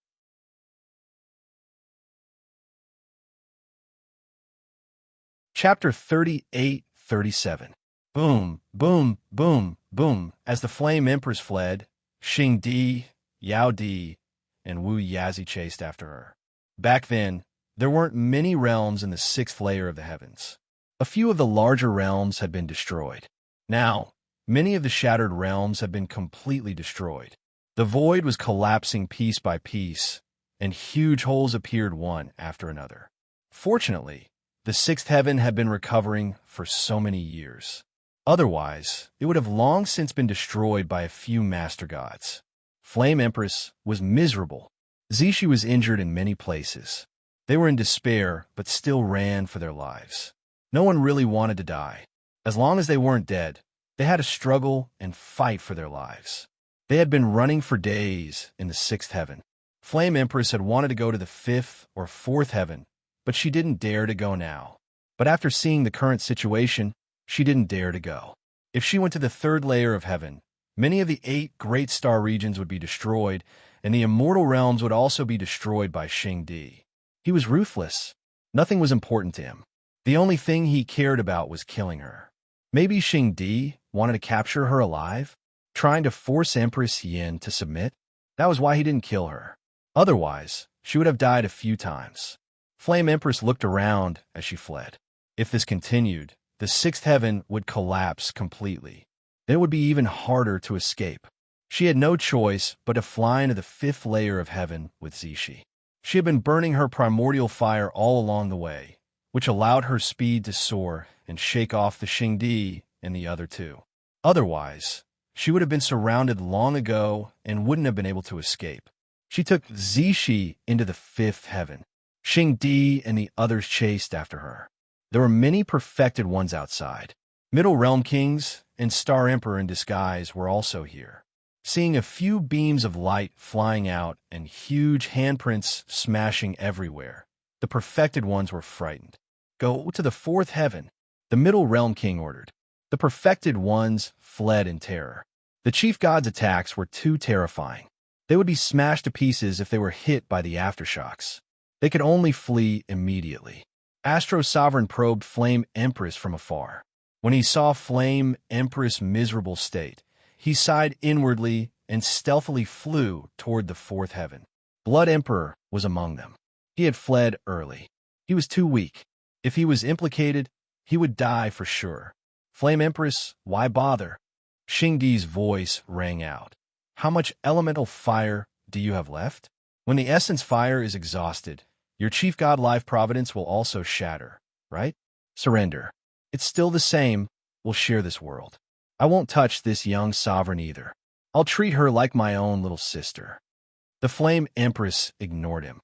Chapter 38-37. Boom, boom, boom, boom. As the Flame Empress fled, Xing Di, Yao Di, and Wu Yazi chased after her. Back then, there weren't many realms in the 6th layer of the heavens. A few of the larger realms had been destroyed. Now, many of the shattered realms have been completely destroyed. The void was collapsing piece by piece, and huge holes appeared one after another. Fortunately, the 6th heaven had been recovering for so many years. Otherwise, it would have long since been destroyed by a few master gods. Flame Empress was miserable. Zishi was injured in many places. They were in despair, but still ran for their lives. No one really wanted to die. As long as they weren't dead, they had to struggle and fight for their lives. They had been running for days in the sixth heaven. Flame Empress had wanted to go to the fifth or fourth heaven, but she didn't dare to go now. But after seeing the current situation, she didn't dare to go. If she went to the third layer of heaven, many of the 8 great star regions would be destroyed, and the immortal realms would also be destroyed by Xingdi. He was ruthless. Nothing was important to him. The only thing he cared about was killing her. Maybe Xingdi wanted to capture her alive, trying to force Empress Yin to submit? That was why he didn't kill her. Otherwise, she would have died a few times. Flame Empress looked around as she fled. If this continued, the sixth heaven would collapse completely. Then it would be even harder to escape. She had no choice but to fly into the fifth layer of heaven with Zishi. She had been burning her primordial fire all along the way, which allowed her speed to soar and shake off the Xingdi and the other 2. Otherwise, she would have been surrounded long ago and wouldn't have been able to escape. She took Zishi into the fifth heaven. Xingdi and the others chased after her. There were many perfected ones outside. Middle Realm Kings and Star Emperor in disguise were also here. Seeing a few beams of light flying out and huge handprints smashing everywhere, the perfected ones were frightened. Go to the fourth heaven, the Middle Realm King ordered. The perfected ones fled in terror. The chief god's attacks were too terrifying. They would be smashed to pieces if they were hit by the aftershocks. They could only flee immediately. Astro Sovereign probed Flame Empress from afar. When he saw Flame Empress' miserable state, he sighed inwardly and stealthily flew toward the fourth heaven. Blood Emperor was among them. He had fled early. He was too weak. If he was implicated, he would die for sure. Flame Empress, why bother? Xingdi's voice rang out. How much elemental fire do you have left? When the essence fire is exhausted, your chief god life providence will also shatter, right? Surrender. It's still the same. We'll share this world. I won't touch this young sovereign either. I'll treat her like my own little sister. The Flame Empress ignored him.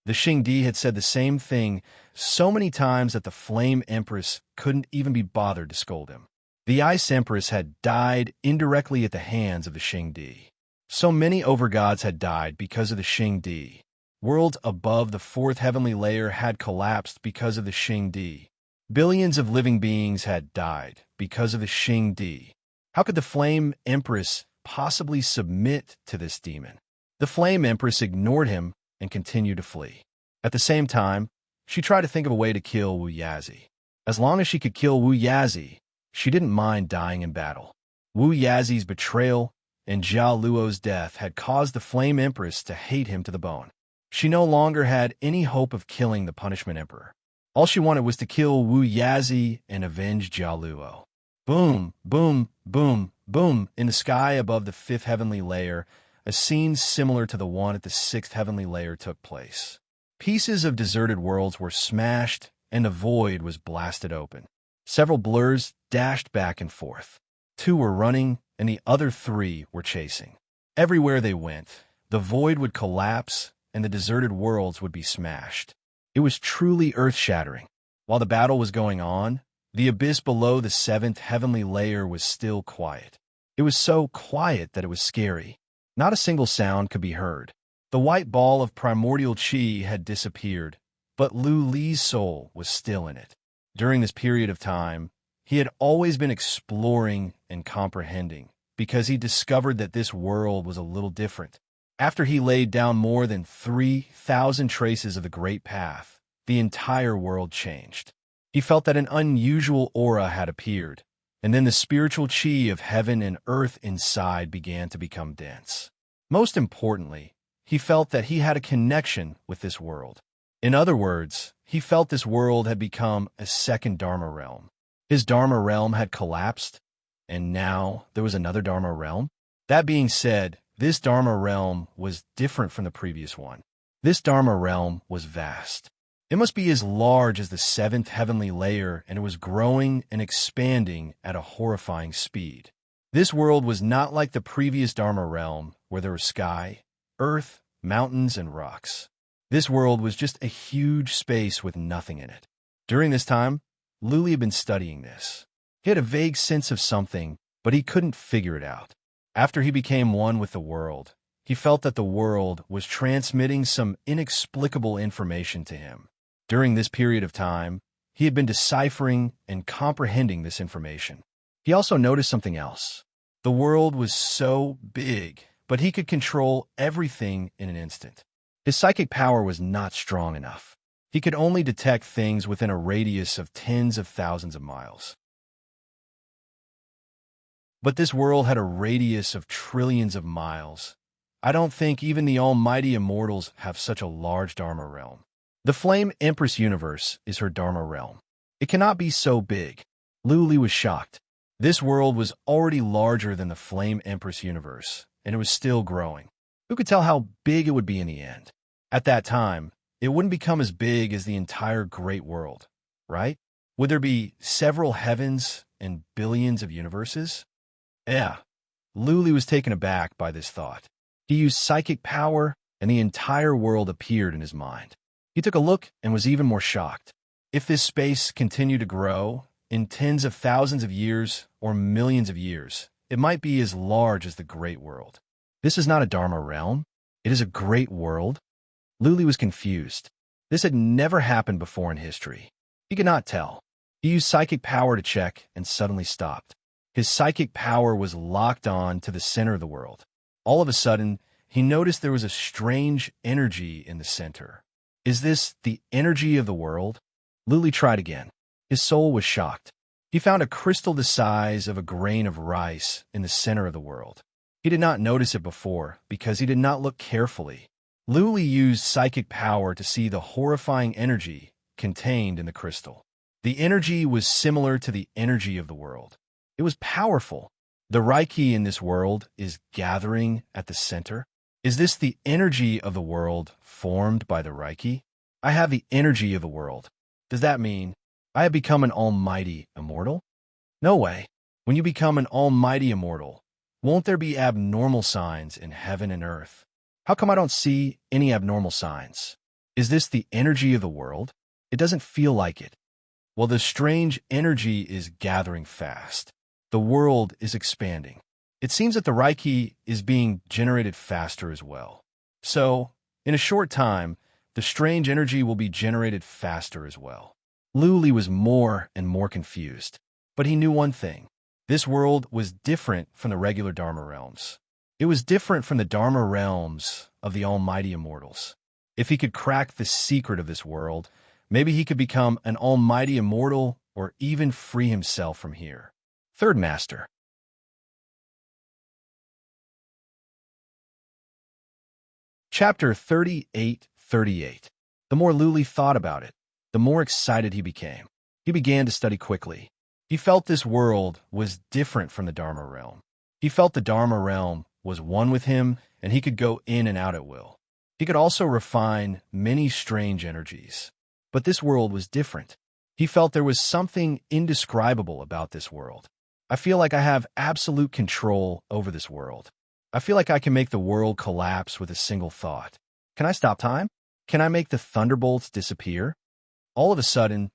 The Xingdi had said the same thing so many times that the Flame Empress couldn't even be bothered to scold him. The Ice Empress had died indirectly at the hands of the Xingdi. So many overgods had died because of the Xingdi. Worlds above the fourth heavenly layer had collapsed because of the Xingdi. Billions of living beings had died because of the Xingdi. How could the Flame Empress possibly submit to this demon? The Flame Empress ignored him and continued to flee. At the same time, she tried to think of a way to kill Wu Yazi. As long as she could kill Wu Yazi, she didn't mind dying in battle. Wu Yazi's betrayal and Jia Luo's death had caused the Flame Empress to hate him to the bone. She no longer had any hope of killing the Punishment Emperor. All she wanted was to kill Wu Yazi and avenge Jia Luo. Boom, boom, boom, boom. In the sky above the fifth heavenly layer, a scene similar to the one at the sixth heavenly layer took place. Pieces of deserted worlds were smashed, and the void was blasted open. Several blurs dashed back and forth. 2 were running, and the other 3 were chasing. Everywhere they went, the void would collapse, and the deserted worlds would be smashed. It was truly earth-shattering. While the battle was going on, the abyss below the seventh heavenly layer was still quiet. It was so quiet that it was scary. Not a single sound could be heard. The white ball of primordial chi had disappeared, but Lu Li's soul was still in it. During this period of time, he had always been exploring and comprehending, because he discovered that this world was a little different. After he laid down more than 3,000 traces of the Great Path, the entire world changed. He felt that an unusual aura had appeared, and then the spiritual chi of heaven and earth inside began to become dense. Most importantly, he felt that he had a connection with this world. In other words, he felt this world had become a second Dharma realm. His Dharma realm had collapsed, and now there was another Dharma realm. That being said, this Dharma realm was different from the previous one. This Dharma realm was vast. It must be as large as the seventh heavenly layer, and it was growing and expanding at a horrifying speed. This world was not like the previous Dharma realm, where there was sky, earth, mountains, and rocks. This world was just a huge space with nothing in it. During this time, Luli had been studying this. He had a vague sense of something, but he couldn't figure it out. After he became one with the world, he felt that the world was transmitting some inexplicable information to him. During this period of time, he had been deciphering and comprehending this information. He also noticed something else. The world was so big, but he could control everything in an instant. His psychic power was not strong enough. He could only detect things within a radius of tens of thousands of miles. But this world had a radius of trillions of miles. I don't think even the almighty immortals have such a large Dharma realm. The Flame Empress universe is her Dharma realm. It cannot be so big. Luli was shocked. This world was already larger than the Flame Empress universe, and it was still growing. Who could tell how big it would be in the end? At that time, it wouldn't become as big as the entire great world, right? Would there be several heavens and billions of universes? Yeah. Luli was taken aback by this thought. He used psychic power, and the entire world appeared in his mind. He took a look and was even more shocked. If this space continued to grow, in tens of thousands of years or millions of years, it might be as large as the great world. This is not a Dharma realm. It is a great world. Luli was confused. This had never happened before in history. He could not tell. He used psychic power to check and suddenly stopped. His psychic power was locked on to the center of the world. All of a sudden, he noticed there was a strange energy in the center. Is this the energy of the world? Luli tried again. His soul was shocked. He found a crystal the size of a grain of rice in the center of the world. He did not notice it before because he did not look carefully. Luli used psychic power to see the horrifying energy contained in the crystal. The energy was similar to the energy of the world. It was powerful. The Reiki in this world is gathering at the center. Is this the energy of the world formed by the Reiki? I have the energy of the world. Does that mean I have become an almighty immortal? No way. When you become an almighty immortal, won't there be abnormal signs in heaven and earth? How come I don't see any abnormal signs? Is this the energy of the world? It doesn't feel like it. Well, the strange energy is gathering fast. The world is expanding. It seems that the Reiki is being generated faster as well. So, in a short time, the strange energy will be generated faster as well. Luli was more and more confused. But he knew one thing. This world was different from the regular Dharma realms. It was different from the Dharma realms of the almighty immortals. If he could crack the secret of this world, maybe he could become an almighty immortal or even free himself from here. Third Master. Chapter 38:38. The more Luli thought about it, the more excited he became. He began to study quickly. He felt this world was different from the Dharma realm. He felt the Dharma realm was one with him, and he could go in and out at will. He could also refine many strange energies. But this world was different. He felt there was something indescribable about this world. I feel like I have absolute control over this world. I feel like I can make the world collapse with a single thought. Can I stop time? Can I make the thunderbolts disappear? All of a sudden,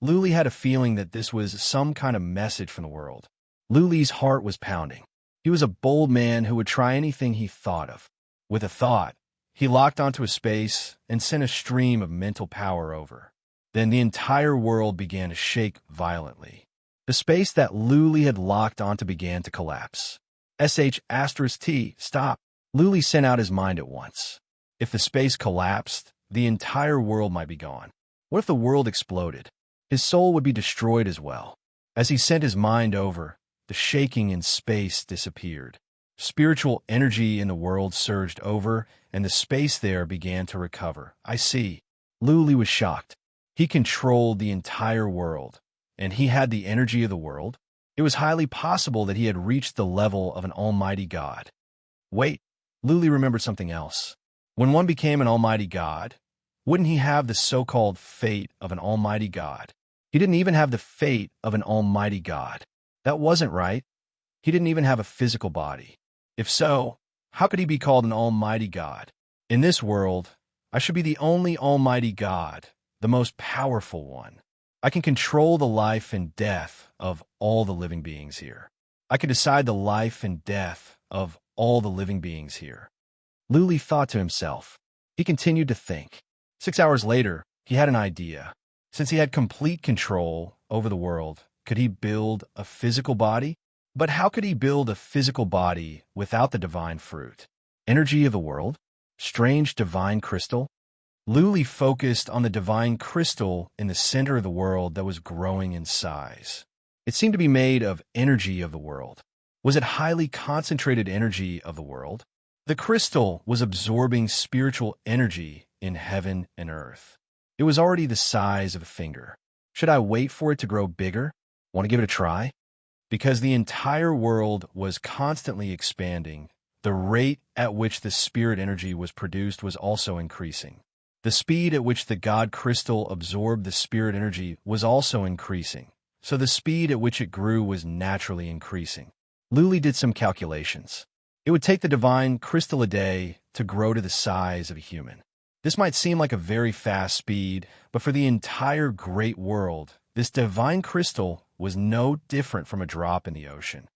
Luli had a feeling that this was some kind of message from the world. Luli's heart was pounding. He was a bold man who would try anything he thought of. With a thought, he locked onto a space and sent a stream of mental power over. Then the entire world began to shake violently. The space that Luli had locked onto began to collapse. *T, stop. Luli sent out his mind at once. If the space collapsed, the entire world might be gone. What if the world exploded? His soul would be destroyed as well. As he sent his mind over, the shaking in space disappeared. Spiritual energy in the world surged over, and the space there began to recover. I see. Luli was shocked. He controlled the entire world, and he had the energy of the world. It was highly possible that he had reached the level of an almighty god. Wait, Luli remembered something else. When one became an almighty god, wouldn't he have the so-called fate of an almighty god? He didn't even have the fate of an almighty god. That wasn't right. He didn't even have a physical body. If so, how could he be called an almighty god? In this world, I should be the only almighty god, the most powerful one. I can control the life and death of all the living beings here. I can decide the life and death of all the living beings here. Luli thought to himself. He continued to think. 6 hours later, he had an idea. Since he had complete control over the world, could he build a physical body? But how could he build a physical body without the divine fruit? Energy of the world? Strange divine crystal? Luli focused on the divine crystal in the center of the world that was growing in size. It seemed to be made of energy of the world. Was it highly concentrated energy of the world? The crystal was absorbing spiritual energy in heaven and earth. It was already the size of a finger. Should I wait for it to grow bigger? Want to give it a try? Because the entire world was constantly expanding, the rate at which the spirit energy was produced was also increasing. The speed at which the God crystal absorbed the spirit energy was also increasing, so the speed at which it grew was naturally increasing. Luli did some calculations. It would take the divine crystal a day to grow to the size of a human. This might seem like a very fast speed, but for the entire great world, this divine crystal was no different from a drop in the ocean.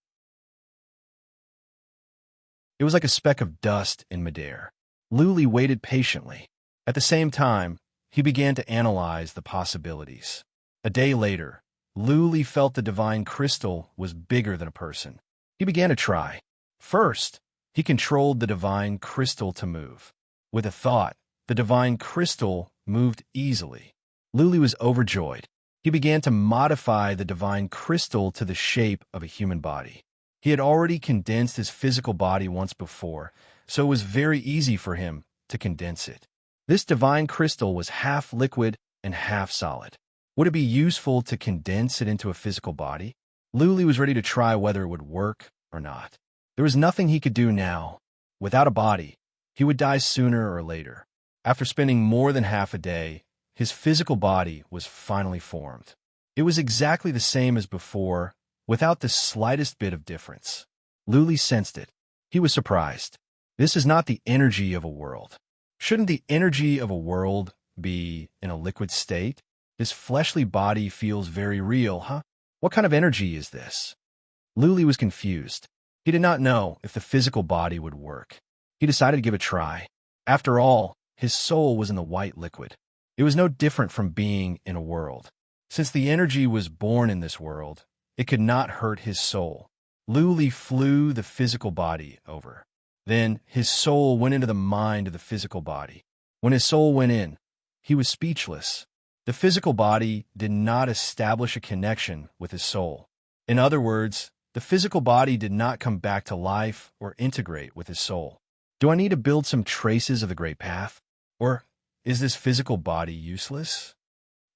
It was like a speck of dust in midair. Luli waited patiently. At the same time, he began to analyze the possibilities. A day later, Luli felt the divine crystal was bigger than a person. He began to try. First, he controlled the divine crystal to move. With a thought, the divine crystal moved easily. Luli was overjoyed. He began to modify the divine crystal to the shape of a human body. He had already condensed his physical body once before, so it was very easy for him to condense it. This divine crystal was half liquid and half solid. Would it be useful to condense it into a physical body? Luli was ready to try whether it would work or not. There was nothing he could do now. Without a body, he would die sooner or later. After spending more than half a day, his physical body was finally formed. It was exactly the same as before, without the slightest bit of difference. Luli sensed it. He was surprised. This is not the energy of a world. Shouldn't the energy of a world be in a liquid state? This fleshly body feels very real, huh? What kind of energy is this? Luli was confused. He did not know if the physical body would work. He decided to give it a try. After all, his soul was in the white liquid. It was no different from being in a world. Since the energy was born in this world, it could not hurt his soul. Luli flew the physical body over. Then his soul went into the mind of the physical body. When his soul went in, he was speechless. The physical body did not establish a connection with his soul. In other words, the physical body did not come back to life or integrate with his soul. Do I need to build some traces of the great path? Or is this physical body useless?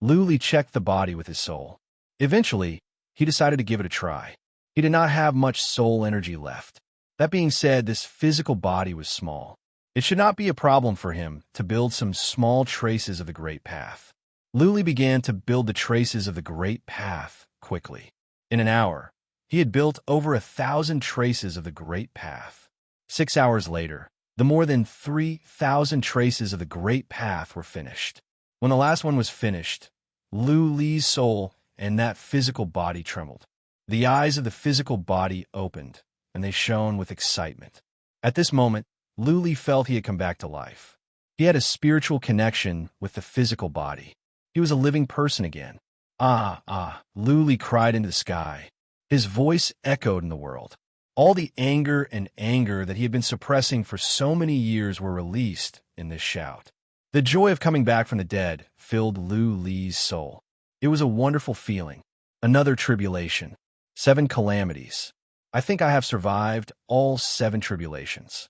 Luli checked the body with his soul. Eventually, he decided to give it a try. He did not have much soul energy left. That being said, this physical body was small. It should not be a problem for him to build some small traces of the great path. Luli began to build the traces of the great path quickly. In an hour, he had built over 1,000 traces of the great path. 6 hours later, the more than 3,000 traces of the great path were finished. When the last one was finished, Luli's soul and that physical body trembled. The eyes of the physical body opened, and they shone with excitement. At this moment, Luli felt he had come back to life. He had a spiritual connection with the physical body. He was a living person again. Luli cried into the sky. His voice echoed in the world. All the anger that he had been suppressing for so many years were released in this shout. The joy of coming back from the dead filled Luli's soul. It was a wonderful feeling. Another tribulation. 7 calamities. I think I have survived all 7 tribulations.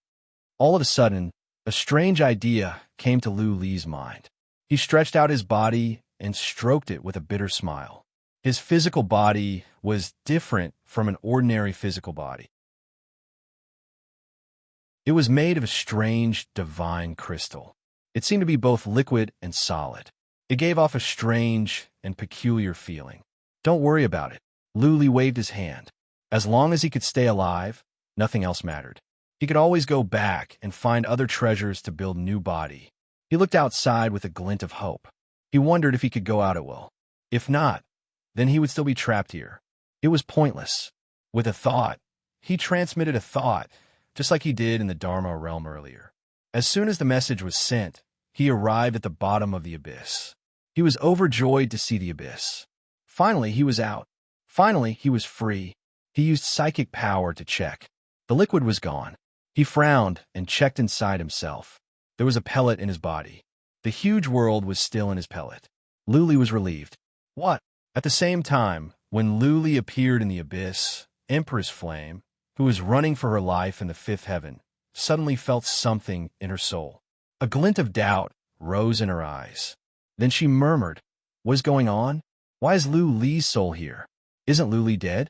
All of a sudden, a strange idea came to Luli's mind. He stretched out his body and stroked it with a bitter smile. His physical body was different from an ordinary physical body. It was made of a strange, divine crystal. It seemed to be both liquid and solid. It gave off a strange and peculiar feeling. Don't worry about it. Luli waved his hand. As long as he could stay alive, nothing else mattered. He could always go back and find other treasures to build new body. He looked outside with a glint of hope. He wondered if he could go out at will. If not, then he would still be trapped here. It was pointless. With a thought, he transmitted a thought, just like he did in the Dharma realm earlier. As soon as the message was sent, he arrived at the bottom of the abyss. He was overjoyed to see the abyss. Finally, he was out. Finally, he was free. He used psychic power to check. The liquid was gone. He frowned and checked inside himself. There was a pellet in his body. The huge world was still in his pellet. Luli was relieved. What? At the same time, when Luli appeared in the abyss, Empress Flame, who was running for her life in the fifth heaven, suddenly felt something in her soul. A glint of doubt rose in her eyes. Then she murmured, "What is going on? Why is Lu Li's soul here? Isn't Luli dead?"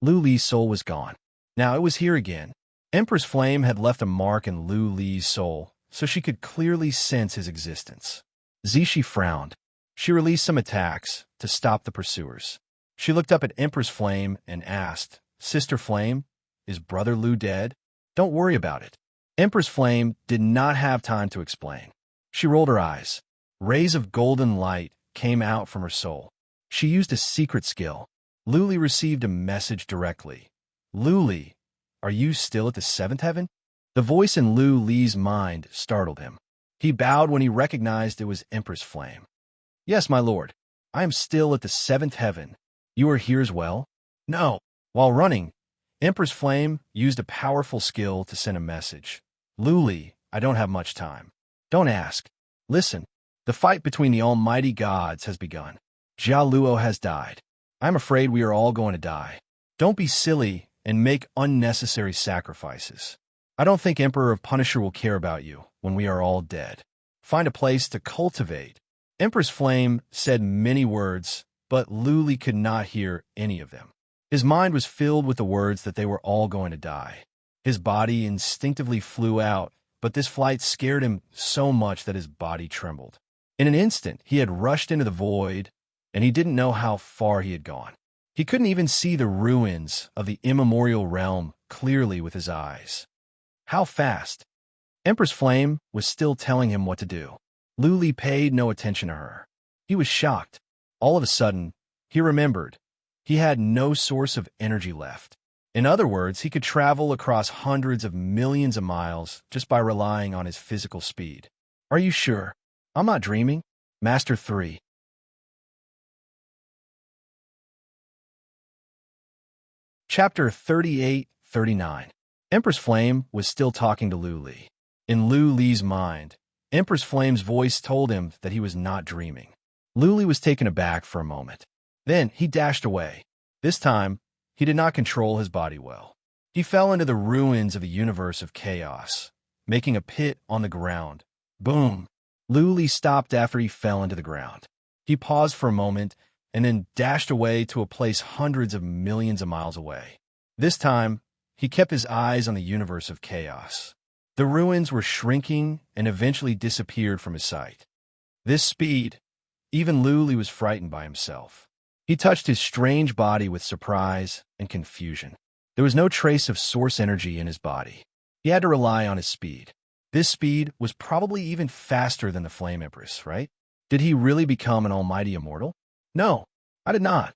Lu Li's soul was gone. Now it was here again. Empress Flame had left a mark in Lu Li's soul, so she could clearly sense his existence. Zishi frowned. She released some attacks to stop the pursuers. She looked up at Empress Flame and asked, "Sister Flame, is Brother Lu dead? Don't worry about it." Empress Flame did not have time to explain. She rolled her eyes. Rays of golden light came out from her soul. She used a secret skill. Luli received a message directly. "Luli, are you still at the seventh heaven?" The voice in Lu Li's mind startled him. He bowed when he recognized it was Empress Flame. "Yes, my lord. I am still at the seventh heaven. You are here as well?" "No." While running, Empress Flame used a powerful skill to send a message. "Luli, I don't have much time. Don't ask. Listen, the fight between the almighty gods has begun. Jia Luo has died. I'm afraid we are all going to die. Don't be silly and make unnecessary sacrifices. I don't think Emperor of Punisher will care about you when we are all dead. Find a place to cultivate." Empress Flame said many words, but Luli could not hear any of them. His mind was filled with the words that they were all going to die. His body instinctively flew out, but this flight scared him so much that his body trembled. In an instant, he had rushed into the void, and he didn't know how far he had gone. He couldn't even see the ruins of the immemorial realm clearly with his eyes. How fast? Empress Flame was still telling him what to do. Luli paid no attention to her. He was shocked. All of a sudden, he remembered. He had no source of energy left. In other words, he could travel across hundreds of millions of miles just by relying on his physical speed. "Are you sure? I'm not dreaming?" Master 3. Chapter 38-39. Empress Flame was still talking to Lu Li. In Lu Li's mind, Empress Flame's voice told him that he was not dreaming. Lu Li was taken aback for a moment. Then he dashed away. This time, he did not control his body well. He fell into the ruins of a universe of chaos, making a pit on the ground. Boom! Lu Li stopped after he fell into the ground. He paused for a moment and then dashed away to a place hundreds of millions of miles away. This time, he kept his eyes on the universe of chaos. The ruins were shrinking and eventually disappeared from his sight. This speed, even Lu Li was frightened by himself. He touched his strange body with surprise and confusion. There was no trace of source energy in his body. He had to rely on his speed. This speed was probably even faster than the Flame Empress, right? Did he really become an almighty immortal? No, I did not.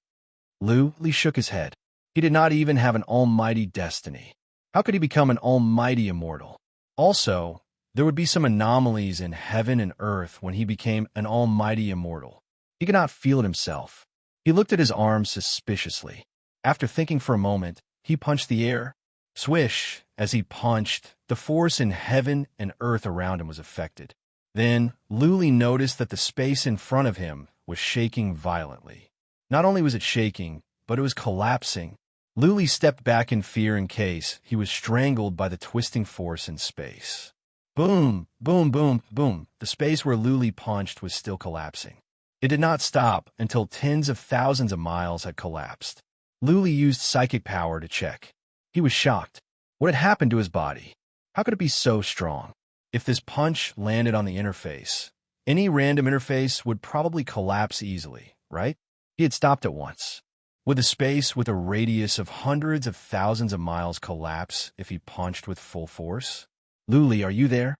Lu Li shook his head. He did not even have an almighty destiny. How could he become an almighty immortal? Also, there would be some anomalies in heaven and earth when he became an almighty immortal. He could not feel it himself. He looked at his arms suspiciously. After thinking for a moment, he punched the air. Swish! As he punched, the force in heaven and earth around him was affected. Then, Lu Li noticed that the space in front of him was shaking violently. Not only was it shaking, but it was collapsing. Lu Li stepped back in fear in case he was strangled by the twisting force in space. Boom, boom, boom, boom. The space where Lu Li punched was still collapsing. It did not stop until tens of thousands of miles had collapsed. Lu Li used psychic power to check. He was shocked. What had happened to his body? How could it be so strong? If this punch landed on the interface, any random interface would probably collapse easily, right? He had stopped at once. Would the space with a radius of hundreds of thousands of miles collapse if he punched with full force? Lu Li, are you there?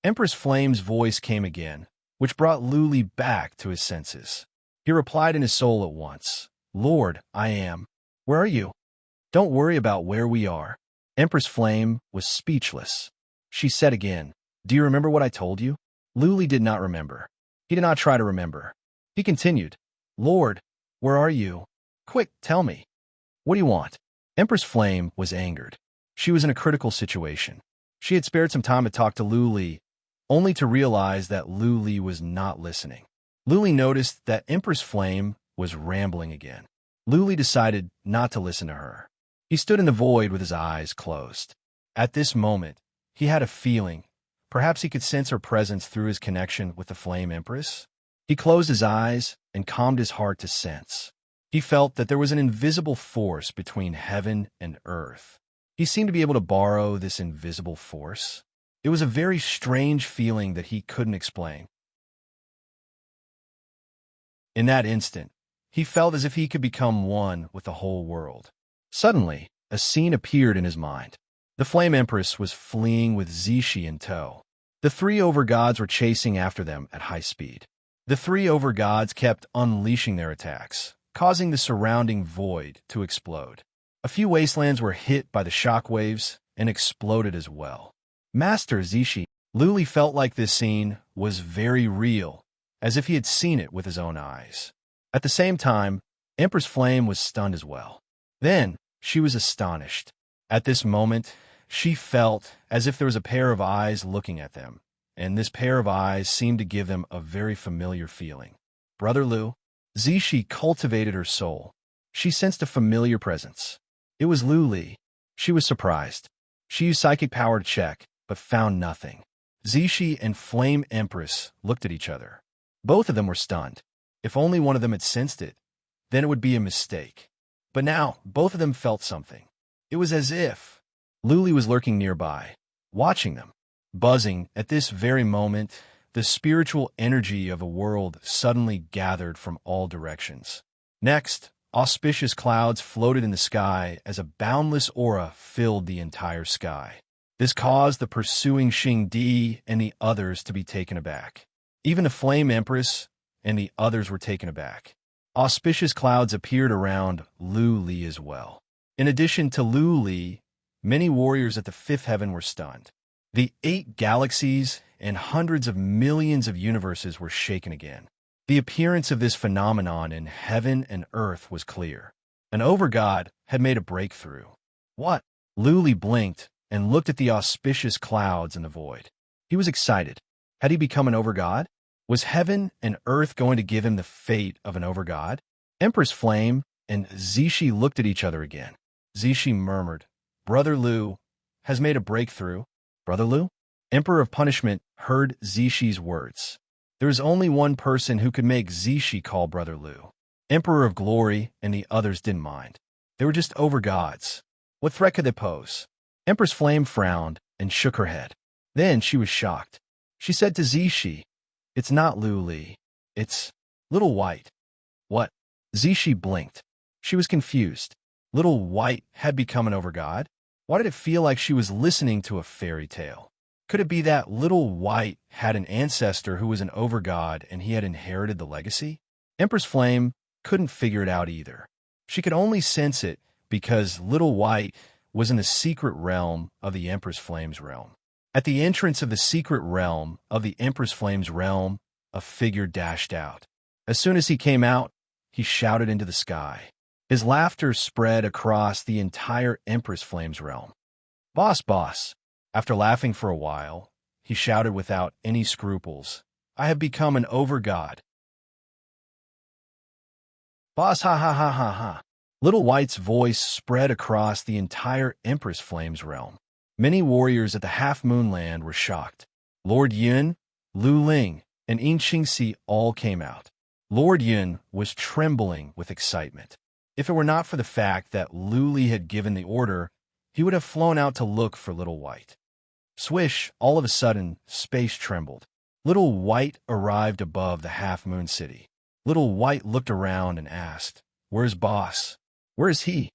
Empress Flame's voice came again, which brought Lu Li back to his senses. He replied in his soul at once, Lord, I am. Where are you? Don't worry about where we are. Empress Flame was speechless. She said again, Do you remember what I told you? Luli did not remember. He did not try to remember. He continued, Lord, where are you? Quick, tell me. What do you want? Empress Flame was angered. She was in a critical situation. She had spared some time to talk to Luli, only to realize that Luli was not listening. Luli noticed that Empress Flame was rambling again. Luli decided not to listen to her. He stood in the void with his eyes closed. At this moment, he had a feeling. Perhaps he could sense her presence through his connection with the Flame Empress. He closed his eyes and calmed his heart to sense. He felt that there was an invisible force between heaven and earth. He seemed to be able to borrow this invisible force. It was a very strange feeling that he couldn't explain. In that instant, he felt as if he could become one with the whole world. Suddenly, a scene appeared in his mind. The Flame Empress was fleeing with Zishi in tow. The three overgods were chasing after them at high speed. The three overgods kept unleashing their attacks, causing the surrounding void to explode. A few wastelands were hit by the shockwaves and exploded as well. Master Zishi, Luli felt like this scene was very real, as if he had seen it with his own eyes. At the same time, Empress Flame was stunned as well. Then, she was astonished. At this moment, she felt as if there was a pair of eyes looking at them, and this pair of eyes seemed to give them a very familiar feeling. Brother Lu, Zishi cultivated her soul. She sensed a familiar presence. It was Luli. She was surprised. She used psychic power to check, but found nothing. Zishi and Flame Empress looked at each other. Both of them were stunned. If only one of them had sensed it, then it would be a mistake. But now, both of them felt something. It was as if Luli was lurking nearby, watching them. Buzzing at this very moment, the spiritual energy of a world suddenly gathered from all directions. Next, auspicious clouds floated in the sky as a boundless aura filled the entire sky. This caused the pursuing Xingdi and the others to be taken aback. Even the Flame Empress and the others were taken aback. Auspicious clouds appeared around Lu Li as well. In addition to Lu Li, many warriors at the fifth heaven were stunned. The 8 galaxies and hundreds of millions of universes were shaken again. The appearance of this phenomenon in heaven and earth was clear. An overgod had made a breakthrough. What? Lu Li blinked and looked at the auspicious clouds in the void. He was excited. Had he become an overgod? Was heaven and earth going to give him the fate of an overgod? Empress Flame and Zishi looked at each other again. Zishi murmured, Brother Lu has made a breakthrough. Brother Lu? Emperor of Punishment heard Zishi's words. There is only one person who could make Zishi call Brother Lu. Emperor of Glory and the others didn't mind. They were just overgods. What threat could they pose? Empress Flame frowned and shook her head. Then she was shocked. She said to Zishi, It's not Lu Li. It's Little White. What? Zishi blinked. She was confused. Little White had become an overgod? Why did it feel like she was listening to a fairy tale? Could it be that Little White had an ancestor who was an overgod and he had inherited the legacy? Empress Flame couldn't figure it out either. She could only sense it because Little White was in the secret realm of the Empress Flame's realm. At the entrance of the secret realm of the Empress Flame's realm, a figure dashed out. As soon as he came out, he shouted into the sky. His laughter spread across the entire Empress Flame's realm. Boss, boss. After laughing for a while, he shouted without any scruples, I have become an overgod. Boss, ha ha ha ha ha. Little White's voice spread across the entire Empress Flame's realm. Many warriors at the Half Moon Land were shocked. Lord Yun, Lu Ling, and Yin Qingxi all came out. Lord Yun was trembling with excitement. If it were not for the fact that Lu Li had given the order, he would have flown out to look for Little White. Swish, all of a sudden, space trembled. Little White arrived above the Half Moon City. Little White looked around and asked, Where's Boss? Where is he?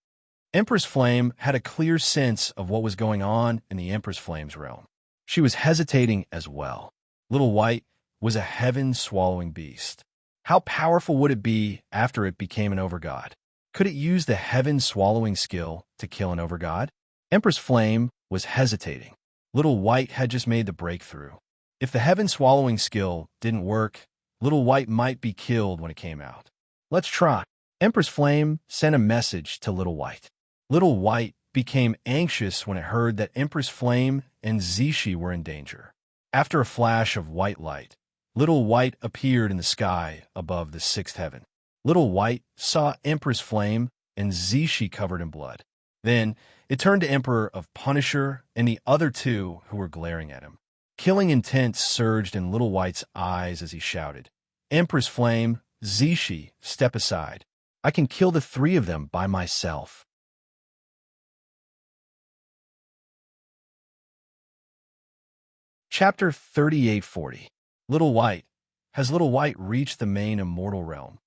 Empress Flame had a clear sense of what was going on in the Empress Flame's realm. She was hesitating as well. Little White was a heaven-swallowing beast. How powerful would it be after it became an overgod? Could it use the heaven-swallowing skill to kill an overgod? Empress Flame was hesitating. Little White had just made the breakthrough. If the heaven-swallowing skill didn't work, Little White might be killed when it came out. Let's try. Empress Flame sent a message to Little White. Little White became anxious when it heard that Empress Flame and Zishi were in danger. After a flash of white light, Little White appeared in the sky above the sixth heaven. Little White saw Empress Flame and Zishi covered in blood. Then it turned to Emperor of Punisher and the other two who were glaring at him. Killing intent surged in Little White's eyes as he shouted, "Empress Flame, Zishi, step aside. I can kill the three of them by myself." Chapter 3840. Little White. Has Little White reached the main immortal realm?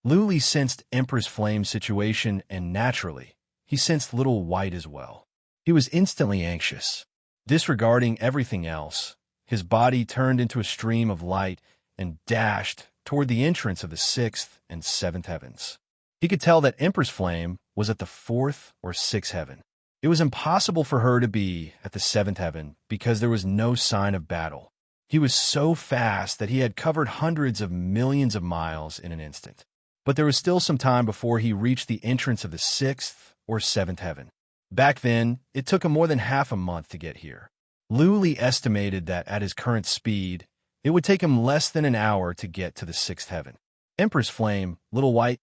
Luli sensed Empress Flame's situation, and naturally, he sensed Little White as well. He was instantly anxious. Disregarding everything else, his body turned into a stream of light and dashed toward the entrance of the sixth and seventh heavens. He could tell that Empress Flame was at the fourth or sixth heaven. It was impossible for her to be at the seventh heaven because there was no sign of battle. He was so fast that he had covered hundreds of millions of miles in an instant. But there was still some time before he reached the entrance of the sixth or seventh heaven. Back then, it took him more than half a month to get here. Luli estimated that at his current speed, it would take him less than an hour to get to the sixth heaven. Empress Flame, Little White,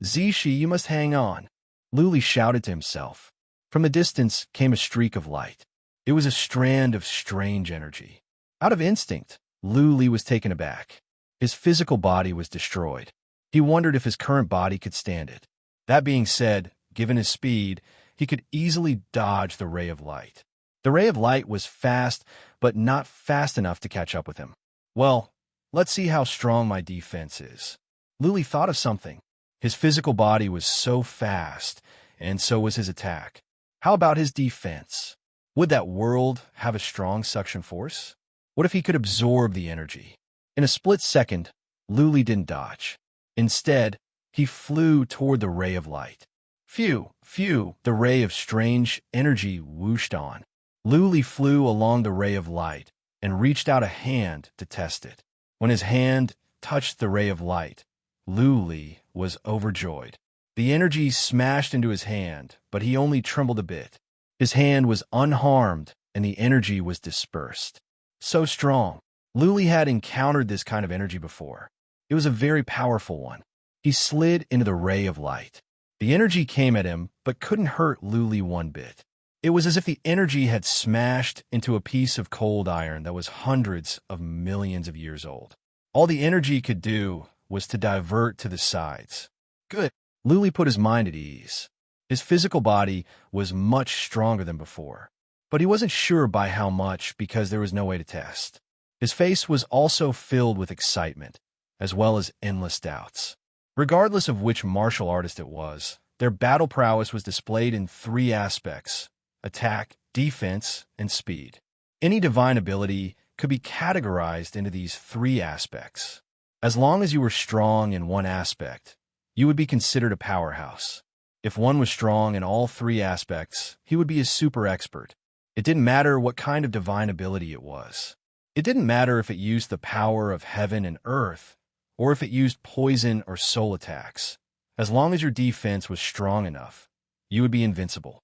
Zishi, you must hang on. Luli shouted to himself. From a distance came a streak of light. It was a strand of strange energy. Out of instinct, Luli was taken aback. His physical body was destroyed. He wondered if his current body could stand it. That being said, given his speed, he could easily dodge the ray of light. The ray of light was fast, but not fast enough to catch up with him. Well, let's see how strong my defense is. Luli thought of something. His physical body was so fast, and so was his attack. How about his defense? Would that world have a strong suction force? What if he could absorb the energy? In a split second, Luli didn't dodge. Instead, he flew toward the ray of light. Phew, phew, the ray of strange energy whooshed on. Luli flew along the ray of light and reached out a hand to test it. When his hand touched the ray of light, Luli was overjoyed. The energy smashed into his hand, but he only trembled a bit. His hand was unharmed, and the energy was dispersed. So strong. Luli had encountered this kind of energy before. It was a very powerful one. He slid into the ray of light. The energy came at him, but couldn't hurt Luli one bit. It was as if the energy had smashed into a piece of cold iron that was hundreds of millions of years old. All the energy could do was to divert to the sides. Good. Luli put his mind at ease. His physical body was much stronger than before, but he wasn't sure by how much because there was no way to test. His face was also filled with excitement, as well as endless doubts. Regardless of which martial artist it was, their battle prowess was displayed in three aspects: attack, defense, and speed. Any divine ability could be categorized into these three aspects. As long as you were strong in one aspect, you would be considered a powerhouse. If one was strong in all three aspects, he would be a super expert. It didn't matter what kind of divine ability it was. It didn't matter if it used the power of heaven and earth, or if it used poison or soul attacks. As long as your defense was strong enough, you would be invincible.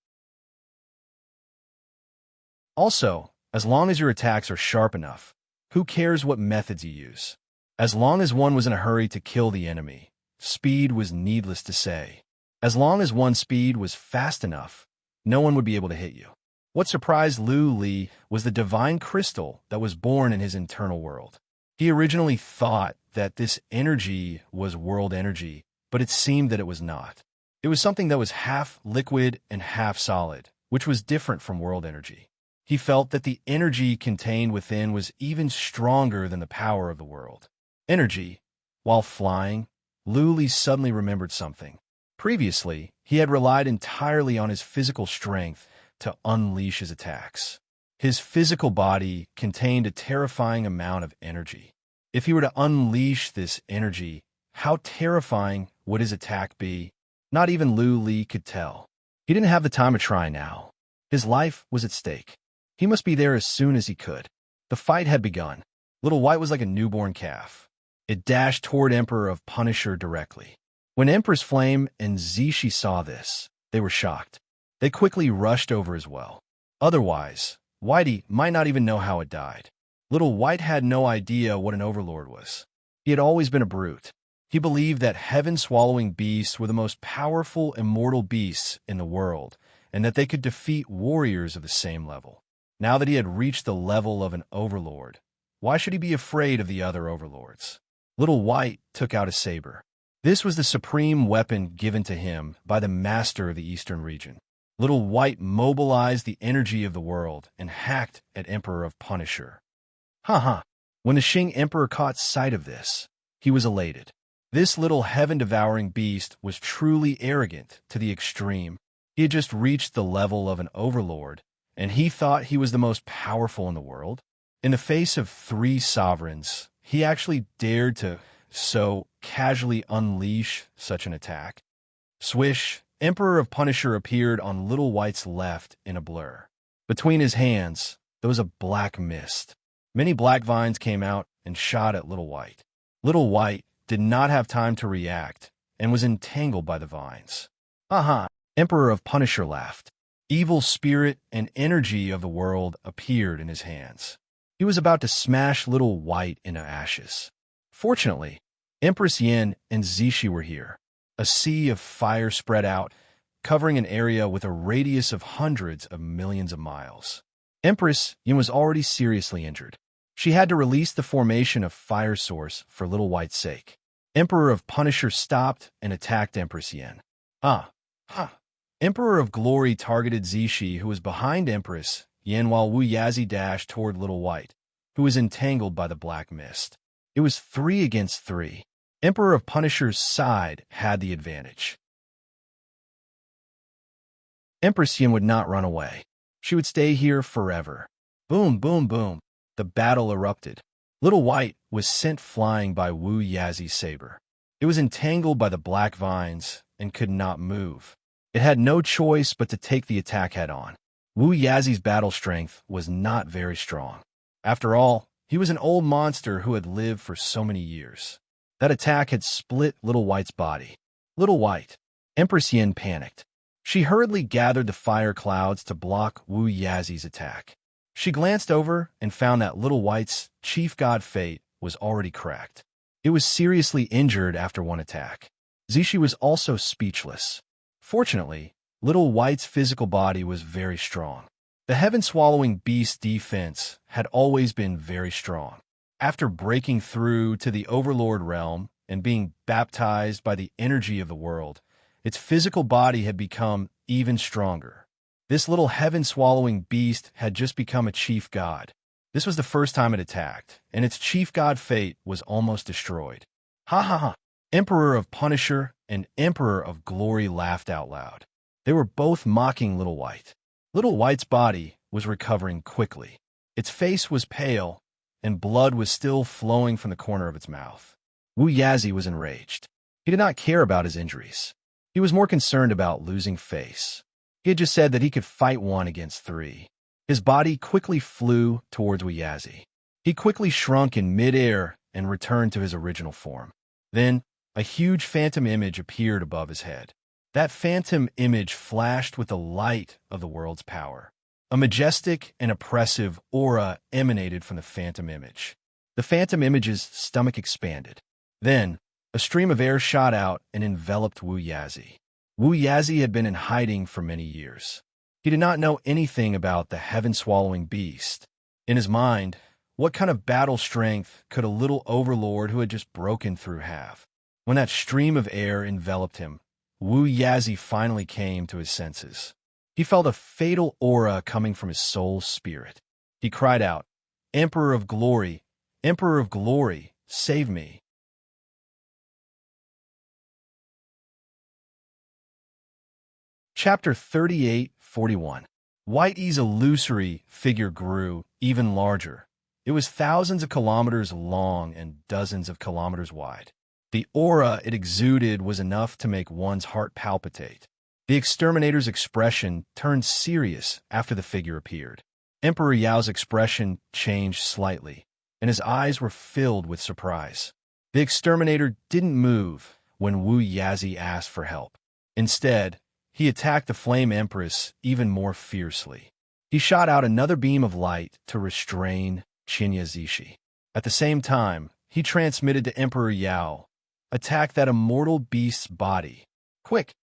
Also, as long as your attacks are sharp enough, who cares what methods you use? As long as one was in a hurry to kill the enemy, speed was needless to say. As long as one's speed was fast enough, no one would be able to hit you. What surprised Luli was the divine crystal that was born in his internal world. He originally thought that this energy was world energy, but it seemed that it was not. It was something that was half liquid and half solid, which was different from world energy. He felt that the energy contained within was even stronger than the power of the world. Energy. While flying, Luli suddenly remembered something. Previously, he had relied entirely on his physical strength to unleash his attacks. His physical body contained a terrifying amount of energy. If he were to unleash this energy, How terrifying would his attack be? Not even Lu Li could tell. He didn't have the time to try now. His life was at stake. He must be there as soon as he could. The fight had begun. Little White was like a newborn calf. It dashed toward Emperor of Punisher directly. When Empress Flame and Zishi saw this, they were shocked. They quickly rushed over as well. Otherwise, Whitey might not even know how it died. Little White had no idea what an overlord was. He had always been a brute. He believed that heaven-swallowing beasts were the most powerful immortal beasts in the world, and that they could defeat warriors of the same level. Now that he had reached the level of an overlord, why should he be afraid of the other overlords? Little White took out a saber. This was the supreme weapon given to him by the master of the Eastern region. Little White mobilized the energy of the world and hacked at Emperor of Punisher. Ha! When the Xing Emperor caught sight of this, he was elated. This little heaven-devouring beast was truly arrogant to the extreme. He had just reached the level of an overlord, and he thought he was the most powerful in the world. In the face of 3 sovereigns, he actually dared to so casually unleash such an attack. Swish! Emperor of Punisher appeared on Little White's left in a blur. Between his hands, there was a black mist. Many black vines came out and shot at Little White. Little White did not have time to react and was entangled by the vines. Aha! Emperor of Punisher laughed. Evil spirit and energy of the world appeared in his hands. He was about to smash Little White into ashes. Fortunately, Empress Yin and Zishi were here. A sea of fire spread out, covering an area with a radius of hundreds of millions of miles. Empress Yin was already seriously injured. She had to release the formation of Fire Source for Little White's sake. Emperor of Punisher stopped and attacked Empress Yin. Emperor of Glory targeted Zishi, who was behind Empress Yin, while Wu Yazi dashed toward Little White, who was entangled by the black mist. It was 3 against 3. Emperor of Punisher's side had the advantage. Empress Yin would not run away. She would stay here forever. Boom, boom, boom. The battle erupted. Little White was sent flying by Wu Yazi's saber. It was entangled by the black vines and could not move. It had no choice but to take the attack head-on. Wu Yazi's battle strength was not very strong. After all, he was an old monster who had lived for so many years. That attack had split Little White's body. Little White. Empress Yin panicked. She hurriedly gathered the fire clouds to block Wu Yazi's attack. She glanced over and found that Little White's chief god Fate was already cracked. It was seriously injured after one attack. Zishi was also speechless. Fortunately, Little White's physical body was very strong. The heaven-swallowing beast's defense had always been very strong. After breaking through to the Overlord realm and being baptized by the energy of the world, its physical body had become even stronger. This little heaven-swallowing beast had just become a chief god. This was the first time it attacked, and its chief god Fate was almost destroyed. Ha! Emperor of Punisher and Emperor of Glory laughed out loud. They were both mocking Little White. Little White's body was recovering quickly. Its face was pale, and blood was still flowing from the corner of its mouth. Wu Yazi was enraged. He did not care about his injuries. He was more concerned about losing face. He had just said that he could fight 1 against 3. His body quickly flew towards Wu Yazi. He quickly shrunk in midair and returned to his original form. Then, a huge phantom image appeared above his head. That phantom image flashed with the light of the world's power. A majestic and oppressive aura emanated from the phantom image. The phantom image's stomach expanded. Then, a stream of air shot out and enveloped Wu Yazi. Wu Yazi had been in hiding for many years. He did not know anything about the heaven-swallowing beast. In his mind, what kind of battle strength could a little overlord who had just broken through have? When that stream of air enveloped him, Wu Yazi finally came to his senses. He felt a fatal aura coming from his soul's spirit. He cried out, Emperor of Glory, save me. Chapter 38:41. Whitey's illusory figure grew even larger. It was thousands of kilometers long and dozens of kilometers wide. The aura it exuded was enough to make one's heart palpitate. The exterminator's expression turned serious after the figure appeared. Emperor Yao's expression changed slightly, and his eyes were filled with surprise. The exterminator didn't move when Wu Yazi asked for help. Instead, he attacked the Flame Empress even more fiercely. He shot out another beam of light to restrain Qinya Zishi. At the same time, he transmitted to Emperor Yao, "Attack that immortal beast's body. Quick!"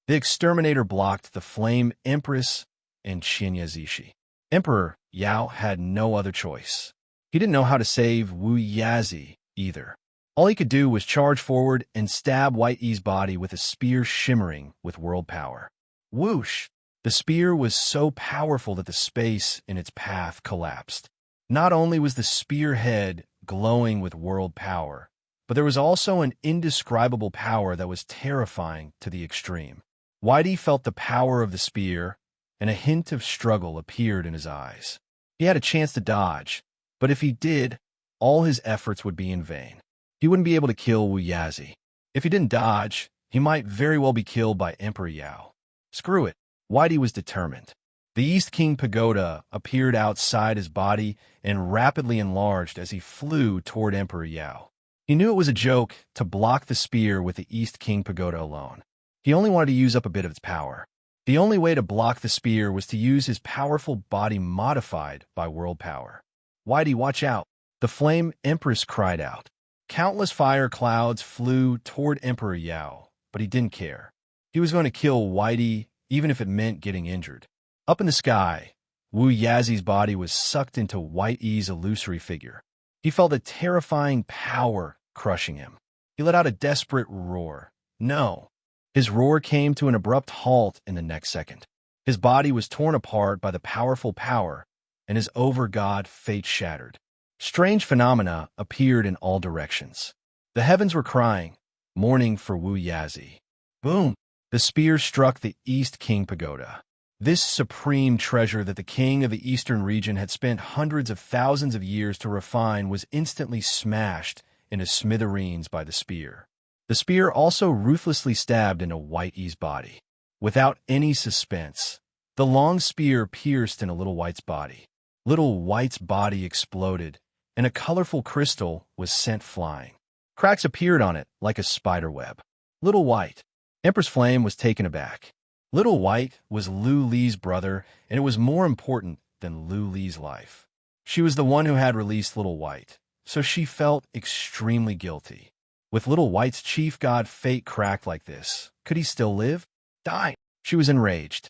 The exterminator blocked the Flame Empress and Qinya Zishi. Emperor Yao had no other choice. He didn't know how to save Wu Yazi either. All he could do was charge forward and stab White Yi's body with a spear shimmering with world power. Whoosh! The spear was so powerful that the space in its path collapsed. Not only was the spearhead glowing with world power, but there was also an indescribable power that was terrifying to the extreme. Whitey felt the power of the spear, and a hint of struggle appeared in his eyes. He had a chance to dodge, but if he did, all his efforts would be in vain. He wouldn't be able to kill Wu Yazi. If he didn't dodge, he might very well be killed by Emperor Yao. Screw it. Whitey was determined. The East King Pagoda appeared outside his body and rapidly enlarged as he flew toward Emperor Yao. He knew it was a joke to block the spear with the East King Pagoda alone. He only wanted to use up a bit of its power. The only way to block the spear was to use his powerful body modified by world power. "Whitey, watch out!" The Flame Empress cried out. Countless fire clouds flew toward Emperor Yao, but he didn't care. He was going to kill Whitey, even if it meant getting injured. Up in the sky, Wu Yazi's body was sucked into White Yi's illusory figure. He felt a terrifying power crushing him. He let out a desperate roar. No. His roar came to an abrupt halt in the next second. His body was torn apart by the powerful power, and his over-god fate shattered. Strange phenomena appeared in all directions. The heavens were crying, mourning for Wu Yazi. Boom! The spear struck the East King Pagoda. This supreme treasure that the king of the eastern region had spent hundreds of thousands of years to refine was instantly smashed into smithereens by the spear. The spear also ruthlessly stabbed into White Yi's body. Without any suspense, the long spear pierced into Little White's body. Little White's body exploded, and a colorful crystal was sent flying. Cracks appeared on it like a spider web. Little White. Empress Flame was taken aback. Little White was Lu Li's brother, and it was more important than Lu Li's life. She was the one who had released Little White, so she felt extremely guilty. With Little White's chief god fate cracked like this, could he still live? Die! She was enraged.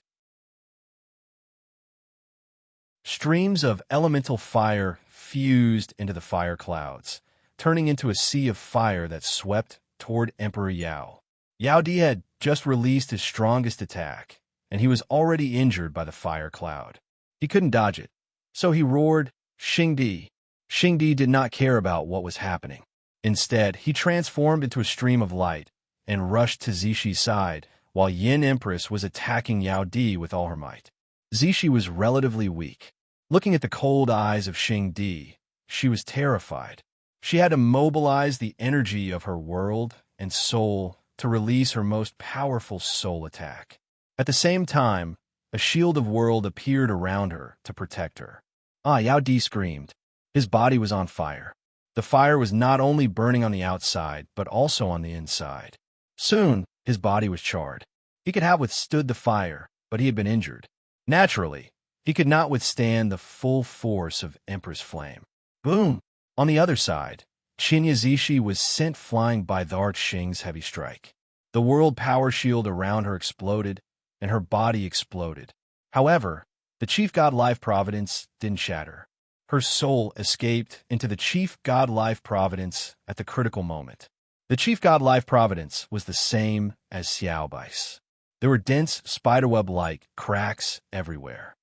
Streams of elemental fire fused into the fire clouds, turning into a sea of fire that swept toward Emperor Yao. Yao Di had just released his strongest attack, and he was already injured by the fire cloud. He couldn't dodge it, so he roared, "Xingdi!" Xingdi did not care about what was happening. Instead, he transformed into a stream of light and rushed to Zishi's side, while Yin Empress was attacking Yao Di with all her might. Zishi was relatively weak. Looking at the cold eyes of Xingdi, she was terrified. She had to mobilize the energy of her world and soul to release her most powerful soul attack. At the same time, a shield of world appeared around her to protect her. Yao Di screamed. His body was on fire. The fire was not only burning on the outside, but also on the inside. Soon, his body was charred. He could have withstood the fire, but he had been injured. Naturally, he could not withstand the full force of Empress Flame. Boom! On the other side, Qinya Zishi was sent flying by Dart Xing's heavy strike. The world power shield around her exploded, and her body exploded. However, the Chief God Life Providence didn't shatter. Her soul escaped into the Chief God Life Providence at the critical moment. The Chief God Life Providence was the same as Xiaobai's. There were dense, spiderweb-like cracks everywhere.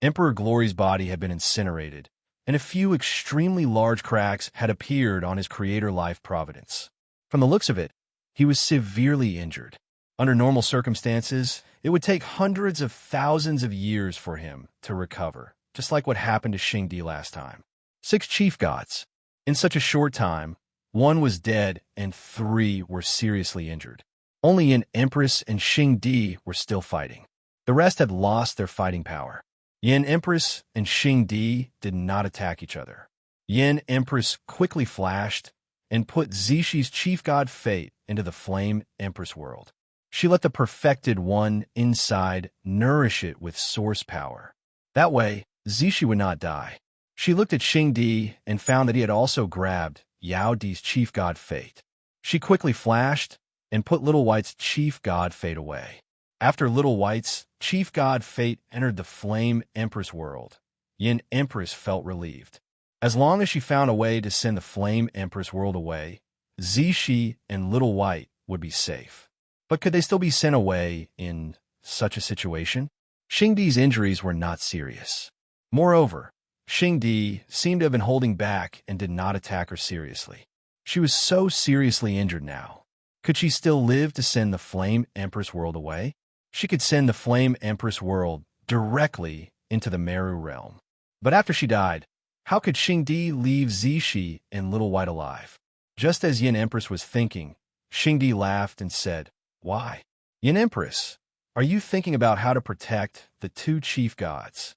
Emperor Glory's body had been incinerated, and a few extremely large cracks had appeared on his Creator Life Providence. From the looks of it, he was severely injured. Under normal circumstances, it would take hundreds of thousands of years for him to recover, just like what happened to Xingdi last time. 6 chief gods. In such a short time, One was dead, and 3 were seriously injured. Only Yin Empress and Xing Di were still fighting. The rest had lost their fighting power. Yin Empress and Xing Di did not attack each other. Yin Empress quickly flashed and put Zixi chief god Fate into the Flame Empress world. She let the perfected one inside nourish it with source power. That way, Zixi would not die. She looked at Xing Di and found that he had also grabbed Yao Di's chief god Fate. She quickly flashed and put Little White's chief god Fate away. After Little White's chief god Fate entered the Flame Empress world, Yin Empress felt relieved. As long as she found a way to send the Flame Empress world away, Zixi and Little White would be safe. But could they still be sent away in such a situation? Xing Di's injuries were not serious. Moreover, Xing Di seemed to have been holding back and did not attack her seriously. She was so seriously injured now. Could she still live to send the Flame Empress world away? She could send the Flame Empress world directly into the Meru realm. But after she died, how could Xing Di leave Zixi and Little White alive? Just as Yin Empress was thinking, Xing Di laughed and said, "Why? Yin Empress, are you thinking about how to protect the 2 chief gods?"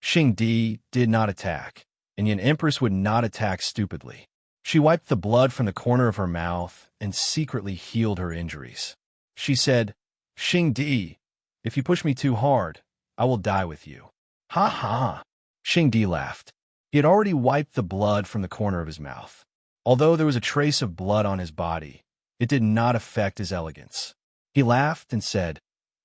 Xing Di did not attack, and Yin Empress would not attack stupidly. She wiped the blood from the corner of her mouth and secretly healed her injuries. She said, "Xing Di, if you push me too hard, I will die with you." "Ha ha!" Xing Di laughed. He had already wiped the blood from the corner of his mouth. Although there was a trace of blood on his body, it did not affect his elegance. He laughed and said,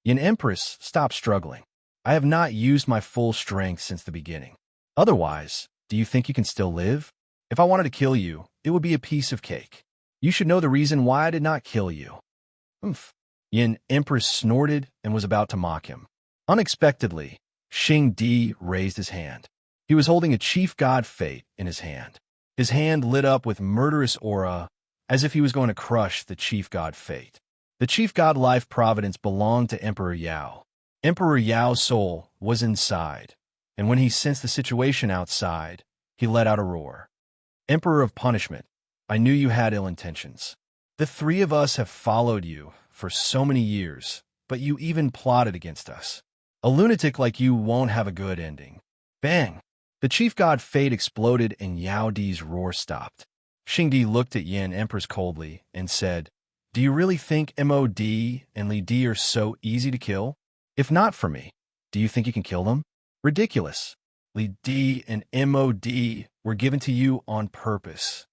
"Yin Empress, stop struggling. I have not used my full strength since the beginning. Otherwise, do you think you can still live? If I wanted to kill you, it would be a piece of cake. You should know the reason why I did not kill you." "Oomph." Yin Empress snorted and was about to mock him. Unexpectedly, Xing Di raised his hand. He was holding a chief god Fate in his hand. His hand lit up with murderous aura, as if he was going to crush the chief god Fate. The chief god Life Providence belonged to Emperor Yao. Emperor Yao's soul was inside, and when he sensed the situation outside, he let out a roar. "Emperor of Punishment, I knew you had ill intentions. The 3 of us have followed you for so many years, but you even plotted against us. A lunatic like you won't have a good ending." Bang! The chief god Fate exploded and Yao Di's roar stopped. Xing Di looked at Yin Empress coldly and said, "Do you really think Mod and Li Di are so easy to kill? If not for me, do you think you can kill them? Ridiculous. Li Di and Mod were given to you on purpose."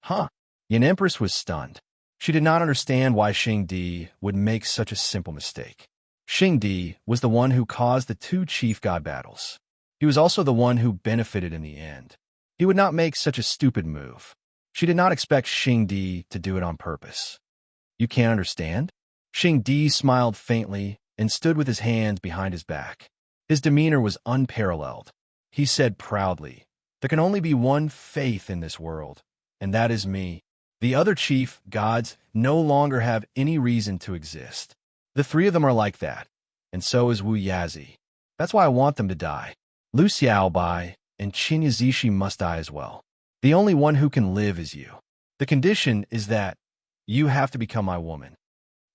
Huh? Yin Empress was stunned. She did not understand why Xing Di would make such a simple mistake. Xing Di was the one who caused the 2 chief god battles. He was also the one who benefited in the end. He would not make such a stupid move. She did not expect Xing Di to do it on purpose. "You can't understand?" Xing Di smiled faintly and stood with his hands behind his back. His demeanor was unparalleled. He said proudly, "There can only be one faith in this world, and that is me. The other chief gods no longer have any reason to exist. The 3 of them are like that, and so is Wu Yazi. That's why I want them to die. Lu Xiaobai and Qin Yazishi must die as well. The only one who can live is you. The condition is that you have to become my woman.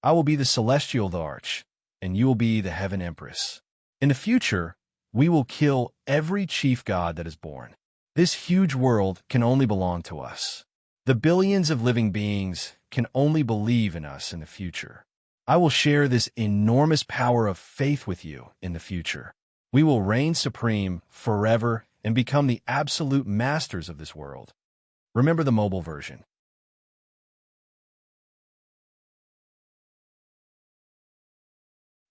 I will be the celestial Arch, and you will be the Heaven Empress. In the future, we will kill every chief god that is born. This huge world can only belong to us. The billions of living beings can only believe in us in the future. I will share this enormous power of faith with you in the future. We will reign supreme forever and become the absolute masters of this world." Remember the mobile version.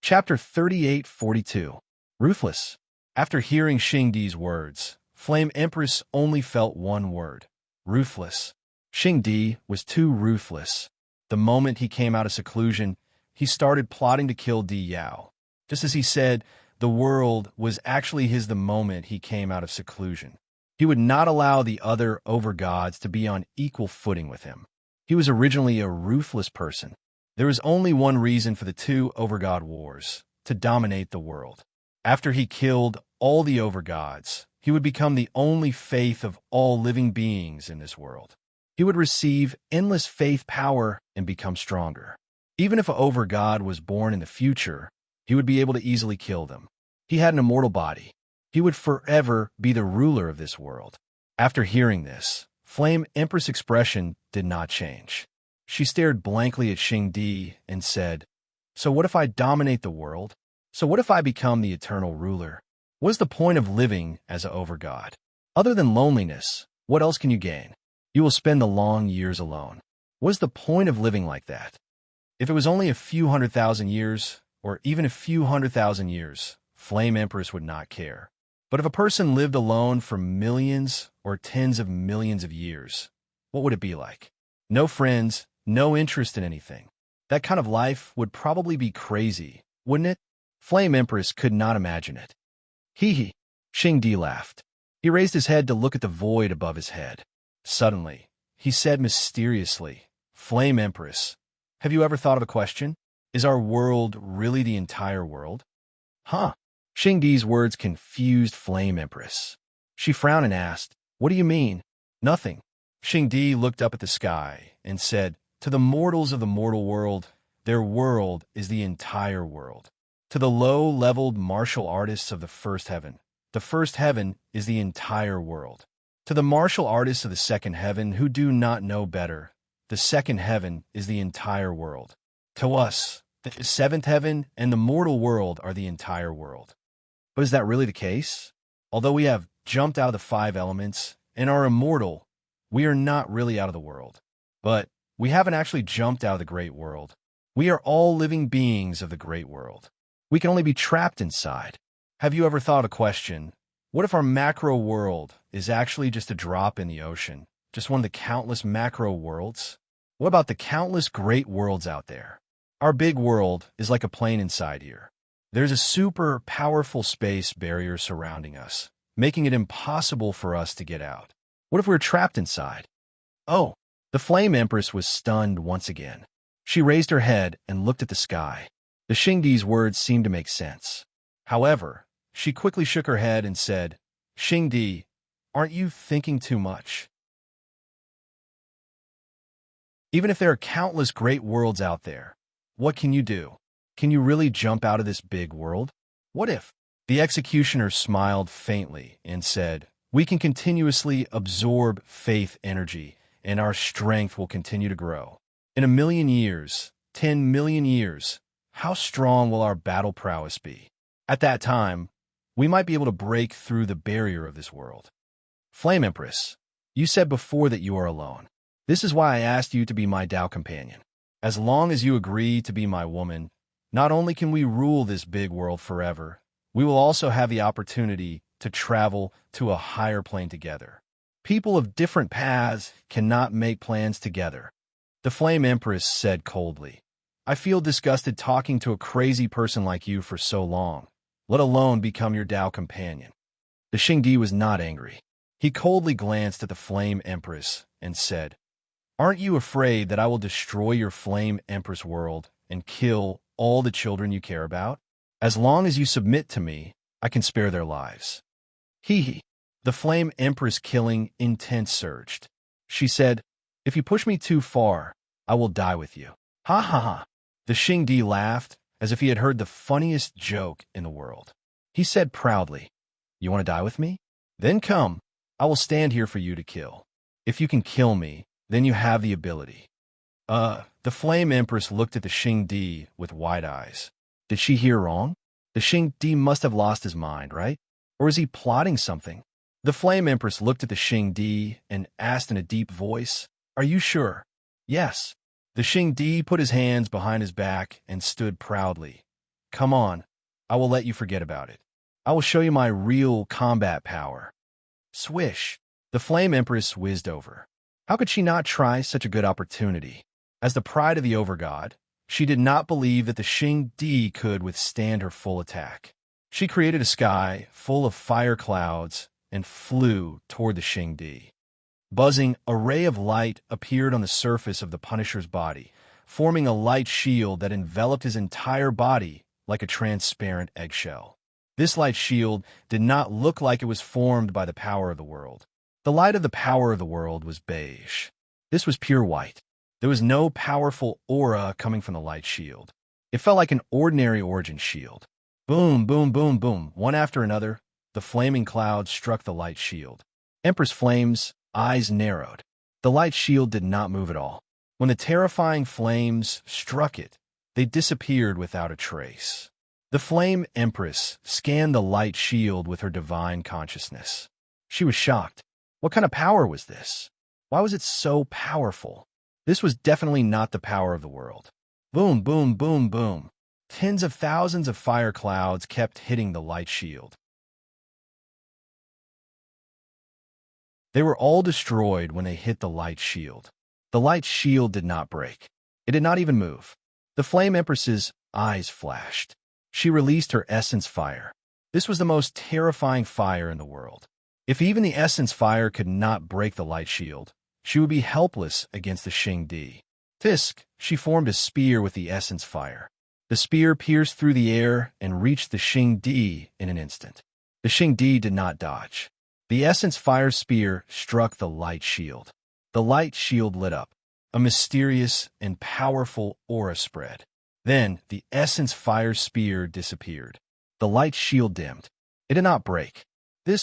Chapter 3842. Ruthless. After hearing Xing Di's words, Flame Empress only felt one word: ruthless. Xing Di was too ruthless. The moment he came out of seclusion, he started plotting to kill Di Yao. Just as he said, the world was actually his the moment he came out of seclusion. He would not allow the other overgods to be on equal footing with him. He was originally a ruthless person. There was only one reason for the 2 overgod wars: to dominate the world. After he killed all the overgods, He would become the only faith of all living beings in this world. He would receive endless faith power and become stronger. Even if an over-god was born in the future, he would be able to easily kill them. He had an immortal body. He would forever be the ruler of this world. After hearing this, Flame Empress' expression did not change. She stared blankly at Xingdi and said, "So what if I dominate the world? So what if I become the eternal ruler? What is the point of living as an over-god? Other than loneliness, what else can you gain? You will spend the long years alone. What is the point of living like that? If it was only a few 100,000 years, or even a few 100,000 years, Flame Empress would not care. But if a person lived alone for millions or tens of millions of years, what would it be like? No friends, no interest in anything. That kind of life would probably be crazy, wouldn't it?" Flame Empress could not imagine it. Hee hee. Xingdi laughed. He raised his head to look at the void above his head. Suddenly, he said mysteriously, "Flame Empress, have you ever thought of a question? Is our world really the entire world?" Huh? Xingdi's words confused Flame Empress. She frowned and asked, "What do you mean?" "Nothing." Xingdi looked up at the sky and said, "To the mortals of the mortal world, their world is the entire world. To the low-leveled martial artists of the first heaven is the entire world. To the martial artists of the second heaven who do not know better, the second heaven is the entire world. To us, the seventh heaven and the mortal world are the entire world." But is that really the case? Although we have jumped out of the five elements and are immortal, we are not really out of the world. But we haven't actually jumped out of the great world. We are all living beings of the great world. We can only be trapped inside. Have you ever thought a question? What if our macro world is actually just a drop in the ocean, just one of the countless macro worlds? What about the countless great worlds out there? Our big world is like a plane inside here. There's a super powerful space barrier surrounding us, making it impossible for us to get out. What if we're trapped inside? Oh, the Flame Empress was stunned once again. She raised her head and looked at the sky. The Xingdi's words seemed to make sense. However, she quickly shook her head and said, "Xingdi, aren't you thinking too much? Even if there are countless great worlds out there, what can you do? Can you really jump out of this big world? What if?" The executioner smiled faintly and said, "We can continuously absorb faith energy, and our strength will continue to grow. In 1,000,000 years, 10 million years, how strong will our battle prowess be? At that time, we might be able to break through the barrier of this world." Flame Empress, you said before that you are alone. This is why I asked you to be my Tao companion. As long as you agree to be my woman, not only can we rule this big world forever, we will also have the opportunity to travel to a higher plane together. People of different paths cannot make plans together. The Flame Empress said coldly, "I feel disgusted talking to a crazy person like you for so long, let alone become your Tao companion." The Xingdi was not angry. He coldly glanced at the Flame Empress and said, "Aren't you afraid that I will destroy your Flame Empress world and kill all the children you care about? As long as you submit to me, I can spare their lives." Hee hee. The Flame Empress killing intent surged. She said, "If you push me too far, I will die with you." Ha ha ha. The Xingdi laughed as if he had heard the funniest joke in the world. He said proudly, "You want to die with me? Then come. I will stand here for you to kill. If you can kill me, then you have the ability." The Flame Empress looked at the Xingdi with wide eyes. Did she hear wrong? The Xingdi must have lost his mind, right? Or is he plotting something? The Flame Empress looked at the Xingdi and asked in a deep voice, "Are you sure?" "Yes." The Xingdi put his hands behind his back and stood proudly. "Come on, I will let you forget about it. I will show you my real combat power." Swish! The Flame Empress whizzed over. How could she not try such a good opportunity? As the pride of the Overgod, she did not believe that the Xingdi could withstand her full attack. She created a sky full of fire clouds and flew toward the Xingdi. Buzzing, a ray of light appeared on the surface of the Punisher's body, forming a light shield that enveloped his entire body like a transparent eggshell. This light shield did not look like it was formed by the power of the world. The light of the power of the world was beige. This was pure white. There was no powerful aura coming from the light shield. It felt like an ordinary origin shield. Boom, boom, boom, boom. One after another, the flaming clouds struck the light shield. Empress Flame's eyes narrowed. The light shield did not move at all. When the terrifying flames struck it, they disappeared without a trace. The Flame Empress scanned the light shield with her divine consciousness. She was shocked. What kind of power was this? Why was it so powerful? This was definitely not the power of the world. Boom, boom, boom, boom. Tens of thousands of fire clouds kept hitting the light shield. They were all destroyed when they hit the light shield. The light shield did not break. It did not even move. The Flame Empress's eyes flashed. She released her essence fire. This was the most terrifying fire in the world. If even the essence fire could not break the light shield, she would be helpless against the Xingdi. Fisk, she formed a spear with the essence fire. The spear pierced through the air and reached the Xingdi in an instant. The Xingdi did not dodge. The essence fire spear struck the light shield. The light shield lit up. A mysterious and powerful aura spread. Then the essence fire spear disappeared. The light shield dimmed. It did not break.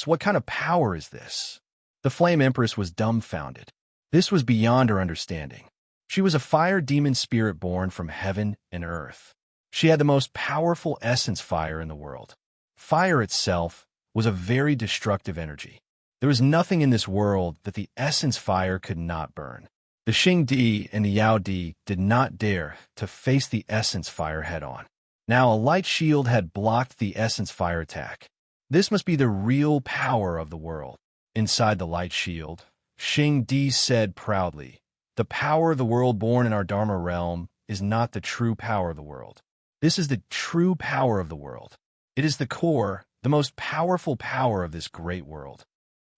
What kind of power is this? The Flame Empress was dumbfounded. This was beyond her understanding. She was a fire demon spirit born from heaven and earth. She had the most powerful essence fire in the world. Fire itself was a very destructive energy. There was nothing in this world that the essence fire could not burn. The Xingdi and the Yaodi did not dare to face the essence fire head-on. Now a light shield had blocked the essence fire attack. This must be the real power of the world. Inside the light shield, Xingdi said proudly, "The power of the world born in our Dharma realm is not the true power of the world. This is the true power of the world. It is the core, the most powerful power of this great world.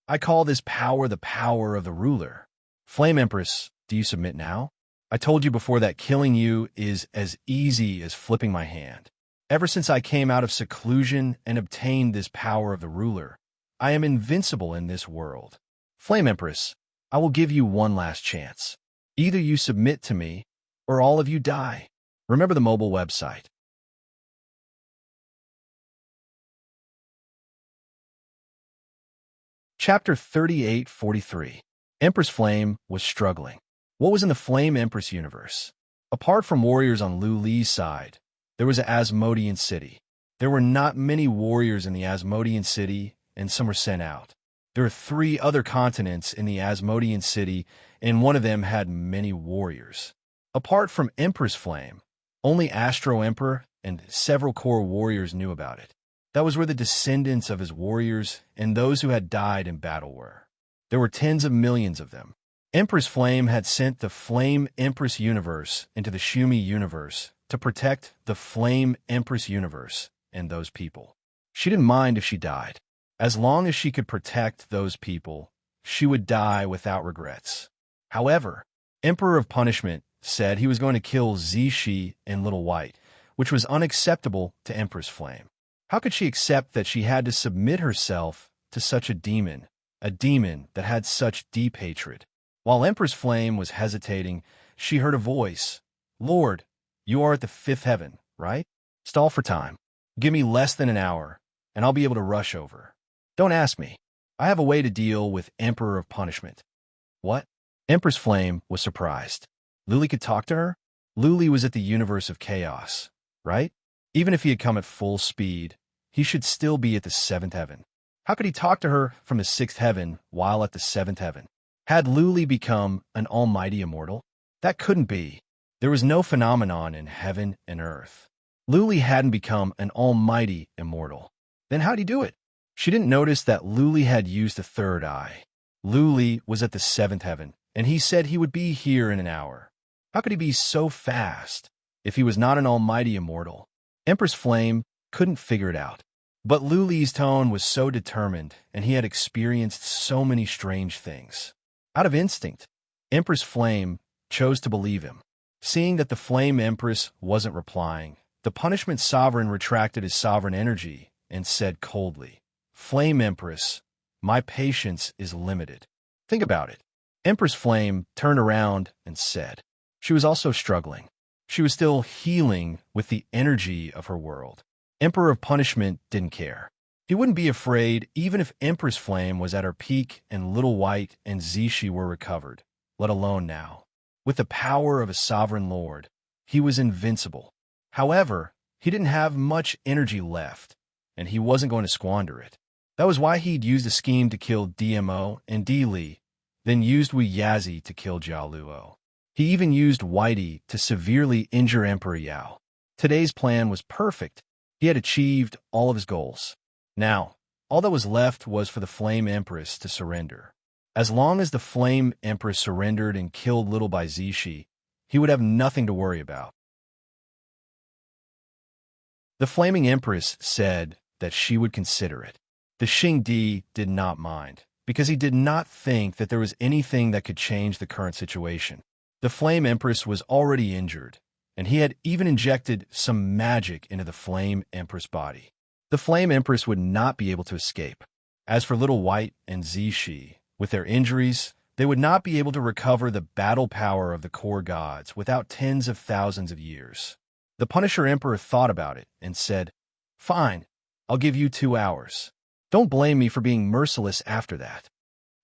I call this power the power of the ruler. Flame Empress, do you submit now? I told you before that killing you is as easy as flipping my hand. Ever since I came out of seclusion and obtained this power of the ruler, I am invincible in this world. Flame Empress, I will give you one last chance. Either you submit to me, or all of you die." Remember the mobile website. Chapter 3843. Empress Flame was struggling. What was in the Flame Empress universe? Apart from warriors on Lu Li's side, there was an Asmodean city. There were not many warriors in the Asmodean city, and some were sent out. There are 3 other continents in the Asmodean city, and one of them had many warriors. Apart from Empress Flame, only Astro Emperor and several core warriors knew about it. That was where the descendants of his warriors and those who had died in battle were. There were tens of millions of them. Empress Flame had sent the Flame Empress universe into the Shumi universe to protect the Flame Empress universe and those people. She didn't mind if she died. As long as she could protect those people, she would die without regrets. However, Emperor of Punishment said he was going to kill Zishi and Little White, which was unacceptable to Empress Flame. How could she accept that she had to submit herself to such a demon that had such deep hatred? While Empress Flame was hesitating, she heard a voice. "Lord, you are at the 5th heaven, right? Stall for time. Give me less than an hour, and I'll be able to rush over. Don't ask me. I have a way to deal with Emperor of Punishment." What? Empress Flame was surprised. Luli could talk to her? Luli was at the universe of chaos, right? Even if he had come at full speed, he should still be at the 7th heaven. How could he talk to her from the 6th heaven while at the 7th heaven? Had Luli become an almighty immortal? That couldn't be. There was no phenomenon in heaven and earth. Luli hadn't become an almighty immortal. Then how'd he do it? She didn't notice that Luli had used a 3rd eye. Luli was at the 7th heaven, and he said he would be here in an hour. How could he be so fast if he was not an almighty immortal? Empress Flame couldn't figure it out. But Luli's tone was so determined, and he had experienced so many strange things. Out of instinct, Empress Flame chose to believe him. Seeing that the Flame Empress wasn't replying, the Punishment Sovereign retracted his sovereign energy and said coldly, "Flame Empress, my patience is limited." Think about it. Empress Flame turned around and said. She was also struggling. She was still healing with the energy of her world. Emperor of Punishment didn't care. He wouldn't be afraid even if Empress Flame was at her peak and Little White and Zishi were recovered, let alone now. With the power of a sovereign lord, he was invincible. However, he didn't have much energy left, and he wasn't going to squander it. That was why he'd used a scheme to kill DMO and D-Li, then used Wu Yazi to kill Jiao Luo. He even used Whitey to severely injure Emperor Yao. Today's plan was perfect. He had achieved all of his goals. Now, all that was left was for the Flame Empress to surrender. As long as the Flame Empress surrendered and killed Little Bai Zishi, he would have nothing to worry about. The Flaming Empress said that she would consider it. The Xing Di did not mind, because he did not think that there was anything that could change the current situation. The Flame Empress was already injured, and he had even injected some magic into the Flame Empress body. The Flame Empress would not be able to escape. As for Little White and Zishi, with their injuries, they would not be able to recover the battle power of the core gods without tens of thousands of years. The Punisher Emperor thought about it and said, "Fine, I'll give you 2 hours. Don't blame me for being merciless after that."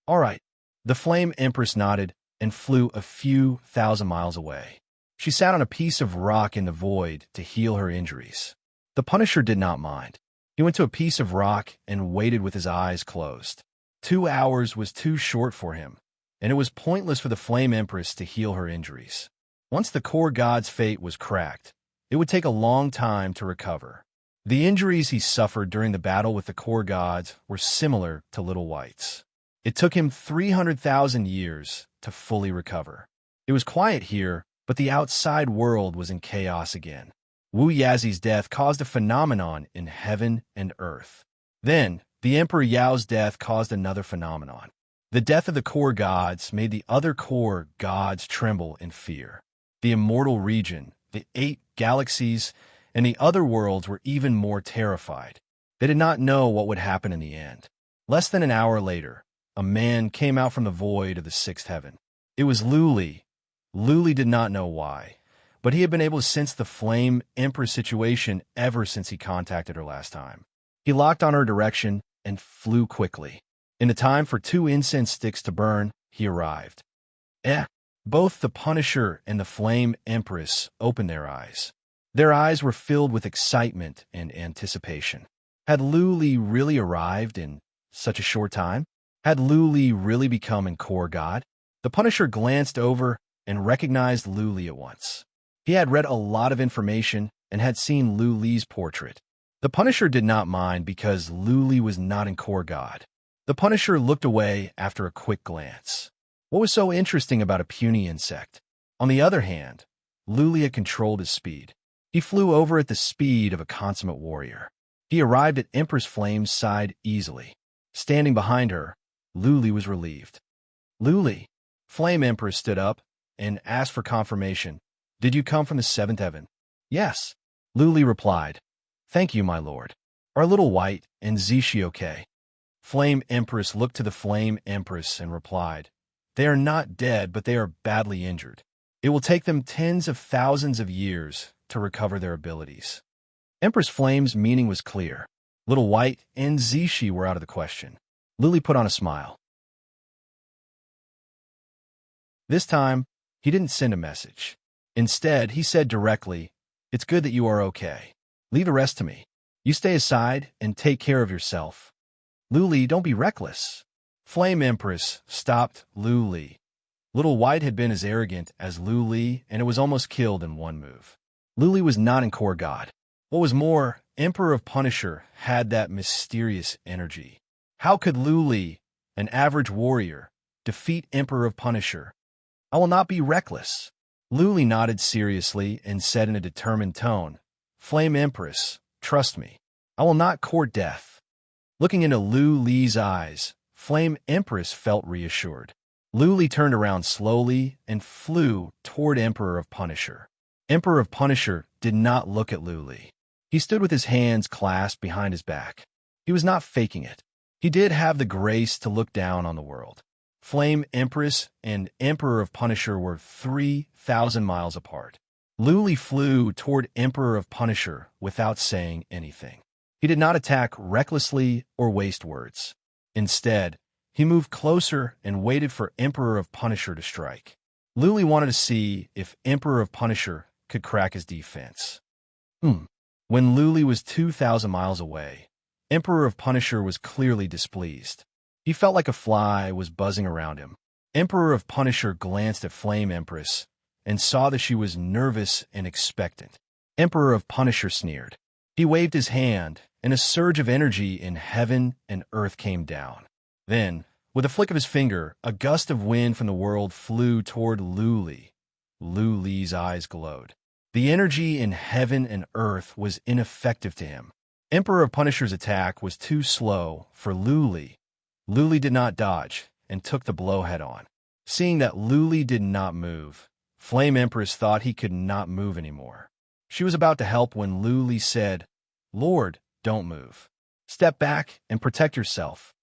"All right." The Flame Empress nodded and flew a few thousand miles away. She sat on a piece of rock in the void to heal her injuries. The Punisher did not mind. He went to a piece of rock and waited with his eyes closed. 2 hours was too short for him, and it was pointless for the Flame Empress to heal her injuries. Once the core god's fate was cracked, it would take a long time to recover. The injuries he suffered during the battle with the core gods were similar to Little White's. It took him 300,000 years to fully recover. It was quiet here, but the outside world was in chaos again. Wu Yazi's death caused a phenomenon in heaven and earth. Then, the Emperor Yao's death caused another phenomenon. The death of the core gods made the other core gods tremble in fear. The immortal region, the 8 galaxies, and the other worlds were even more terrified. They did not know what would happen in the end. Less than an hour later, a man came out from the void of the 6th heaven. It was Lu-Li. Lu-Li did not know why, but he had been able to sense the Flame Empress situation ever since he contacted her last time. He locked on her direction and flew quickly. In the time for 2 incense sticks to burn, he arrived. Both the Punisher and the Flame Empress opened their eyes. Their eyes were filled with excitement and anticipation. Had Lu-Li really arrived in such a short time? Had Lu-Li really become a core god? The Punisher glanced over and recognized Lu-Li at once. He had read a lot of information and had seen Lu-Li's portrait. The Punisher did not mind because Lu-Li was not a core god. The Punisher looked away after a quick glance. What was so interesting about a puny insect? On the other hand, Lu-Li had controlled his speed. He flew over at the speed of a consummate warrior. He arrived at Empress Flame's side easily. Standing behind her, Lu-Li was relieved. "Lu-Li," Flame Empress stood up and asked for confirmation. "Did you come from the 7th heaven?" "Yes," Lu-Li replied. "Thank you, my lord. Are Little White and Zishi okay?" Flame Empress looked to the Flame Empress and replied, "They are not dead, but they are badly injured. It will take them tens of thousands of years to recover their abilities." Empress Flame's meaning was clear. Little White and Zishi were out of the question. Lu-Li put on a smile. This time, he didn't send a message. Instead, he said directly, "It's good that you are okay. Leave the rest to me. You stay aside and take care of yourself." "Lu-Li, don't be reckless." Flame Empress stopped Lu-Li. Little White had been as arrogant as Lu-Li, and it was almost killed in one move. Lu-Li was not a core god. What was more, Emperor of Punisher had that mysterious energy. How could Lu-Li, an average warrior, defeat Emperor of Punisher? "I will not be reckless." Lu-Li nodded seriously and said in a determined tone, "Flame Empress, trust me. I will not court death." Looking into Lu-Li's eyes, Flame Empress felt reassured. Lu-Li turned around slowly and flew toward Emperor of Punisher. Emperor of Punisher did not look at Lu-Li. He stood with his hands clasped behind his back. He was not faking it. He did have the grace to look down on the world. Flame Empress and Emperor of Punisher were 3,000 miles apart. Luli flew toward Emperor of Punisher without saying anything. He did not attack recklessly or waste words. Instead, he moved closer and waited for Emperor of Punisher to strike. Luli wanted to see if Emperor of Punisher could crack his defense. When Luli was 2,000 miles away, Emperor of Punisher was clearly displeased. He felt like a fly was buzzing around him. Emperor of Punisher glanced at Flame Empress and saw that she was nervous and expectant. Emperor of Punisher sneered. He waved his hand, and a surge of energy in heaven and earth came down. Then, with a flick of his finger, a gust of wind from the world flew toward Luli. Luli's eyes glowed. The energy in heaven and earth was ineffective to him. Emperor of Punisher's attack was too slow for Luli. Luli did not dodge and took the blow head-on. Seeing that Luli did not move, Flame Empress thought he could not move anymore. She was about to help when Luli said, "Lord, don't move. Step back and protect yourself."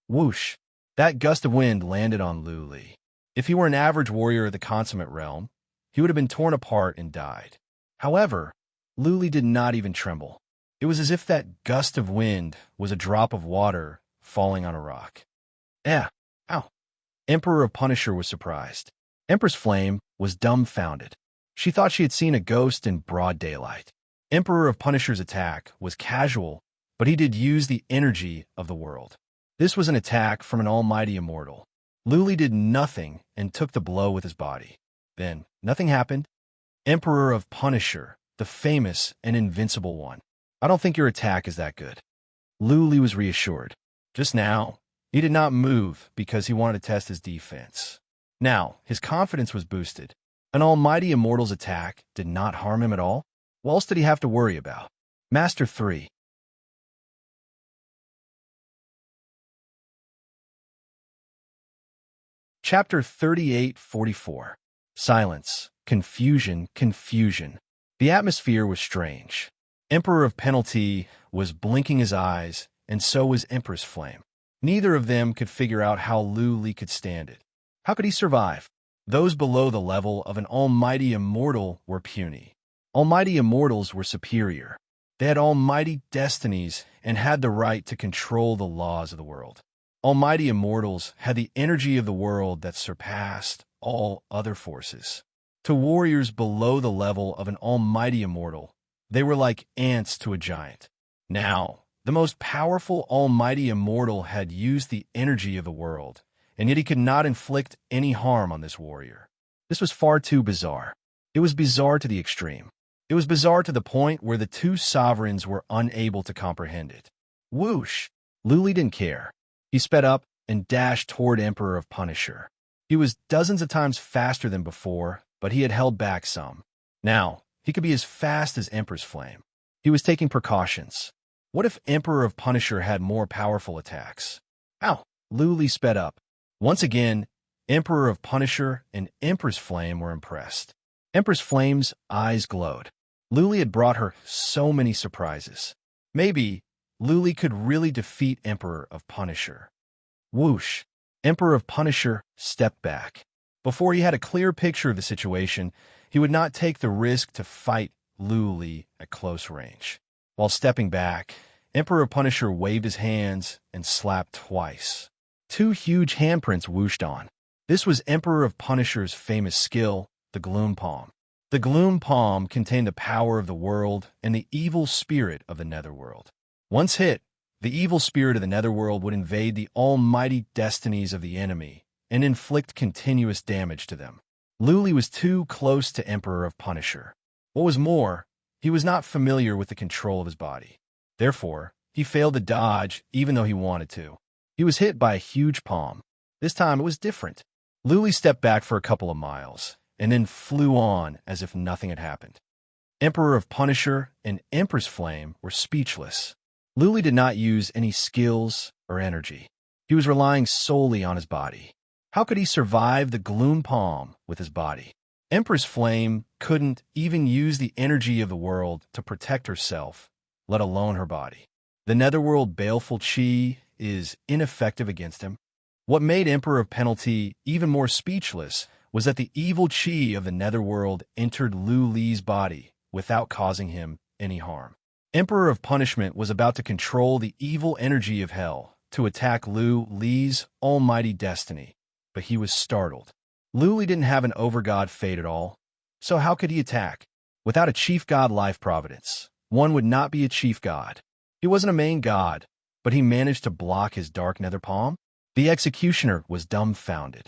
Whoosh! That gust of wind landed on Luli. If he were an average warrior of the consummate realm, he would have been torn apart and died. However, Luli did not even tremble. It was as if that gust of wind was a drop of water falling on a rock. Ow. Emperor of Punisher was surprised. Empress Flame was dumbfounded. She thought she had seen a ghost in broad daylight. Emperor of Punisher's attack was casual, but he did use the energy of the world. This was an attack from an almighty immortal. Luli did nothing and took the blow with his body. Then, nothing happened. Emperor of Punisher, the famous and invincible one. I don't think your attack is that good. Luli was reassured. Just now, he did not move because he wanted to test his defense. Now, his confidence was boosted. An almighty immortal's attack did not harm him at all. What else did he have to worry about? Master 3. Chapter 38:44. Silence, confusion. The atmosphere was strange. Emperor of Penalty was blinking his eyes, and so was Empress Flame. Neither of them could figure out how Luli could stand it. How could he survive? Those below the level of an almighty immortal were puny. Almighty immortals were superior. They had almighty destinies and had the right to control the laws of the world. Almighty immortals had the energy of the world that surpassed all other forces. To warriors below the level of an almighty immortal, they were like ants to a giant. Now, the most powerful almighty immortal had used the energy of the world, and yet he could not inflict any harm on this warrior. This was far too bizarre. It was bizarre to the extreme. It was bizarre to the point where the two sovereigns were unable to comprehend it. Whoosh! Luli didn't care. He sped up and dashed toward Emperor of Punisher. He was dozens of times faster than before, but he had held back some. Now, he could be as fast as Empress Flame. He was taking precautions. What if Emperor of Punisher had more powerful attacks? Ow! Luli sped up. Once again, Emperor of Punisher and Empress Flame were impressed. Empress Flame's eyes glowed. Luli had brought her so many surprises. Maybe Luli could really defeat Emperor of Punisher. Whoosh! Emperor of Punisher stepped back. Before he had a clear picture of the situation, he would not take the risk to fight Luli at close range. While stepping back, Emperor of Punisher waved his hands and slapped twice. Two huge handprints whooshed on. This was Emperor of Punisher's famous skill, the Gloom Palm. The Gloom Palm contained the power of the world and the evil spirit of the Netherworld. Once hit, the evil spirit of the Netherworld would invade the almighty destinies of the enemy and inflict continuous damage to them. Luli was too close to Emperor of Punisher. What was more, he was not familiar with the control of his body. Therefore, he failed to dodge even though he wanted to. He was hit by a huge palm. This time it was different. Luli stepped back for a couple of miles and then flew on as if nothing had happened. Emperor of Punisher and Empress Flame were speechless. Luli did not use any skills or energy. He was relying solely on his body. How could he survive the Gloom Palm with his body? Empress Flame couldn't even use the energy of the world to protect herself let alone her body. The netherworld baleful chi is ineffective against him. What made Emperor of Penalty even more speechless was that the evil chi of the netherworld entered Lu Li's body without causing him any harm. Emperor of Punishment was about to control the evil energy of hell to attack Lu Li's almighty destiny, but he was startled. Lu Li didn't have an overgod fate at all, so how could he attack? Without a chief god life providence, one would not be a chief god. He wasn't a main god, but he managed to block his dark nether palm. The executioner was dumbfounded.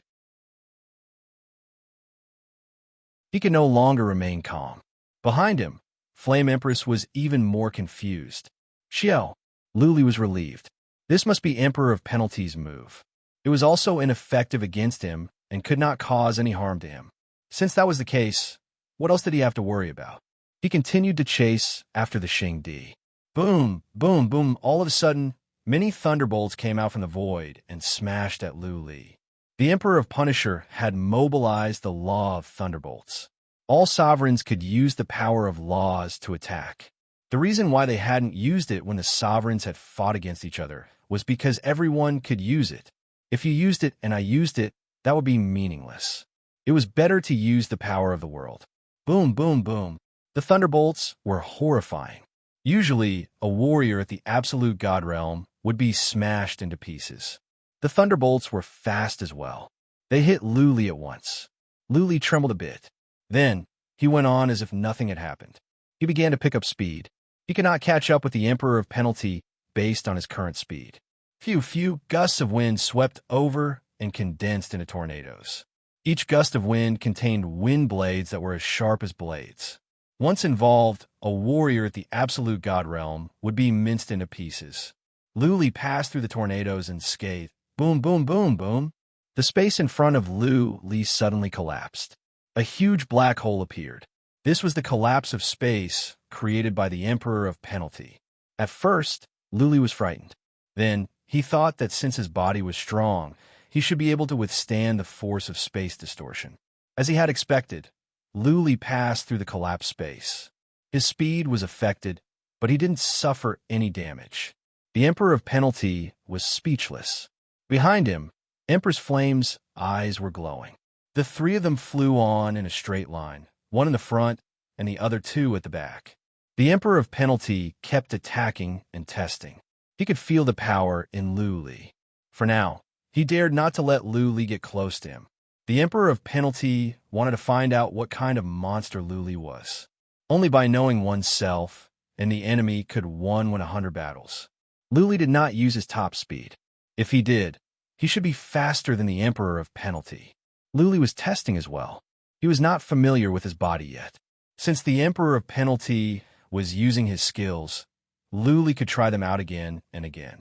He could no longer remain calm. Behind him, Flame Empress was even more confused. Xiao, Lu Li was relieved. This must be Emperor of Penalty's move. It was also ineffective against him and could not cause any harm to him. Since that was the case, what else did he have to worry about? He continued to chase after the Xing Di. Boom, boom, boom. All of a sudden, many thunderbolts came out from the void and smashed at Lu Li. The Emperor of Punisher had mobilized the Law of Thunderbolts. All sovereigns could use the power of laws to attack. The reason why they hadn't used it when the sovereigns had fought against each other was because everyone could use it. If you used it and I used it, that would be meaningless. It was better to use the power of the world. Boom, boom, boom. The thunderbolts were horrifying. Usually, a warrior at the absolute god realm would be smashed into pieces. The thunderbolts were fast as well. They hit Lu Li at once. Lu Li trembled a bit. Then, he went on as if nothing had happened. He began to pick up speed. He could not catch up with the Emperor of Penalty based on his current speed. Few gusts of wind swept over and condensed into tornadoes. Each gust of wind contained wind blades that were as sharp as blades. Once involved, a warrior at the absolute god realm would be minced into pieces. Lu Li passed through the tornadoes and scathed. Boom, boom, boom, boom. The space in front of Lu Li suddenly collapsed. A huge black hole appeared. This was the collapse of space created by the Emperor of Penalty. At first, Lu Li was frightened. Then, he thought that since his body was strong, he should be able to withstand the force of space distortion. As he had expected, Lu Li passed through the collapsed space. His speed was affected, but he didn't suffer any damage. The Emperor of Penalty was speechless. Behind him, Empress Flame's eyes were glowing. The three of them flew on in a straight line, one in the front and the other two at the back. The Emperor of Penalty kept attacking and testing. He could feel the power in Lu Li. For now, he dared not to let Lu Li get close to him. The Emperor of Penalty wanted to find out what kind of monster Lu Li was. Only by knowing oneself and the enemy could one win 100 battles. Lu Li did not use his top speed. If he did, he should be faster than the Emperor of Penalty. Lu Li was testing as well. He was not familiar with his body yet. Since the Emperor of Penalty was using his skills, Lu Li could try them out again and again.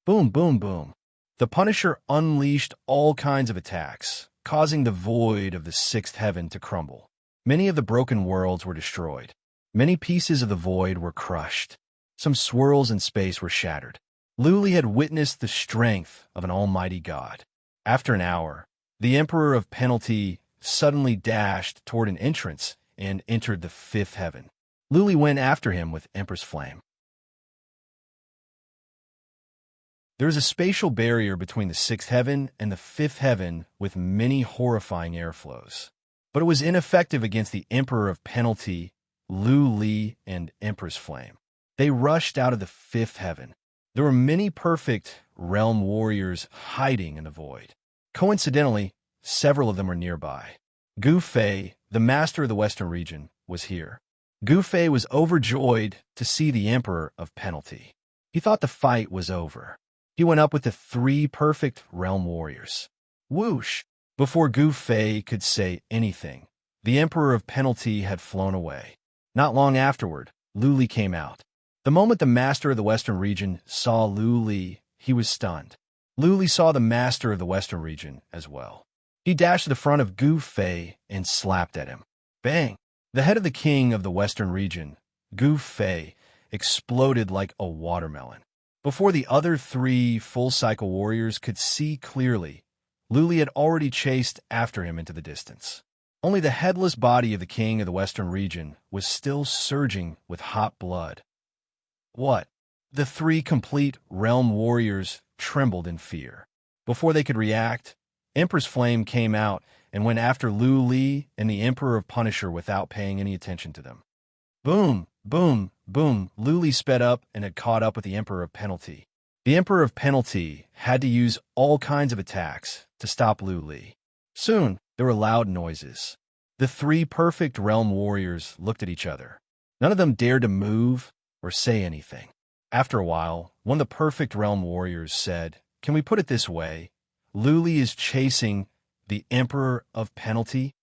Boom, boom, boom. The Punisher unleashed all kinds of attacks, causing the void of the sixth heaven to crumble. Many of the broken worlds were destroyed. Many pieces of the void were crushed. Some swirls in space were shattered. Lu Li had witnessed the strength of an almighty god. After an hour, the Emperor of Penalty suddenly dashed toward an entrance and entered the fifth heaven. Lu Li went after him with Empress Flame. There is a spatial barrier between the sixth heaven and the fifth heaven with many horrifying airflows. But it was ineffective against the Emperor of Penalty, Lu Li, and Empress Flame. They rushed out of the fifth heaven. There were many perfect realm warriors hiding in the void. Coincidentally, several of them were nearby. Gu Fei, the master of the Western region, was here. Gu Fei was overjoyed to see the Emperor of Penalty. He thought the fight was over. He went up with the three perfect realm warriors. Whoosh! Before Gu Fei could say anything, the Emperor of Penalty had flown away. Not long afterward, Lu Li came out. The moment the master of the Western region saw Lu Li, he was stunned. Lu Li saw the master of the Western region as well. He dashed to the front of Gu Fei and slapped at him. Bang! The head of the king of the Western region, Gu Fei, exploded like a watermelon. Before the other three full-cycle warriors could see clearly, Lu Li had already chased after him into the distance. Only the headless body of the king of the Western region was still surging with hot blood. What? The three complete realm warriors trembled in fear. Before they could react, Empress Flame came out and went after Lu Li and the Emperor of Punisher without paying any attention to them. Boom, boom, boom. Lu Li sped up and had caught up with the Emperor of Penalty. The Emperor of Penalty had to use all kinds of attacks to stop Lu Li. Soon, there were loud noises. The three perfect realm warriors looked at each other. None of them dared to move or say anything. After a while, one of the perfect realm warriors said, "Can we put it this way? Lu Li is chasing the Emperor of Penalty."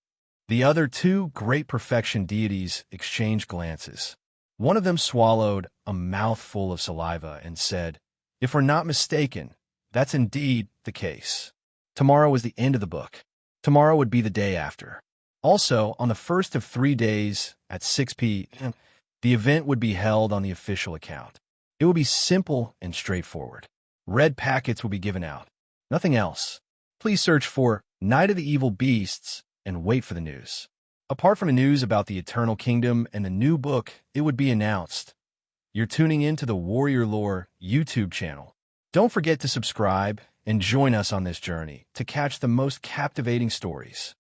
The other two great perfection deities exchanged glances. One of them swallowed a mouthful of saliva and said, "If we're not mistaken, that's indeed the case." Tomorrow was the end of the book. Tomorrow would be the day after. Also, on the first of 3 days at 6 p.m., the event would be held on the official account. It would be simple and straightforward. Red packets would be given out. Nothing else. Please search for Night of the Evil Beasts and wait for the news. Apart from the news about the Eternal Kingdom and the new book, it would be announced. You're tuning in to the Warrior Lore YouTube channel. Don't forget to subscribe and join us on this journey to catch the most captivating stories.